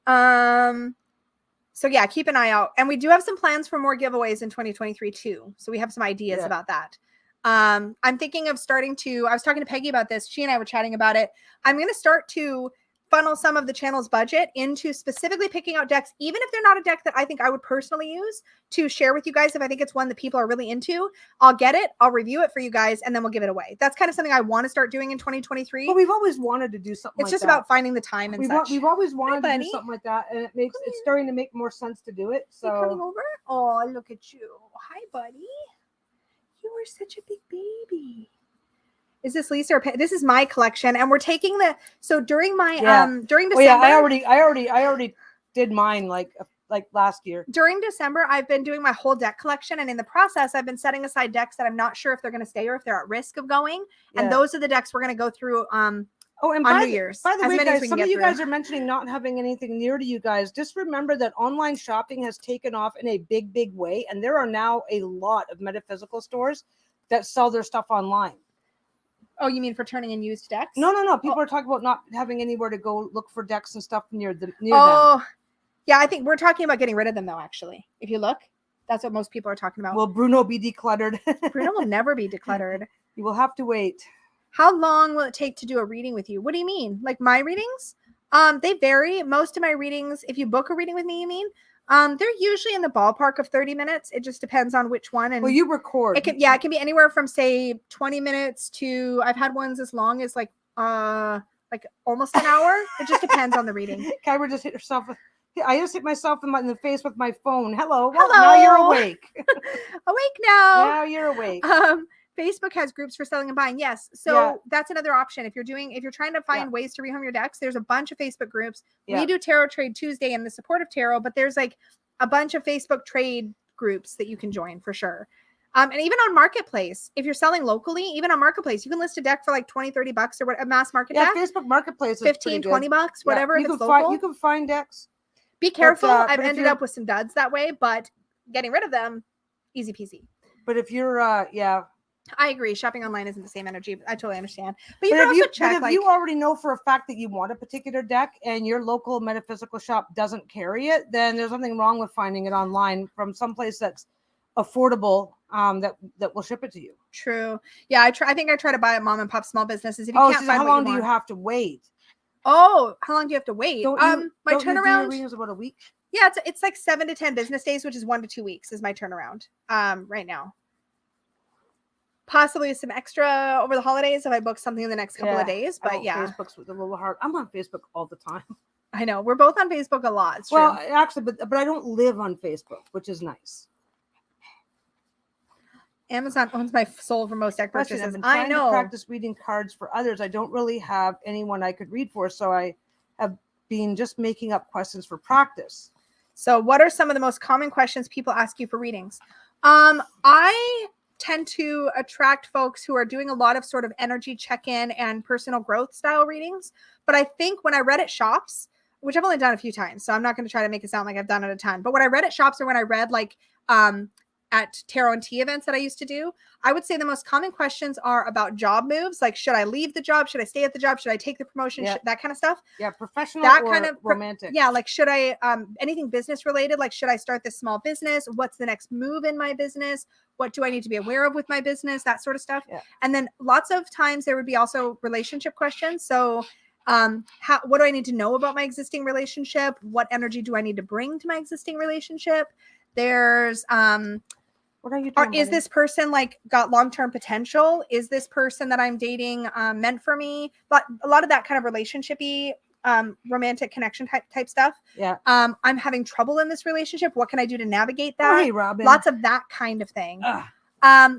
So yeah, keep an eye out, and we do have some plans for more giveaways in 2023 too. So we have some ideas about that. I'm thinking of starting to. I was talking to Peggy about this. She and I were chatting about it. I'm going to start to funnel some of the channel's budget into specifically picking out decks, even if they're not a deck that I think I would personally use, to share with you guys if I think it's one that people are really into. I'll get it, I'll review it for you guys, and then we'll give it away. That's kind of something I want to start doing in 2023. But we've always wanted to do something it's like just about finding the time and we've always wanted to do something like that, and it's starting to make more sense to do it. So coming over? Oh, look at you. Hi, buddy. You are such a big baby. Is this Lisa or this is my collection, and we're taking during my during December. I already did mine like last year. During December, I've been doing my whole deck collection, and in the process, I've been setting aside decks that I'm not sure if they're going to stay or if they're at risk of going. And those are the decks we're going to go through on New Year's. By the way, guys, some of you guys are mentioning not having anything near to you guys. Just remember that online shopping has taken off in a big way, and there are now a lot of metaphysical stores that sell their stuff online. Oh, you mean for turning in used decks? No. People are talking about not having anywhere to go look for decks and stuff near them. Yeah, I think we're talking about getting rid of them, though, actually. If you look, that's what most people are talking about. Will Bruno be decluttered? Bruno will never be decluttered. You will have to wait. How long will it take to do a reading with you? What do you mean? Like my readings? They vary. Most of my readings, if you book a reading with me, you mean? They're usually in the ballpark of 30 minets. It just depends on which one. And well, you record. It can be anywhere from say 20 minutes to I've had ones as long as like almost an hour. It just depends on the reading. Kyra just hit herself. I just hit myself in the face with my phone. Hello. Now you're awake. Awake now. Now you're awake. Facebook has groups for selling and buying. Yes. So that's another option. If you're trying to find ways to rehome your decks, there's a bunch of Facebook groups. Yeah. We do Tarot Trade Tuesday and the support of tarot, but there's like a bunch of Facebook trade groups that you can join for sure. And even on Marketplace, if you're selling locally, even on Marketplace, you can list a deck for like $20-$30 or what, a mass market deck. Facebook Marketplace is $15-$20, whatever. You can find decks. Be careful. I've ended up with some duds that way, but getting rid of them, easy peasy. But if you're, I agree. Shopping online isn't the same energy. I totally understand. But you can also check. But if you already know for a fact that you want a particular deck and your local metaphysical shop doesn't carry it, then there's nothing wrong with finding it online from someplace that's affordable. That will ship it to you. True. Yeah, I think I try to buy at mom and pop small businesses. If you can't find how long do you have to wait? Oh, how long do you have to wait? My turnaround is about a week. Yeah, it's like 7 to 10 business days, which is 1 to 2 weeks is my turnaround. Right now. Possibly some extra over the holidays if I book something in the next couple of days. But Facebook's a little hard. I'm on Facebook all the time. I know. We're both on Facebook a lot. It's true. Actually, but I don't live on Facebook, which is nice. Amazon owns my soul for most deck Question, purchases. I've been I trying to know. practice reading cards for others. I don't really have anyone I could read for, so I have been just making up questions for practice. So what are some of the most common questions people ask you for readings? I tend to attract folks who are doing a lot of sort of energy check-in and personal growth style readings. But I think when I read at shops, which I've only done a few times, so I'm not going to try to make it sound like I've done it a ton. But when I read at shops or when I read like at tarot and tea events that I used to do, I would say the most common questions are about job moves. Like, should I leave the job? Should I stay at the job? Should I take the promotion? Yeah. That kind of stuff. Yeah, professional That or kind of romantic. Yeah, like should I anything business related? Like, should I start this small business? What's the next move in my business? What do I need to be aware of with my business? That sort of stuff. Yeah. And then lots of times there would be also relationship questions. So what do I need to know about my existing relationship? What energy do I need to bring to my existing relationship? There's what are you doing, is this person like got long-term potential? Is this person that I'm dating meant for me? But a lot of that kind of relationship-y romantic connection type stuff. Yeah. I'm having trouble in this relationship. What can I do to navigate that? Oh, hey, Robin. Lots of that kind of thing.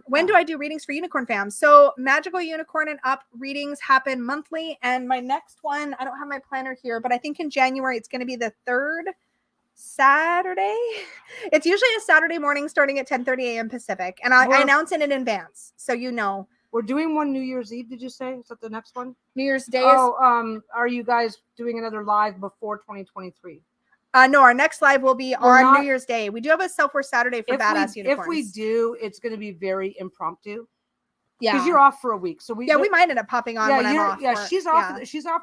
When do I do readings for Unicorn Fam? So Magical Unicorn and Up readings happen monthly. And my next one, I don't have my planner here, but I think in January, it's going to be the 3rd Saturday. It's usually a Saturday morning starting at 10:30 a.m. Pacific. And I announce it in advance. So you know. We're doing one New Year's Eve, did you say? Is that the next one? New Year's Day are you guys doing another live before 2023? No, our next live will be on New Year's Day. We do have a self-worth Saturday for Badass Unicorns. If we do, it's going to be very impromptu. Yeah, because you're off for a week, so we might end up popping on when I'm off. Yeah, she's off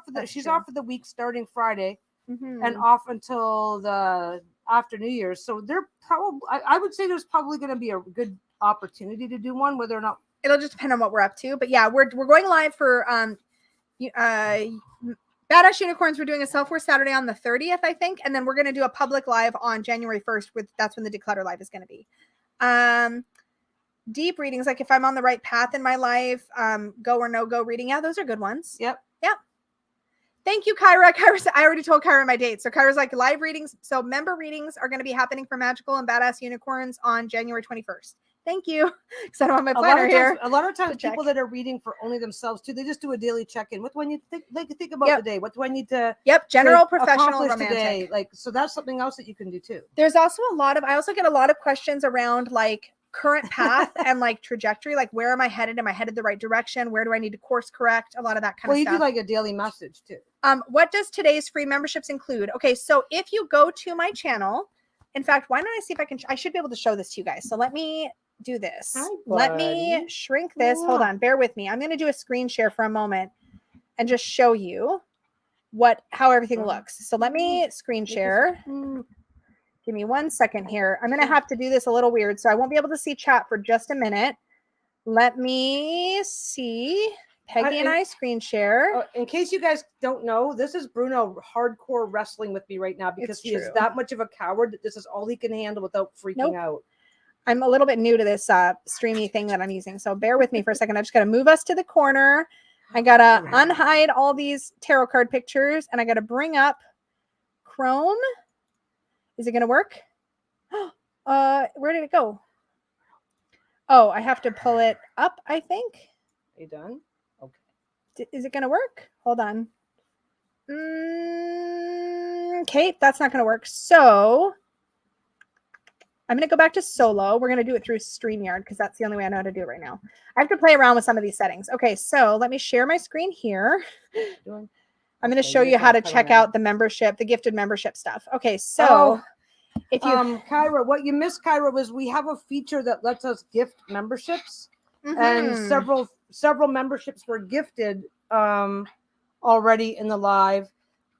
for the week starting Friday, and off until the after New Year's. So they're probably, I would say there's probably going to be a good opportunity to do one, whether or not. It'll just depend on what we're up to. But yeah, we're going live for Badass Unicorns. We're doing a self-worth Saturday on the 30th, I think, and then we're going to do a public live on January 1st. That's when the Declutter live is going to be. Deep readings, like if I'm on the right path in my life, go or no go reading. Yeah, those are good ones. Yep. Thank you, Kyra. I already told Kyra my date. So Kyra's like live readings. So member readings are going to be happening for Magical and Badass Unicorns on January 21st. Thank you. Because I don't have my planner here. A lot of times people that are reading for only themselves too, they just do a daily check-in. What do I need to think about today? What do I need to general, professional, romantic today? Like, so that's something else that you can do too. There's also I also get a lot of questions around like current path and like trajectory, like where am I headed? Am I headed the right direction? Where do I need to course correct? A lot of that kind of stuff. Well, you do like a daily message too. What does today's free memberships include? Okay, so if you go to my channel, in fact, why don't I see if I should be able to show this to you guys. So let me do this. Hi, let me shrink this. Hold on, bear with me. I'm going to do a screen share for a moment and just show you how everything looks. So let me screen share. Give me 1 second here. I'm going to have to do this a little weird, so I won't be able to see chat for just a minute. Let me see. Peggy and I screen share. In case you guys don't know, this is Bruno hardcore wrestling with me right now because he is that much of a coward that this is all he can handle without freaking out. I'm a little bit new to this streamy thing that I'm using, so bear with me for a second. I just got to move us to the corner. I got to unhide all these tarot card pictures, and I got to bring up Chrome. Is it going to work? Where did it go? Oh, I have to pull it up, I think. Are you done? Okay. Is it going to work? Hold on. Okay, that's not going to work. So I'm going to go back to solo. We're going to do it through StreamYard because that's the only way I know how to do it right now. I have to play around with some of these settings. Okay, so let me share my screen here. I'm going to show you how to check out the membership, the gifted membership stuff. Okay, so if you Kyra, what you missed, Kyra, was we have a feature that lets us gift memberships, and several memberships were gifted already in the live.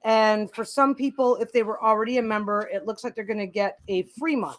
And for some people, if they were already a member, it looks like they're going to get a free month.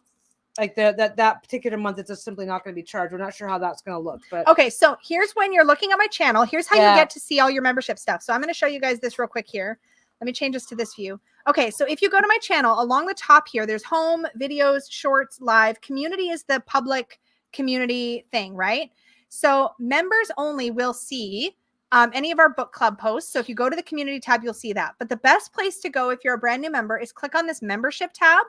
Like that particular month, it's just simply not going to be charged. We're not sure how that's going to look. But okay, so here's when you're looking at my channel. Here's how you get to see all your membership stuff. So I'm going to show you guys this real quick here. Let me change this to this view. Okay, so if you go to my channel, along the top here, there's home, videos, shorts, live. Community is the public community thing, right? So members only will see any of our book club posts. So if you go to the community tab, you'll see that. But the best place to go if you're a brand new member is click on this membership tab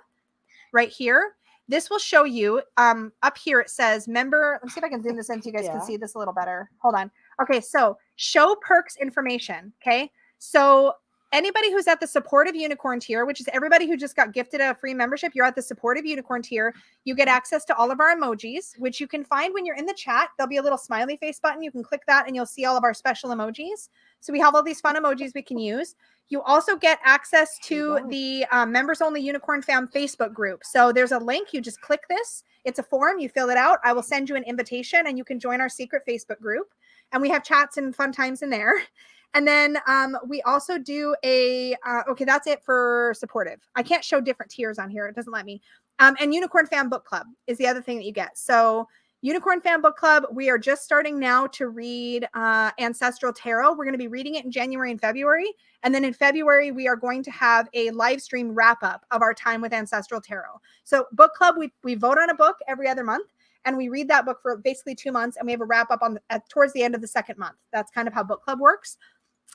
right here. This will show you up here. It says member. Let me see if I can zoom this in so you guys can see this a little better. Hold on. Okay, so show perks information. Okay, so anybody who's at the supportive unicorn tier, which is everybody who just got gifted a free membership, you're at the supportive unicorn tier. You get access to all of our emojis, which you can find when you're in the chat. There'll be a little smiley face button. You can click that and you'll see all of our special emojis. So we have all these fun emojis we can use. You also get access to the members only Unicorn Fam Facebook group. So there's a link. You just click this. It's a form. You fill it out. I will send you an invitation and you can join our secret Facebook group. And we have chats and fun times in there. And then we also do a, okay, that's it for supportive. I can't show different tiers on here. It doesn't let me. And Unicorn Fam Book Club is the other thing that you get. So Unicorn Fam Book Club, we are just starting now to read Ancestral Tarot. We're going to be reading it in January and February. And then in February, we are going to have a live stream wrap up of our time with Ancestral Tarot. So book club, we vote on a book every other month. And we read that book for basically 2 months. And we have a wrap up on towards the end of the second month. That's kind of how book club works.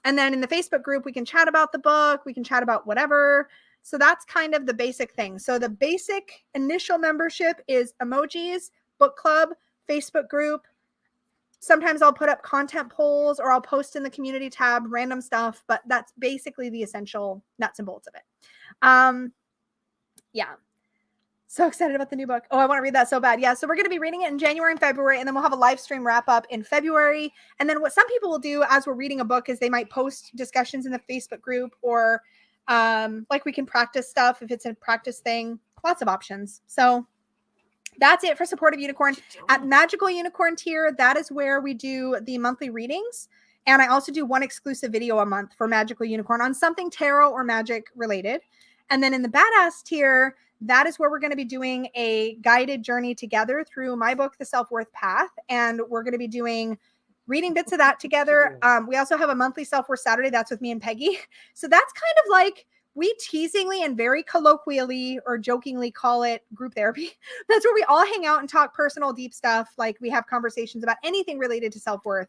And then in the Facebook group, we can chat about the book. We can chat about whatever. So that's kind of the basic thing. So the basic initial membership is emojis, book club, Facebook group. Sometimes I'll put up content polls or I'll post in the community tab, random stuff, but that's basically the essential nuts and bolts of it. Yeah. So excited about the new book. Oh, I want to read that so bad. Yeah. So we're going to be reading it in January and February, and then we'll have a live stream wrap up in February. And then what some people will do as we're reading a book is they might post discussions in the Facebook group, or like we can practice stuff if it's a practice thing. Lots of options. So that's it for supportive unicorn. At Magical Unicorn tier, that is where we do the monthly readings. And I also do one exclusive video a month for Magical Unicorn on something tarot or magic related. And then in the Badass tier, that is where we're going to be doing a guided journey together through my book, The Self-Worth Path. And we're going to be doing reading bits of that together. We also have a monthly Self-Worth Saturday. That's with me and Peggy. So that's kind of like, we teasingly and very colloquially or jokingly call it group therapy. That's where we all hang out and talk personal, deep stuff. Like we have conversations about anything related to self-worth.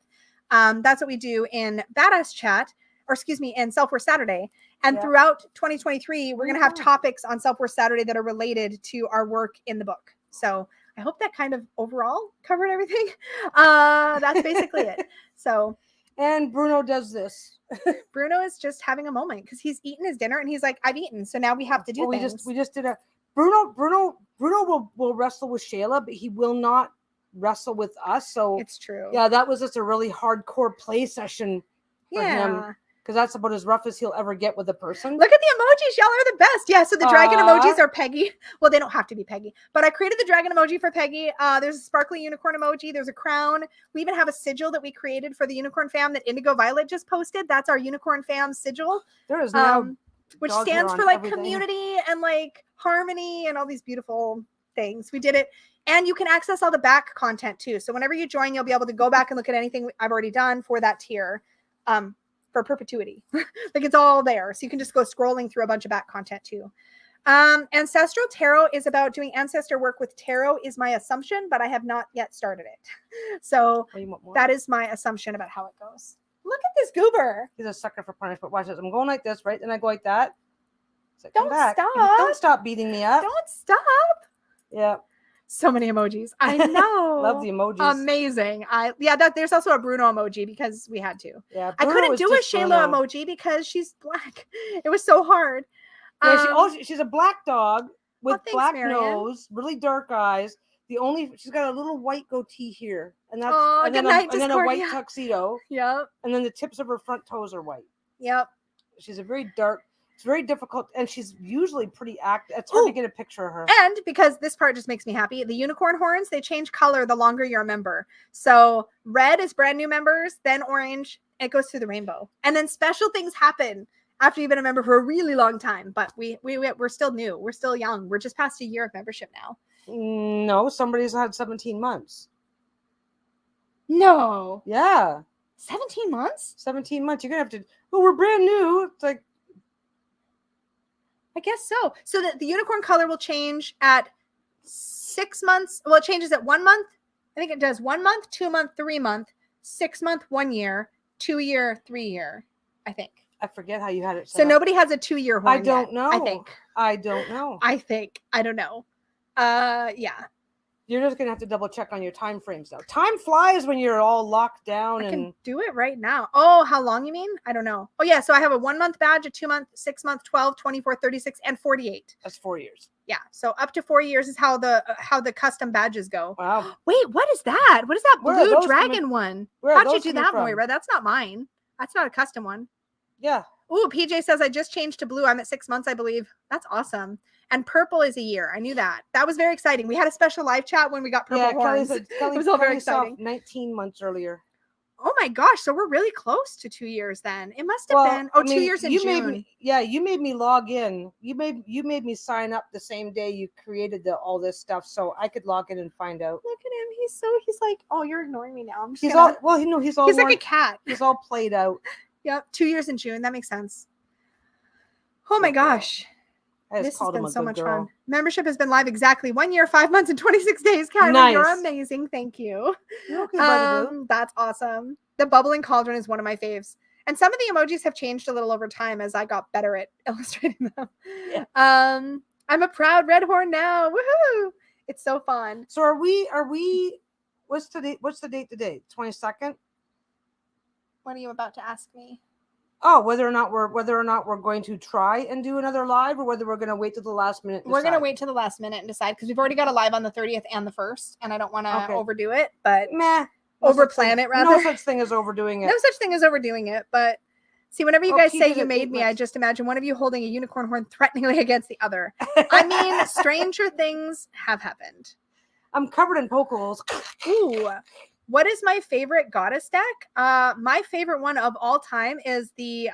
That's what we do in Badass Chat, or excuse me, in Self-Worth Saturday. And throughout 2023, we're going to have topics on Self-Worth Saturday that are related to our work in the book. So I hope that kind of overall covered everything. That's basically it. So, and Bruno does this. Bruno is just having a moment because he's eaten his dinner and he's like, I've eaten. So now we have to do things. We just did a Bruno will wrestle with Shayla, but he will not wrestle with us. So it's true. Yeah, that was just a really hardcore play session for him. Because that's about as rough as he'll ever get with a person. Look at the emojis. Y'all are the best. Yeah, so the dragon emojis are Peggy. Well, they don't have to be Peggy. But I created the dragon emoji for Peggy. There's a sparkly unicorn emoji. There's a crown. We even have a sigil that we created for the Unicorn Fam that Indigo Violet just posted. That's our Unicorn Fam sigil. There is now which stands for like community and like harmony and all these beautiful things. We did it. And you can access all the back content too. So whenever you join, you'll be able to go back and look at anything I've already done for that tier. For perpetuity. Like it's all there. So you can just go scrolling through a bunch of back content too. Ancestral Tarot is about doing ancestor work with tarot is my assumption, but I have not yet started it. So that is my assumption about how it goes. Look at this goober. He's a sucker for punishment. Watch this. I'm going like this, right? Then I go like that. Like, don't stop. Don't stop beating me up. Don't stop. Yeah. So many emojis. I know. Love the emojis. Amazing. There's also a Bruno emoji because we had to. Yeah. I couldn't do a Shayla emoji because she's black. It was so hard. Yeah, she's a black dog with black nose, really dark eyes. She's got a little white goatee here, and that's and then a white tuxedo. Yep. And then the tips of her front toes are white. Yep. She's a very dark. It's very difficult, and she's usually pretty active. It's hard to get a picture of her. And because this part just makes me happy, the unicorn horns, they change color the longer you're a member. So red is brand new members, then orange, it goes through the rainbow. And then special things happen after you've been a member for a really long time. But we're still new. We're still young. We're just past a year of membership now. No, somebody's had 17 months. No. Yeah. 17 months? 17 months. You're going to have to, we're brand new. It's like, I guess so. So the unicorn color will change at 6 months. Well, it changes at 1 month. I think it does 1 month, 2 month, 3 month, 6 month, 1 year, 2 year, 3 year, I think. I forget how you had it set so up. Nobody has a 2 year horn I don't know. I think. I don't know. I don't know. Yeah. You're just gonna have to double check on your time frames now. Time flies when you're all locked down I and can do it right now. Oh, how long you mean? I don't know. Oh, yeah. So I have a 1 month badge, a 2 month, 6 month, 12, 24, 36, and 48. that's 4 years. Yeah. So up to 4 years is how the custom badges go. Wow. Wait, what is that? What is that Where are blue those dragon coming- one? Where are How'd you those do coming that, from? Moira? That's not mine. That's not a custom one. Yeah. Ooh, PJ says I just changed to blue. I'm at 6 months, I believe. That's awesome. And purple is a year. I knew that. That was very exciting. We had a special live chat when we got purple horns. Kelly It was all very saw exciting. 19 months earlier. Oh my gosh. So we're really close to 2 years then. It must have been. Oh, 2 years in June. You made me log in. You made me sign up the same day you created all this stuff so I could log in and find out. Look at him. He's like, oh, you're ignoring me now. I'm just He's gonna... he's like a cat. He's all played out. Yep. 2 years in June. That makes sense. Oh my gosh. This has been so much fun. Membership has been live exactly 1 year, 5 months, and 26 days. Kylie, nice. You're amazing. Thank you. You're okay, buddy. That's awesome. The bubbling cauldron is one of my faves. And some of the emojis have changed a little over time as I got better at illustrating them. Yeah. I'm a proud red horn now. Woohoo! It's so fun. So are we what's the date today? 22nd? What are you about to ask me? Oh, whether or not we're going to try and do another live, or whether we're going to wait till the last minute. We're going to wait till the last minute and decide, because we've already got a live on the 30th and the 1st, and I don't want to overdo it, but overplan it rather. No such thing as overdoing it. No such thing as overdoing it, but see, whenever you guys say you made me, I just imagine one of you holding a unicorn horn threateningly against the other. I mean, stranger things have happened. I'm covered in poke holes. Ooh. What is my favorite goddess deck? My favorite one of all time is the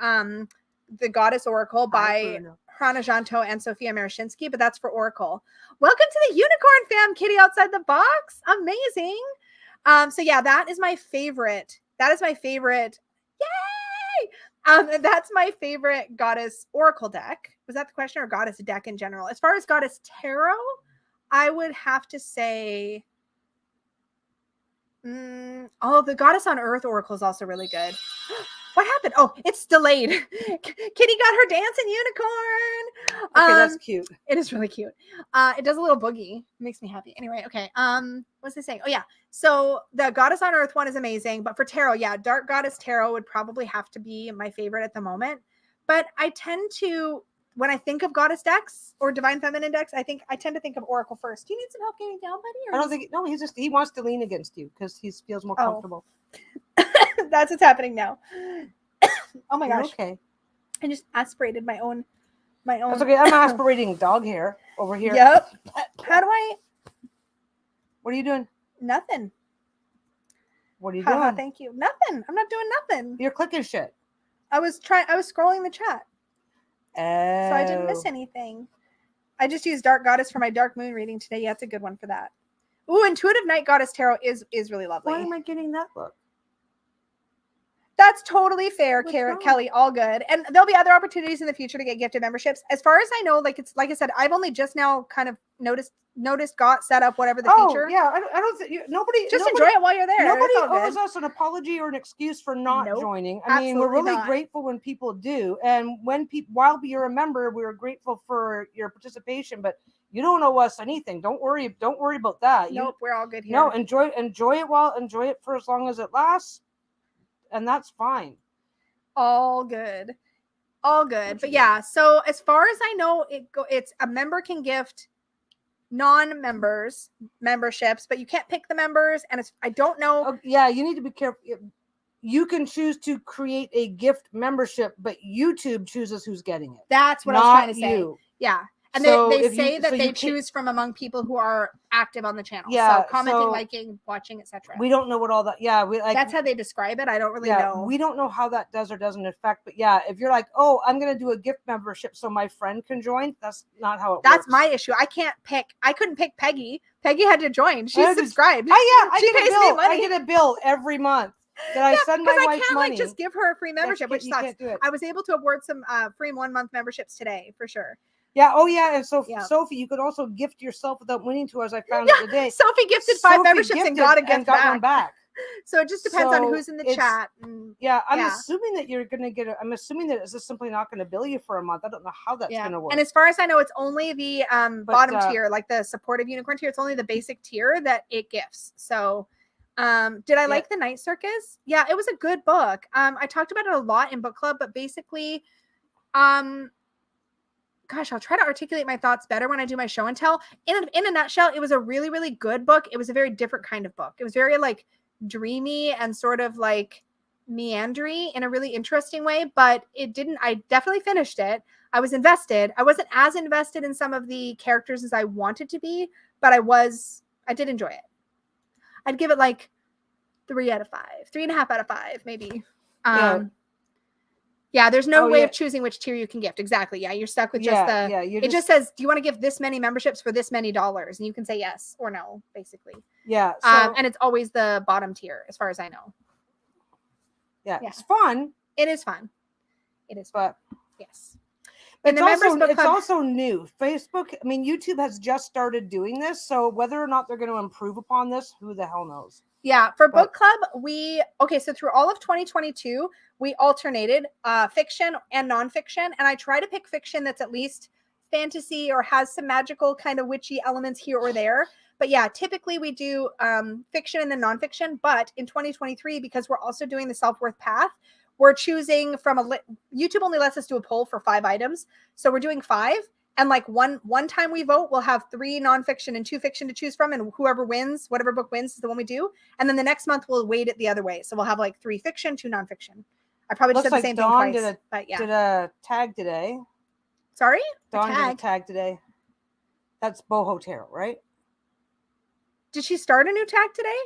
Goddess Oracle by Hana Janto and Sophia Marashinsky, but that's for Oracle. Welcome to the Unicorn Fam, Kitty outside the box. Amazing. So yeah, that is my favorite. Yay! That's my favorite Goddess Oracle deck. Was that the question, or Goddess deck in general? As far as Goddess Tarot, I would have to say... the Goddess on Earth Oracle is also really good. What happened? Oh, it's delayed. Kitty got her dancing unicorn. Okay, that's cute. It is really cute. It does a little boogie. It makes me happy. Anyway, okay. What's I saying? Oh yeah. So the Goddess on Earth one is amazing, but for tarot, yeah, Dark Goddess Tarot would probably have to be my favorite at the moment. But I tend to, when I think of goddess decks or divine feminine decks, I tend to think of Oracle first. Do you need some help getting down, buddy? I don't think. No, he wants to lean against you because he feels more comfortable. That's what's happening now. Oh my gosh. Okay. I just aspirated my own. That's okay. I'm aspirating dog hair over here. Yep. How do I? What are you doing? Nothing. What are you doing? Thank you. Nothing. I'm not doing nothing. You're clicking shit. I was scrolling the chat. So I didn't miss anything. I just used Dark Goddess for my Dark Moon reading today. Yeah, it's a good one for that. Ooh, Intuitive Night Goddess Tarot is really lovely. Why am I getting that look? That's totally fair, Kelly. All good. And there'll be other opportunities in the future to get gifted memberships. As far as I know, like I said, I've only just now kind of noticed, got set up, whatever the feature. Yeah, I don't think nobody enjoy it while you're there. Nobody owes us an apology or an excuse for not joining. I mean, we're really grateful when people do, and while you're a member, we're grateful for your participation. But you don't owe us anything. Don't worry about that. Nope, we're all good here. No, enjoy it for as long as it lasts, and that's fine. All good. But yeah, so as far as I know, it's a member can gift non-members memberships, but you can't pick the members, and I don't know. Oh, yeah, you need to be careful. You can choose to create a gift membership, but YouTube chooses who's getting it. That's what I was trying to say. Yeah. And so they say that they choose from among people who are active on the channel. Yeah, so commenting, liking, watching, etc. We don't know what all that. Yeah, that's how they describe it. I don't really know. We don't know how that does or doesn't affect. But yeah, if you're like, oh, I'm gonna do a gift membership so my friend can join, that's not how it works. That's my issue. I couldn't pick Peggy. Peggy had to join. She's subscribed. I get a bill every month. That I send my wife money. I can't just give her a free membership, which sucks. I was able to award some free 1 month memberships today for sure. Yeah. Oh, yeah. And so, Sophie, you could also gift yourself without winning to us. I found it today. Sophie gifted 5 memberships and got a gift one back. So it just depends on So who's in the it's- chat. Yeah, I'm Yeah. assuming that you're gonna get I'm assuming that it's just simply not gonna bill you for a month. I don't know how that's Yeah. gonna work. And as far as I know, it's only the bottom tier, like the supportive unicorn tier. It's only the basic tier that it gifts. So did I like The Night Circus? Yeah, it was a good book. I talked about it a lot in book club, but basically, gosh, I'll try to articulate my thoughts better when I do my show and tell. In a nutshell, it was a really, really good book. It was a very different kind of book. It was very like dreamy and sort of like meandering in a really interesting way, but I definitely finished it. I was invested. I wasn't as invested in some of the characters as I wanted to be, but I did enjoy it. I'd give it like 3 out of 5, 3.5 out of 5, maybe. Yeah, there's no way of choosing which tier you can gift. Exactly. Yeah, you're stuck with just it just says, do you want to give this many memberships for this many dollars? And you can say yes or no, basically. Yeah. And it's always the bottom tier, as far as I know. Yeah. It's fun. It is fun. It is fun. But yes. It's also new. Facebook, I mean, YouTube has just started doing this. So whether or not they're going to improve upon this, who the hell knows? Yeah. For book club, so through all of 2022, we alternated fiction and nonfiction. And I try to pick fiction that's at least fantasy or has some magical kind of witchy elements here or there. But yeah, typically we do fiction and then nonfiction. But in 2023, because we're also doing the self-worth path, we're choosing from YouTube only lets us do a poll for 5 items. So we're doing 5. And like one time we vote, we'll have 3 nonfiction and 2 fiction to choose from. And whoever wins, whatever book wins is the one we do. And then the next month we'll weight it the other way. So we'll have like 3 fiction, 2 nonfiction. I probably just said the same thing twice. Did a tag today. Sorry? Dawn did a tag today. That's Boho Tarot, right? Did she start a new tag today?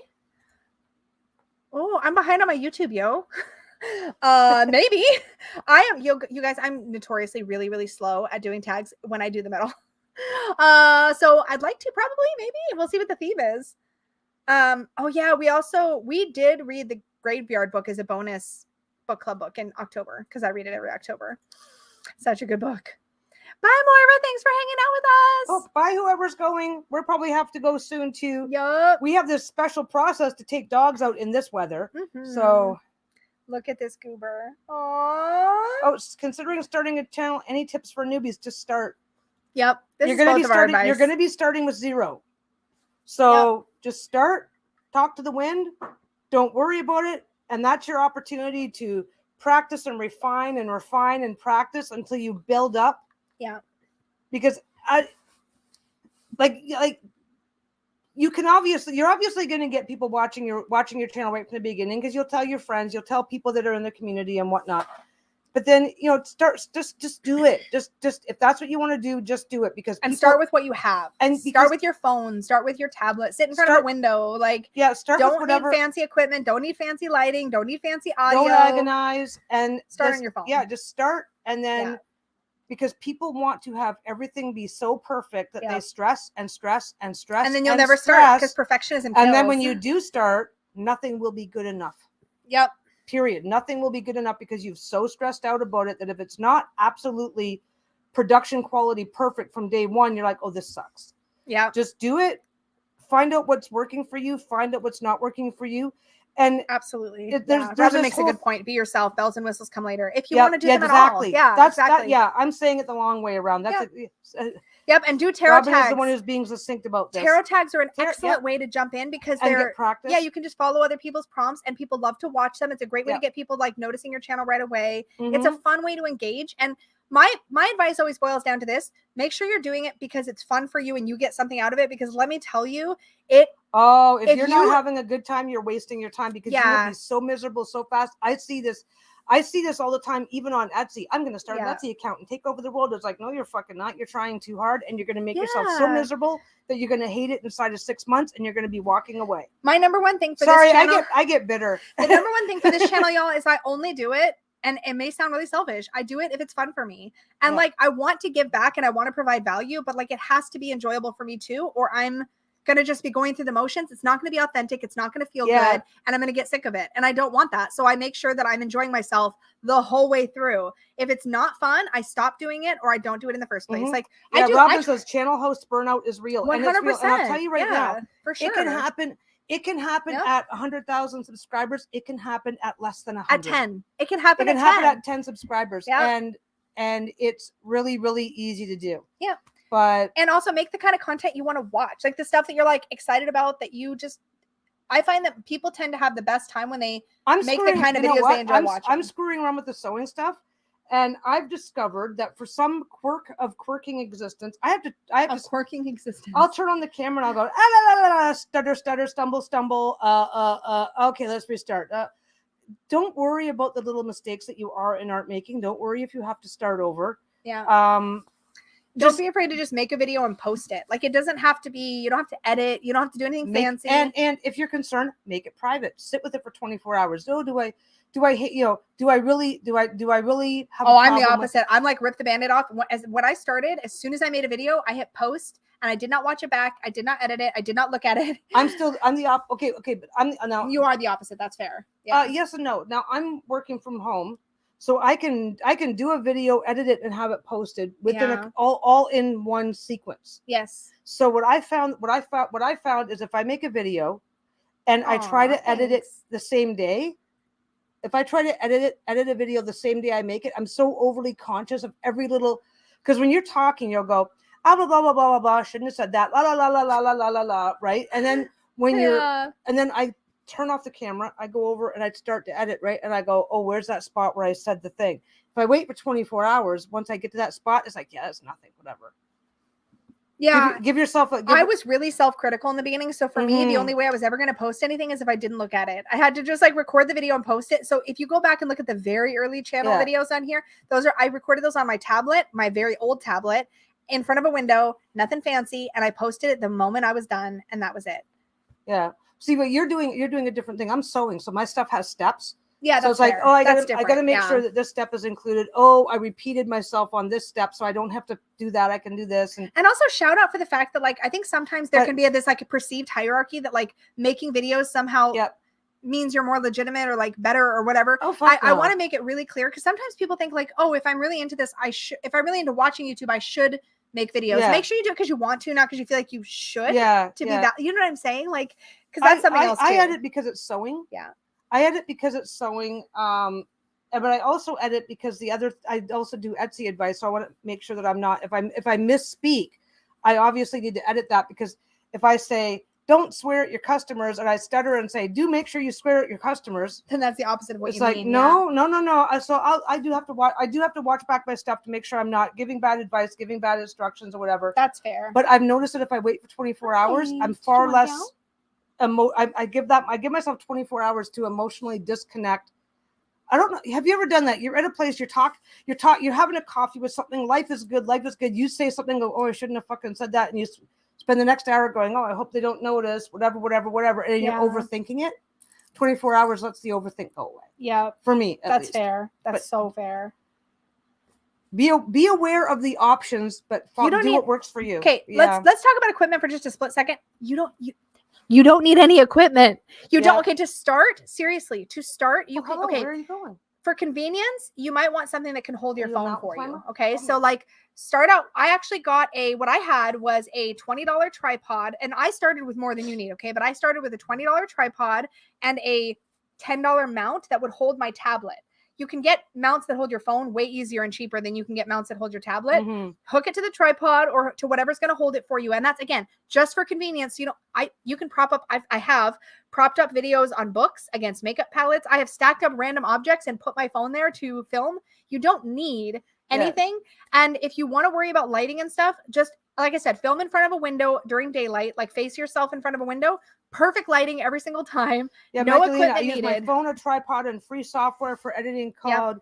Oh, I'm behind on my YouTube, yo. Maybe. I am, you guys, I'm notoriously really, really slow at doing tags when I do the metal. So I'd like to probably, maybe we'll see what the theme is. Oh yeah, we did read the Graveyard Book as a bonus book club book in October, because I read it every October. Such a good book. Bye, Moira. Thanks for hanging out with us. Oh, bye, whoever's going. We'll probably have to go soon too. Yup. We have this special process to take dogs out in this weather. So look at this goober. Aww. Oh, considering starting a channel, any tips for newbies to start? Yep. You're going to be starting with 0. So just start, talk to the wind, don't worry about it. And that's your opportunity to practice and refine and practice until you build up. Yeah. Because you're obviously going to get people watching your channel right from the beginning, because you'll tell your friends, you'll tell people that are in the community and whatnot. But then, just do it. Just if that's what you want to do, just do it, start with what you have. And start with your phone, start with your tablet, sit in front of a window. Don't need fancy equipment, don't need fancy lighting, don't need fancy audio. Don't agonize and start on your phone. Yeah, just start, and then because people want to have everything be so perfect that they stress and stress and stress. And then you'll never start, because perfectionism kills. And then when you do start, nothing will be good enough. Yep. Period. Nothing will be good enough, because you've so stressed out about it that if it's not absolutely production quality perfect from day one, you're like, oh, this sucks. Yeah. Just do it. Find out what's working for you. Find out what's not working for you. And absolutely. Robin makes a good point. Be yourself. Bells and whistles come later. If you want to do them exactly. at all. Yeah, that's exactly. I'm saying it the long way around. That's Yep, and do tarot Robin tags. Is the one who's being succinct about this. Tarot tags are an excellent way to jump in, because they're practice. Yeah, you can just follow other people's prompts, and people love to watch them. It's a great way to get people noticing your channel right away. It's a fun way to engage. And my advice always boils down to this: make sure you're doing it because it's fun for you and you get something out of it. Because let me tell you, if you're not having a good time, you're wasting your time, because you will be so miserable so fast. I see this all the time, even on Etsy. I'm going to start an Etsy account and take over the world. It's like, no, you're fucking not. You're trying too hard, and you're going to make yourself so miserable that you're going to hate it inside of 6 months, and you're going to be walking away. My number one thing for this channel, I get bitter. The number one thing for this channel, y'all, is I only do it, and it may sound really selfish, I do it if it's fun for me. And I want to give back and I want to provide value, but it has to be enjoyable for me too, or I'm going to just be going through the motions. It's not going to be authentic. It's not going to feel good, and I'm going to get sick of it. And I don't want that. So I make sure that I'm enjoying myself the whole way through. If it's not fun, I stop doing it, or I don't do it in the first place. Robin says channel host burnout is real. 100%. And it's real. And I'll tell you right now, for sure. it can happen. It can happen at 100,000 subscribers. It can happen at less than 100. At 10. It can happen It can at happen 10. at 10 subscribers. Yeah. And it's really, really easy to do. Yeah. But and also make the kind of content you want to watch, like the stuff that you're like excited about, that you just, I find that people tend to have the best time when they make the kind of videos they enjoy watching. I'm screwing around with the sewing stuff, and I've discovered that for some quirking existence, I have to quirking existence. I'll turn on the camera and I'll go la, la, la, la, stutter, stumble. Okay, let's restart. Don't worry about the little mistakes that you are in art making. Don't worry if you have to start over. Yeah. Don't be afraid to just make a video and post it. Like, it doesn't have to be, you don't have to edit, you don't have to do anything fancy. And if you're concerned, make it private. Sit with it for 24 hours. Oh, do I hate, do I really have I'm the opposite. I'm like, rip the Band-Aid off. When I started, as soon as I made a video, I hit post and I did not watch it back. I did not edit it. I did not look at it. Okay, but I'm now. You are the opposite. That's fair. Yeah. Yes and no. Now I'm working from home. So I can do a video, edit it, and have it posted within all in one sequence. Yes. So what I found is if I make a video, and I try to edit it the same day, if I try to edit a video the same day I make it, I'm so overly conscious of every little, because when you're talking, you'll go blah blah blah blah blah blah. Shouldn't have said that. La la la la la la la la la. Right, and then and then I turn off the camera, I go over and I'd start to edit, right? And I go, oh, where's that spot where I said the thing? If I wait for 24 hours, once I get to that spot, it's like, yeah, it's nothing, whatever. Yeah. Give yourself I was really self-critical in the beginning. So for me, the only way I was ever going to post anything is if I didn't look at it. I had to just like record the video and post it. So if you go back and look at the very early channel videos on here, I recorded those on my tablet, my very old tablet, in front of a window, nothing fancy. And I posted it the moment I was done. And that was it. Yeah. See what you're doing a different thing. I'm sewing, so my stuff has steps. Yeah, so it's like, oh, I gotta make sure that this step is included. Oh, I repeated myself on this step, so I don't have to do that. I can do this. And also shout out for the fact that, like, I think sometimes there can be this like a perceived hierarchy that like making videos somehow means you're more legitimate or like better or whatever. Oh, I want to make it really clear, because sometimes people think like, oh, if I'm really into this, if I'm really into watching YouTube, I should make videos. Make sure you do it because you want to, not because you feel like you should. To be that, you know what I'm saying? Like, because that's something else too. I edit because it's sewing. Yeah. I edit because it's sewing. But I also edit because I also do Etsy advice. So I want to make sure that I'm not, if I misspeak, I obviously need to edit that, because if I say, don't swear at your customers, and I stutter and say, do make sure you swear at your customers, then that's the opposite of what it's you like, mean. No. So I do have to watch back my stuff to make sure I'm not giving bad advice, giving bad instructions or whatever. That's fair. But I've noticed that if I wait for 24 hours, I'm far less I give myself 24 hours to emotionally disconnect. I don't know. Have you ever done that? You're at a place, you're having a coffee with something. Life is good. You say something, go, oh, I shouldn't have fucking said that. And you spend the next hour going, oh, I hope they don't notice, whatever. And you're overthinking it. 24 hours lets the overthink go away. Yeah. For me, that's least. Fair. That's so fair. Be aware of the options, but do what works for you. Okay, let's talk about equipment for just a split second. You don't need any equipment. You don't. Okay, to start, seriously, you can. Okay, where are you going? For convenience, you might want something that can hold your phone for you. Okay, so like start out. I actually got what I had was a $20 tripod, and I started with more than you need. Okay, but I started with a $20 tripod and a $10 mount that would hold my tablet. You can get mounts that hold your phone way easier and cheaper than you can get mounts that hold your tablet. Hook it to the tripod or to whatever's going to hold it for you. And that's, again, just for convenience. You can prop up. I have propped up videos on books against makeup palettes. I have stacked up random objects and put my phone there to film. You don't need anything. And if you want to worry about lighting and stuff, just like I said, film in front of a window during daylight, like face yourself in front of a window. Perfect lighting every single time. Yeah, no Magdalena, equipment I use needed. my phone, a tripod, and free software for editing called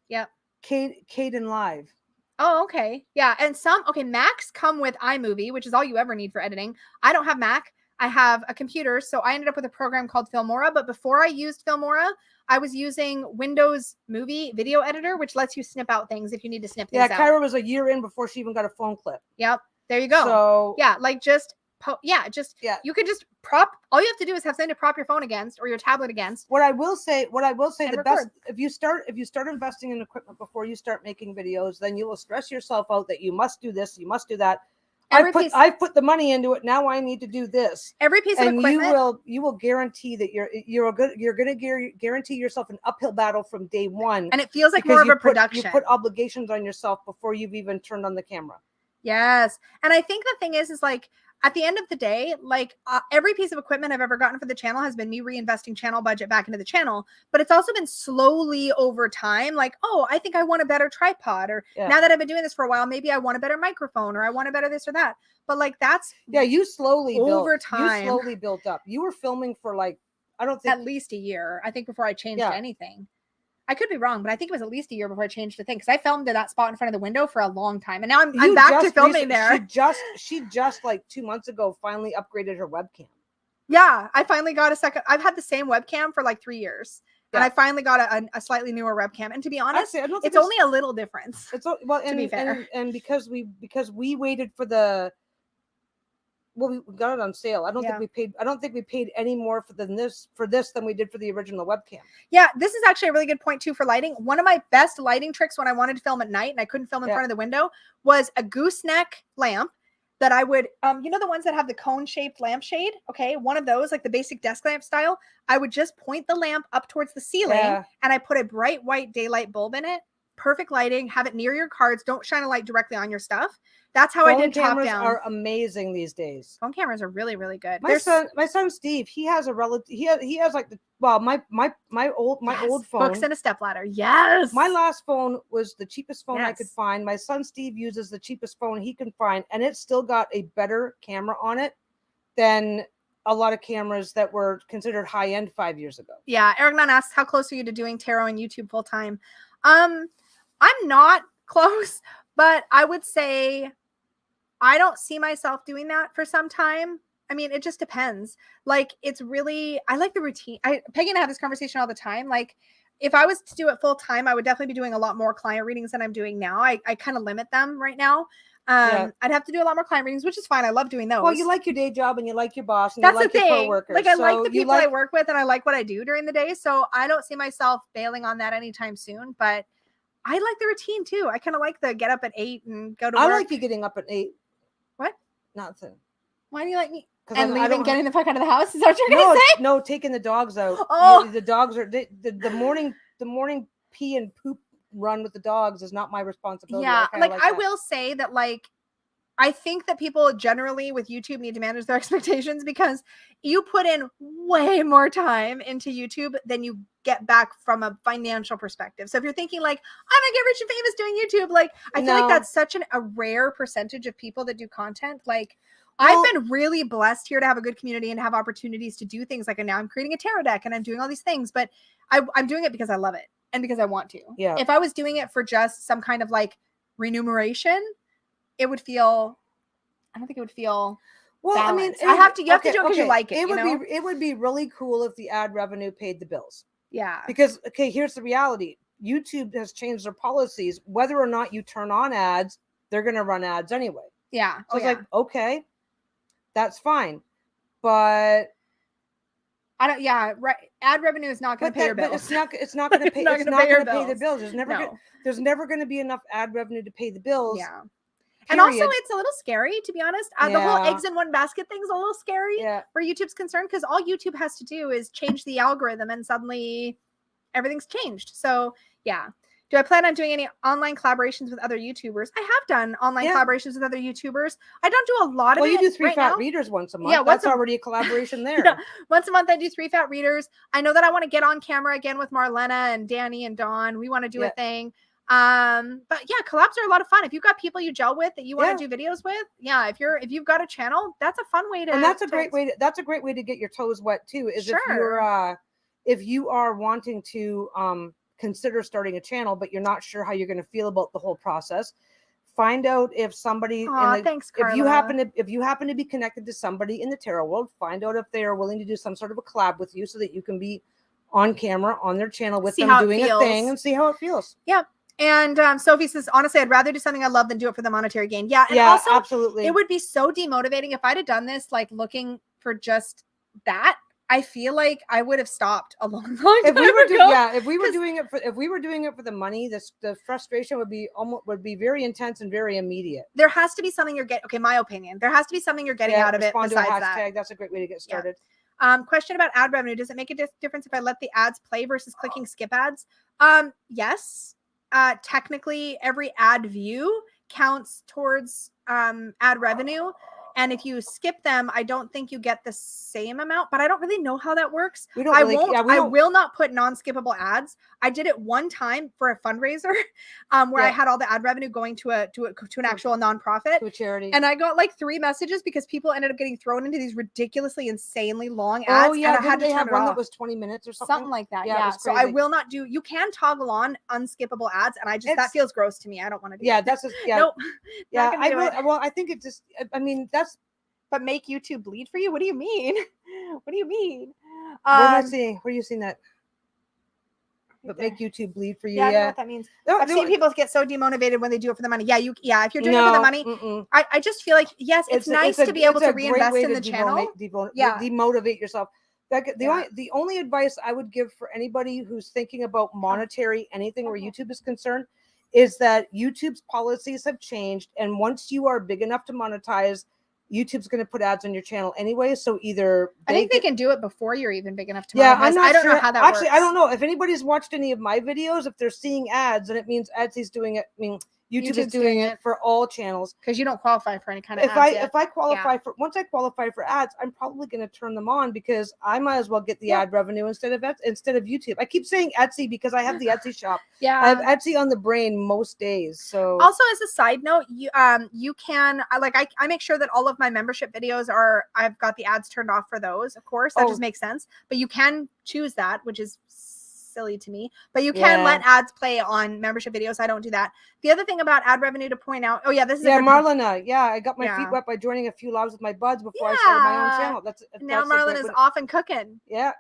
Caden Live. Oh, okay. Yeah, and Macs come with iMovie, which is all you ever need for editing. I don't have Mac. I have a computer, so I ended up with a program called Filmora. But before I used Filmora, I was using Windows Movie Video Editor, which lets you snip out things if you need to snip things out. Yeah, Kyra was a year in before she even got a phone clip. Yep, there you go. So yeah, like you could just prop. All you have to do is have something to prop your phone against or your tablet against. What I will say, the best, if you start investing in equipment before you start making videos, then you will stress yourself out that you must do this, you must do that. I've put the money into it. Now I need to do this. Every piece of equipment. You will guarantee that you're going to guarantee yourself an uphill battle from day one. And it feels like more of a production. You put obligations on yourself before you've even turned on the camera. Yes. And I think the thing is like, at the end of the day, like every piece of equipment I've ever gotten for the channel has been me reinvesting channel budget back into the channel, but it's also been slowly over time. Like, oh, I think I want a better tripod, or now that I've been doing this for a while, maybe I want a better microphone, or I want a better this or that. But like, that's you slowly over time. You slowly built up. You were filming for like, I don't think at least a year, I think, before I changed anything. I could be wrong, but I think it was at least a year before I changed the thing, because I filmed at that spot in front of the window for a long time, and now I'm back to filming there. She just like 2 months ago finally upgraded her webcam. Yeah, I finally got a second. I've had the same webcam for like 3 years, and I finally got a slightly newer webcam. And to be honest, it's only a little difference. It's well, to be fair, and because we waited for the. Well, we got it on sale. I don't think we paid any more for this than we did for the original webcam. Yeah, this is actually a really good point too for lighting. One of my best lighting tricks when I wanted to film at night and I couldn't film in front of the window was a gooseneck lamp that I would, you know, the ones that have the cone-shaped lampshade. Okay, one of those, like the basic desk lamp style. I would just point the lamp up towards the ceiling, and I put a bright white daylight bulb in it. Perfect lighting. Have it near your cards. Don't shine a light directly on your stuff. That's how I did top down. Phone cameras are amazing these days. Phone cameras are really, really good. My son Steve, he has a relative. He has like my old phone. Books and a stepladder. Yes. My last phone was the cheapest phone I could find. My son Steve uses the cheapest phone he can find, and it's still got a better camera on it than a lot of cameras that were considered high end 5 years ago. Yeah. Eric Nunn asks, how close are you to doing tarot and YouTube full time? I'm not close, but I would say I don't see myself doing that for some time. I mean, it just depends. Like, it's really, I like the routine. Peggy and I have this conversation all the time. Like, if I was to do it full time, I would definitely be doing a lot more client readings than I'm doing now. I kind of limit them right now. I'd have to do a lot more client readings, which is fine. I love doing those. Well, you like your day job and you like your boss and that's you like the thing. Your coworkers. Like, I like the people I work with and I like what I do during the day. So I don't see myself bailing on that anytime soon, but I like the routine too. I kind of like the get up at 8 and go to work. I like you getting up at 8. What? Nothing. Why do you like me? And getting the fuck out of the house? Is that what you're gonna say? No, taking the dogs out. Oh, the dogs are the morning pee and poop run with the dogs is not my responsibility. Yeah, I will say that, like, I think that people generally with YouTube need to manage their expectations, because you put in way more time into YouTube than you get back from a financial perspective. So if you're thinking like, I'm gonna get rich and famous doing YouTube, like, I feel like that's such a rare percentage of people that do content. Like, I've been really blessed here to have a good community and have opportunities to do things. Like, now I'm creating a tarot deck and I'm doing all these things, but I'm doing it because I love it and because I want to. Yeah. If I was doing it for just some kind of like remuneration, I don't think it would feel balanced. I mean, you have to do it because you like it. It would be really cool if the ad revenue paid the bills. Yeah. Because, here's the reality. YouTube has changed their policies. Whether or not you turn on ads, they're going to run ads anyway. Yeah. So it's like, okay, that's fine. But right. Ad revenue is not going to pay your bills. But it's not going to pay. It's not going to pay the bills. There's never going to be enough ad revenue to pay the bills. Yeah. And also, it's a little scary, to be honest. The whole eggs in one basket thing's a little scary where YouTube's concerned, because all YouTube has to do is change the algorithm and suddenly everything's changed. So, yeah. Do I plan on doing any online collaborations with other YouTubers? I have done online collaborations with other YouTubers. I don't do a lot of it. Well, you do 3 fat readers once a month. Yeah, that's already a collaboration there. Yeah. Once a month, I do 3 fat readers. I know that I want to get on camera again with Marlena and Danny and Dawn. We want to do a thing. But yeah, collabs are a lot of fun. If you've got people you gel with that you want to do videos with, if you've got a channel, that's a fun way to. And that's a great way to get your toes wet too. Is if you are wanting to consider starting a channel, but you're not sure how you're going to feel about the whole process. Find out if somebody. Thanks, Carla. If you happen to be connected to somebody in the tarot world, find out if they are willing to do some sort of a collab with you, so that you can be on camera on their channel with them doing a thing and see how it feels. Yeah. And Sophie says, honestly, I'd rather do something I love than do it for the monetary gain. Yeah. And also, absolutely. It would be so demotivating if I'd have done this, like, looking for just that. I feel like I would have stopped a long time If we were ago. if we were doing it for the money, the frustration would be very intense and very immediate. There has to be something you're getting. Okay, my opinion. There has to be something you're getting out of it Respond besides to a hashtag. that. That's a great way to get started. Question about ad revenue. Does it make a difference if I let the ads play versus clicking skip ads? Yes. Technically, every ad view counts towards ad revenue. And if you skip them, I don't think you get the same amount, but I don't really know how that works. I will not put non-skippable ads. I did it one time for a fundraiser where I had all the ad revenue going to an actual nonprofit, to a charity. And I got like 3 messages because people ended up getting thrown into these ridiculously insanely long ads. Oh yeah, and I had to turn it one off. That was 20 minutes or something like that. Yeah. So I will not do. You can toggle on unskippable ads, and that feels gross to me. I don't want to do. That's just, nope. I think it just. I mean that's. But make YouTube bleed for you? What do you mean? What do you mean? What am I seeing? Where are you seeing that? But make YouTube bleed for you. Yeah, I don't know what that means. I've seen people get so demotivated when they do it for the money. If you're doing it for the money, I just feel like, yes, it's nice to be able to reinvest in the channel. Demotivate yourself. The only advice I would give for anybody who's thinking about monetary anything where YouTube is concerned is that YouTube's policies have changed. And once you are big enough to monetize, YouTube's going to put ads on your channel anyway. So either I think they can do it before you're even big enough to monetize. I don't know how that works. I don't know if anybody's watched any of my videos. If they're seeing ads, and it means Etsy's doing it. I mean, YouTube is doing it for all channels because you don't qualify for any kind of ads if I qualify for once I qualify for ads, I'm probably going to turn them on because I might as well get the ad revenue instead of YouTube. I keep saying Etsy because I have the Etsy shop. I have Etsy on the brain most days. So also as a side note, you can I make sure that all of my membership videos I've got the ads turned off for those. Of course, that just makes sense. But you can choose that, which is silly to me, but you can let ads play on membership videos. I don't do that. The other thing about ad revenue to point out, this is Marlena. I got my feet wet by joining a few lives with my buds before I started my own channel. That's Marlena is off and cooking. Yep.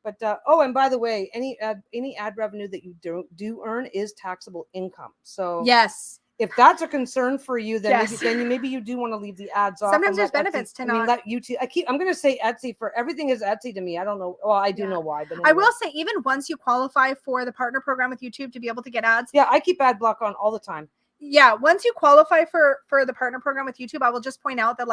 But and by the way, any ad revenue that you do earn is taxable income. So yes. If that's a concern for you, then maybe you do want to leave the ads off. Sometimes there's benefits to not. Let YouTube. I'm going to say Etsy for everything is Etsy to me. I don't know. Well, I do know why, but anyway. I will say even once you qualify for the partner program with YouTube to be able to get ads. Yeah, I keep ad block on all the time. Yeah, once you qualify for the partner program with YouTube, I will just point out that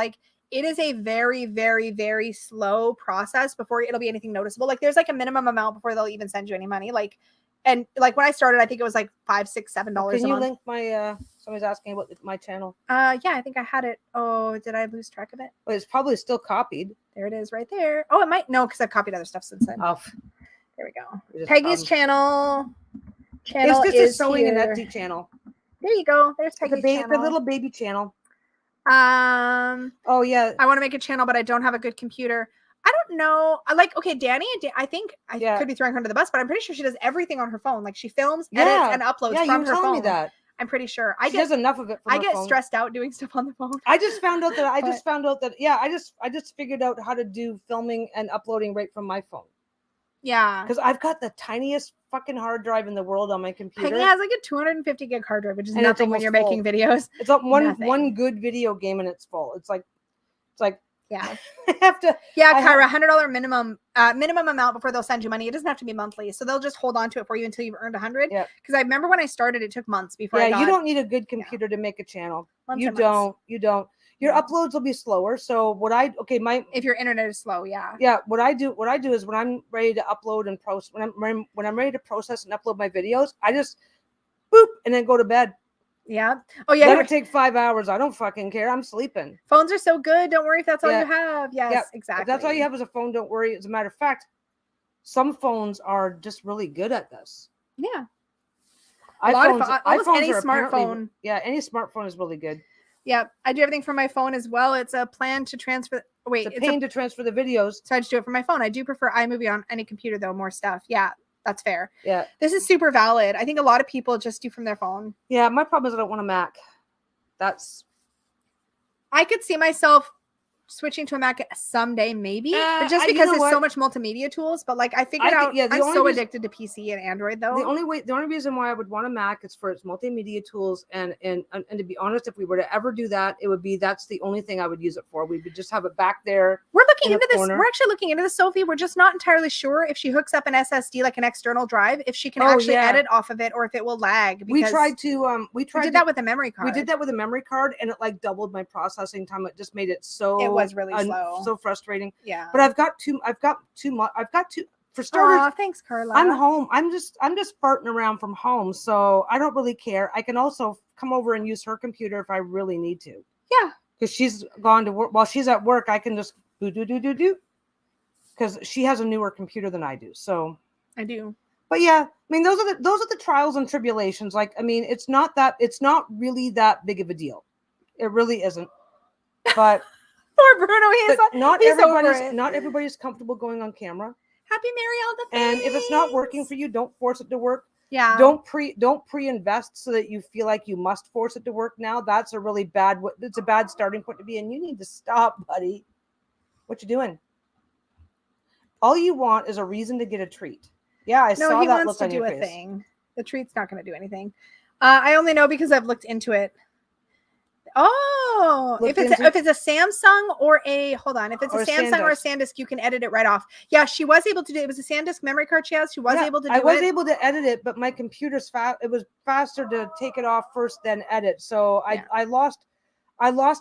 it is a very, very, very slow process before it'll be anything noticeable. There's a minimum amount before they'll even send you any money. And when I started, I think it was $5, $6, $7 a month. Can you link my? Somebody's asking about my channel. I think I had it. Oh, did I lose track of it? Well, it's probably still copied. There it is, right there. Oh, it might because I've copied other stuff since then. Oh, there we go. Peggy's channel. It's just a sewing and Etsy channel. There you go. There's Peggy's channel. The little baby channel. Oh yeah. I want to make a channel, but I don't have a good computer. I don't know. Danny, I think I could be throwing her under the bus, but I'm pretty sure she does everything on her phone. She films, edits, and uploads from her phone. Me that. I'm pretty sure. She does enough of it from her phone. I get stressed out doing stuff on the phone. I just found out that I just figured out how to do filming and uploading right from my phone. Yeah. Because I've got the tiniest fucking hard drive in the world on my computer. Peggy has a 250 gig hard drive, which is nothing when you're making videos. It's one good video game and it's full. It's like yeah. I have to. Yeah, Kyra, $100 minimum amount before they'll send you money. It doesn't have to be monthly, so they'll just hold on to it for you until you've earned 100. Yeah. Because I remember when I started, it took months before. You don't need a good computer to make a channel. You don't. Your uploads will be slower. So if your internet is slow, yeah. Yeah. What I do is when I'm ready to upload and process, when I'm ready to process and upload my videos, I just boop and then go to bed. Yeah. Oh yeah. Let it take 5 hours. I don't fucking care. I'm sleeping. Phones are so good. Don't worry if that's all you have. Yes, exactly. If that's all you have is a phone, don't worry. As a matter of fact, some phones are just really good at this. Yeah. iPhones, almost any smartphone. Yeah, any smartphone is really good. Yeah, I do everything from my phone as well. It's a plan to transfer. Wait, it's a pain to transfer the videos. So I just do it from my phone. I do prefer iMovie on any computer though. More stuff. Yeah. That's fair. Yeah. This is super valid. I think a lot of people just do from their phone. Yeah. My problem is I don't want a Mac. I could see myself switching to a Mac someday, maybe. But just because there's so much multimedia tools. But I figured out I'm so addicted to PC and Android though. The only reason why I would want a Mac is for its multimedia tools. And to be honest, if we were to ever do that, that's the only thing I would use it for. We would just have it back there. We're looking into this. We're actually looking into this, Sophie. We're just not entirely sure if she hooks up an SSD, like an external drive, if she can actually edit off of it, or if it will lag. We tried that with a memory card. We did that with a memory card, and it like doubled my processing time. It just made it so. It was really slow, so frustrating. Yeah. But I've got two. For starters, thanks, Carla. I'm home. I'm just farting around from home, so I don't really care. I can also come over and use her computer if I really need to. Yeah. Because she's gone to work. While she's at work, I can just do. Because she has a newer computer than I do. So I do. But yeah, I mean, those are the trials and tribulations. Like, I mean, it's not really that big of a deal. It really isn't. But poor Bruno, not everybody's comfortable going on camera. Happy Mary all the things. And if it's not working for you, don't force it to work. Yeah. Don't pre-invest so that you feel like you must force it to work now. That's a really bad. It's a bad starting point to be, and you need to stop, buddy. What you doing? All you want is a reason to get a treat. Yeah, I saw that look on your face. No, he wants to do a thing. The treat's not going to do anything. I only know because I've looked into it. Oh, if it's a Samsung or a Samsung or a SanDisk, you can edit it right off. Yeah, she was able to do it. It was a SanDisk memory card she has. She was able to do it. I was able to edit it, but my computer's fast. It was faster to take it off first than edit. So I lost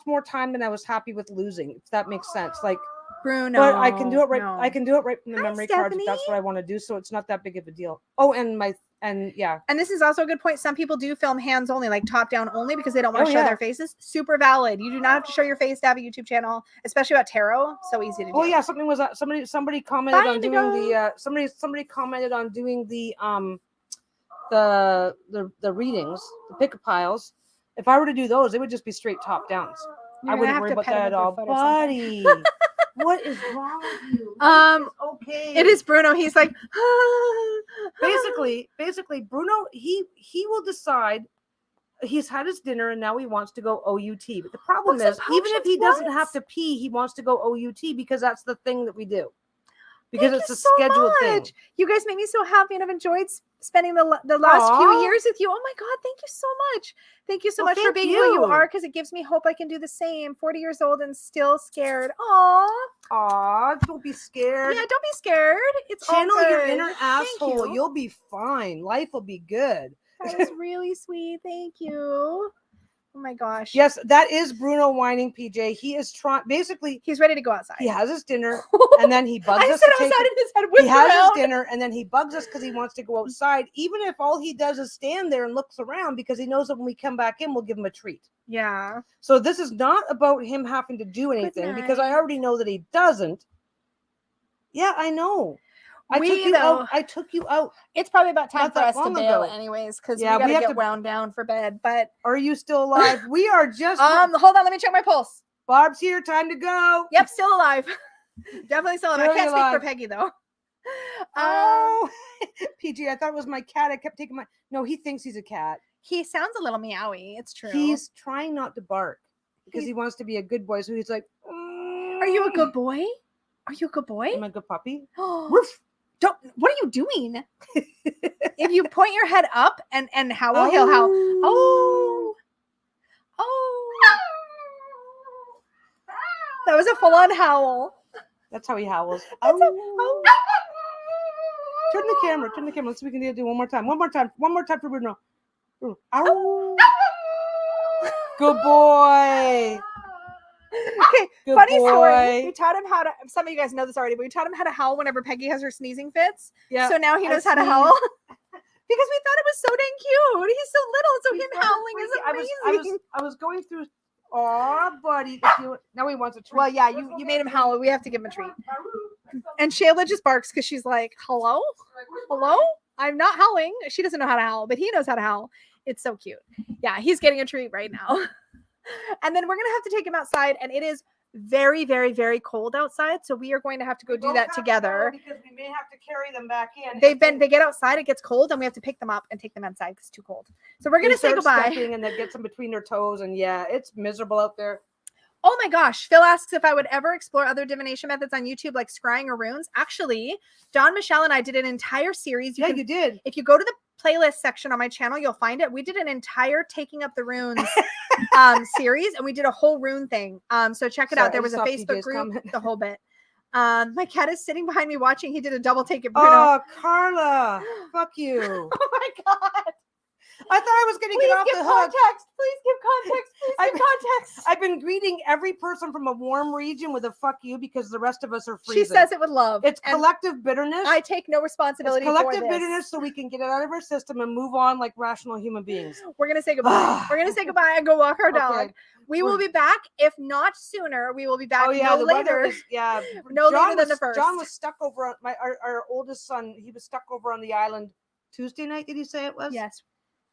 more time than I was happy with losing. If that makes sense. Like Bruno. But I can do it right. No. I can do it right from the memory card if that's what I want to do. So it's not that big of a deal. Oh, and this is also a good point. Some people do film hands only, like top down only, because they don't want to show their faces. Super valid. You do not have to show your face to have a YouTube channel, especially about tarot. So easy to do. Oh yeah, somebody commented on doing the somebody commented on doing the readings, the pick a piles. If I were to do those, it would just be straight top downs. I wouldn't worry about that at all, buddy. What is wrong with you? Okay. It is Bruno. He's like, basically, Bruno. He will decide. He's had his dinner and now he wants to go OUT. But the problem is, even if he doesn't have to pee, he wants to go OUT because that's the thing that we do. Because it's a scheduled thing. You guys make me so happy, and I've enjoyed spending the last few years with you. Oh my God, thank you so much. Thank you so much for being who you are, because it gives me hope I can do the same. 40 years old and still scared. Aw, don't be scared. Yeah, don't be scared. It's channel your inner asshole. You'll be fine. Life will be good. That was really sweet. Thank you. Oh my gosh. Yes, that is Bruno whining, PJ. He is trying. Basically, he's ready to go outside. He has his dinner, and then he bugs us. He has his dinner, and then he bugs us because he wants to go outside, even if all he does is stand there and looks around, because he knows that when we come back in, we'll give him a treat. Yeah. So this is not about him having to do anything, because I already know that he doesn't. Yeah, I know. I took you out. It's probably about time for us to bail anyways, because we gotta get wound down for bed. But are you still alive? We are just hold on, let me check my pulse. Barb's here, time to go. Yep, still alive. Definitely still alive. I can't speak for Peggy though. PG, I thought it was my cat. I kept taking no, he thinks he's a cat. He sounds a little meowy. It's true. He's trying not to bark because he wants to be a good boy. So he's like, Are you a good boy? Are you a good boy? Am I a good puppy? Roof. What are you doing? If you point your head up and howl, he'll howl. Oh. That was a full-on howl. That's how he howls. Turn the camera. Let's see if we can do it one more time. One more time for Bruno. Ow. Good boy. Okay, funny story. We taught him how to. Some of you guys know this already, but we taught him how to howl whenever Peggy has her sneezing fits. Yeah. So now he knows how to howl. Because we thought it was so dang cute. He's so little, so him howling is amazing. I was going through. Aw, buddy. Now he wants a treat. Well, yeah, you made him howl. We have to give him a treat. And Shayla just barks because she's like, hello? I'm not howling. She doesn't know how to howl, but he knows how to howl. It's so cute. Yeah, he's getting a treat right now. And then we're going to have to take him outside, and it is very, very, very cold outside. So we are going to have to go do that together. Because we may have to carry them back in. They get outside, it gets cold, and we have to pick them up and take them inside because it's too cold. So we're going to say goodbye. And then get them between their toes, and yeah, it's miserable out there. Oh my gosh. Phil asks if I would ever explore other divination methods on YouTube, like scrying or runes. Actually, Don Michelle and I did an entire series. You did. If you go to the playlist section on my channel, you'll find it. We did an entire Taking Up the Runes series, and we did a whole rune thing. So check it out. There was a Facebook group, the whole bit. My cat is sitting behind me watching. He did a double take at Bruno. Oh, Carla, fuck you. Oh my god. I thought I was going to get off the hook. Context. Please give context. Please give context. I've been greeting every person from a warm region with a fuck you because the rest of us are freezing. She says it with love. It's collective bitterness. I take no responsibility it's collective for this. bitterness so we can get it out of our system and move on like rational human beings. We're going to say goodbye. We're going to say goodbye and go walk our dog. Okay. We will be back. If not sooner, we will be back the later. Was, yeah. no later than the first. John was stuck over on our oldest son. He was stuck over on the island Tuesday night. Did you say it was? Yes.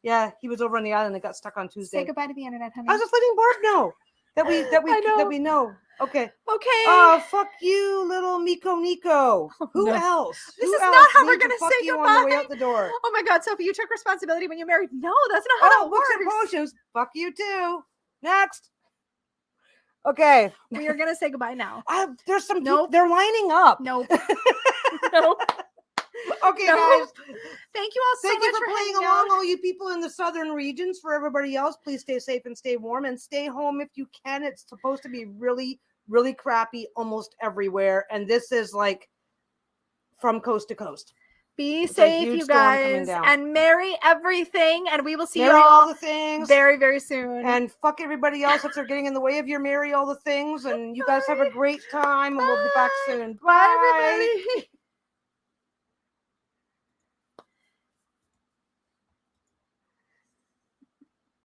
Yeah, he was over on the island and got stuck on Tuesday. Say goodbye to the internet, honey. I was just letting Barb know that we know. Okay. Okay. Oh, fuck you, little Miko Nico. Who else? This Who is else not how we're needs to gonna fuck say you goodbye. on the way out the door. Oh my God, Sophie, you took responsibility when you married. No, that's not how that Books works. and potions. Fuck you too. Next. Okay. We are gonna say goodbye now. There's some Nope. They're lining up. Nope. Nope. Okay, No. guys. Thank you all so Thank much you for playing hanging along, out. all you people in the southern regions. For everybody else, please stay safe and stay warm and stay home if you can. It's supposed to be really, really crappy almost everywhere. And this is like from coast to coast. Be It's a safe, huge you storm coming guys, down. and marry everything. And we will see you Marry all all the things. very, very soon. And fuck everybody else if they're getting in the way of your marry all the things. And you guys have a great time. And we'll be back soon. Bye everybody.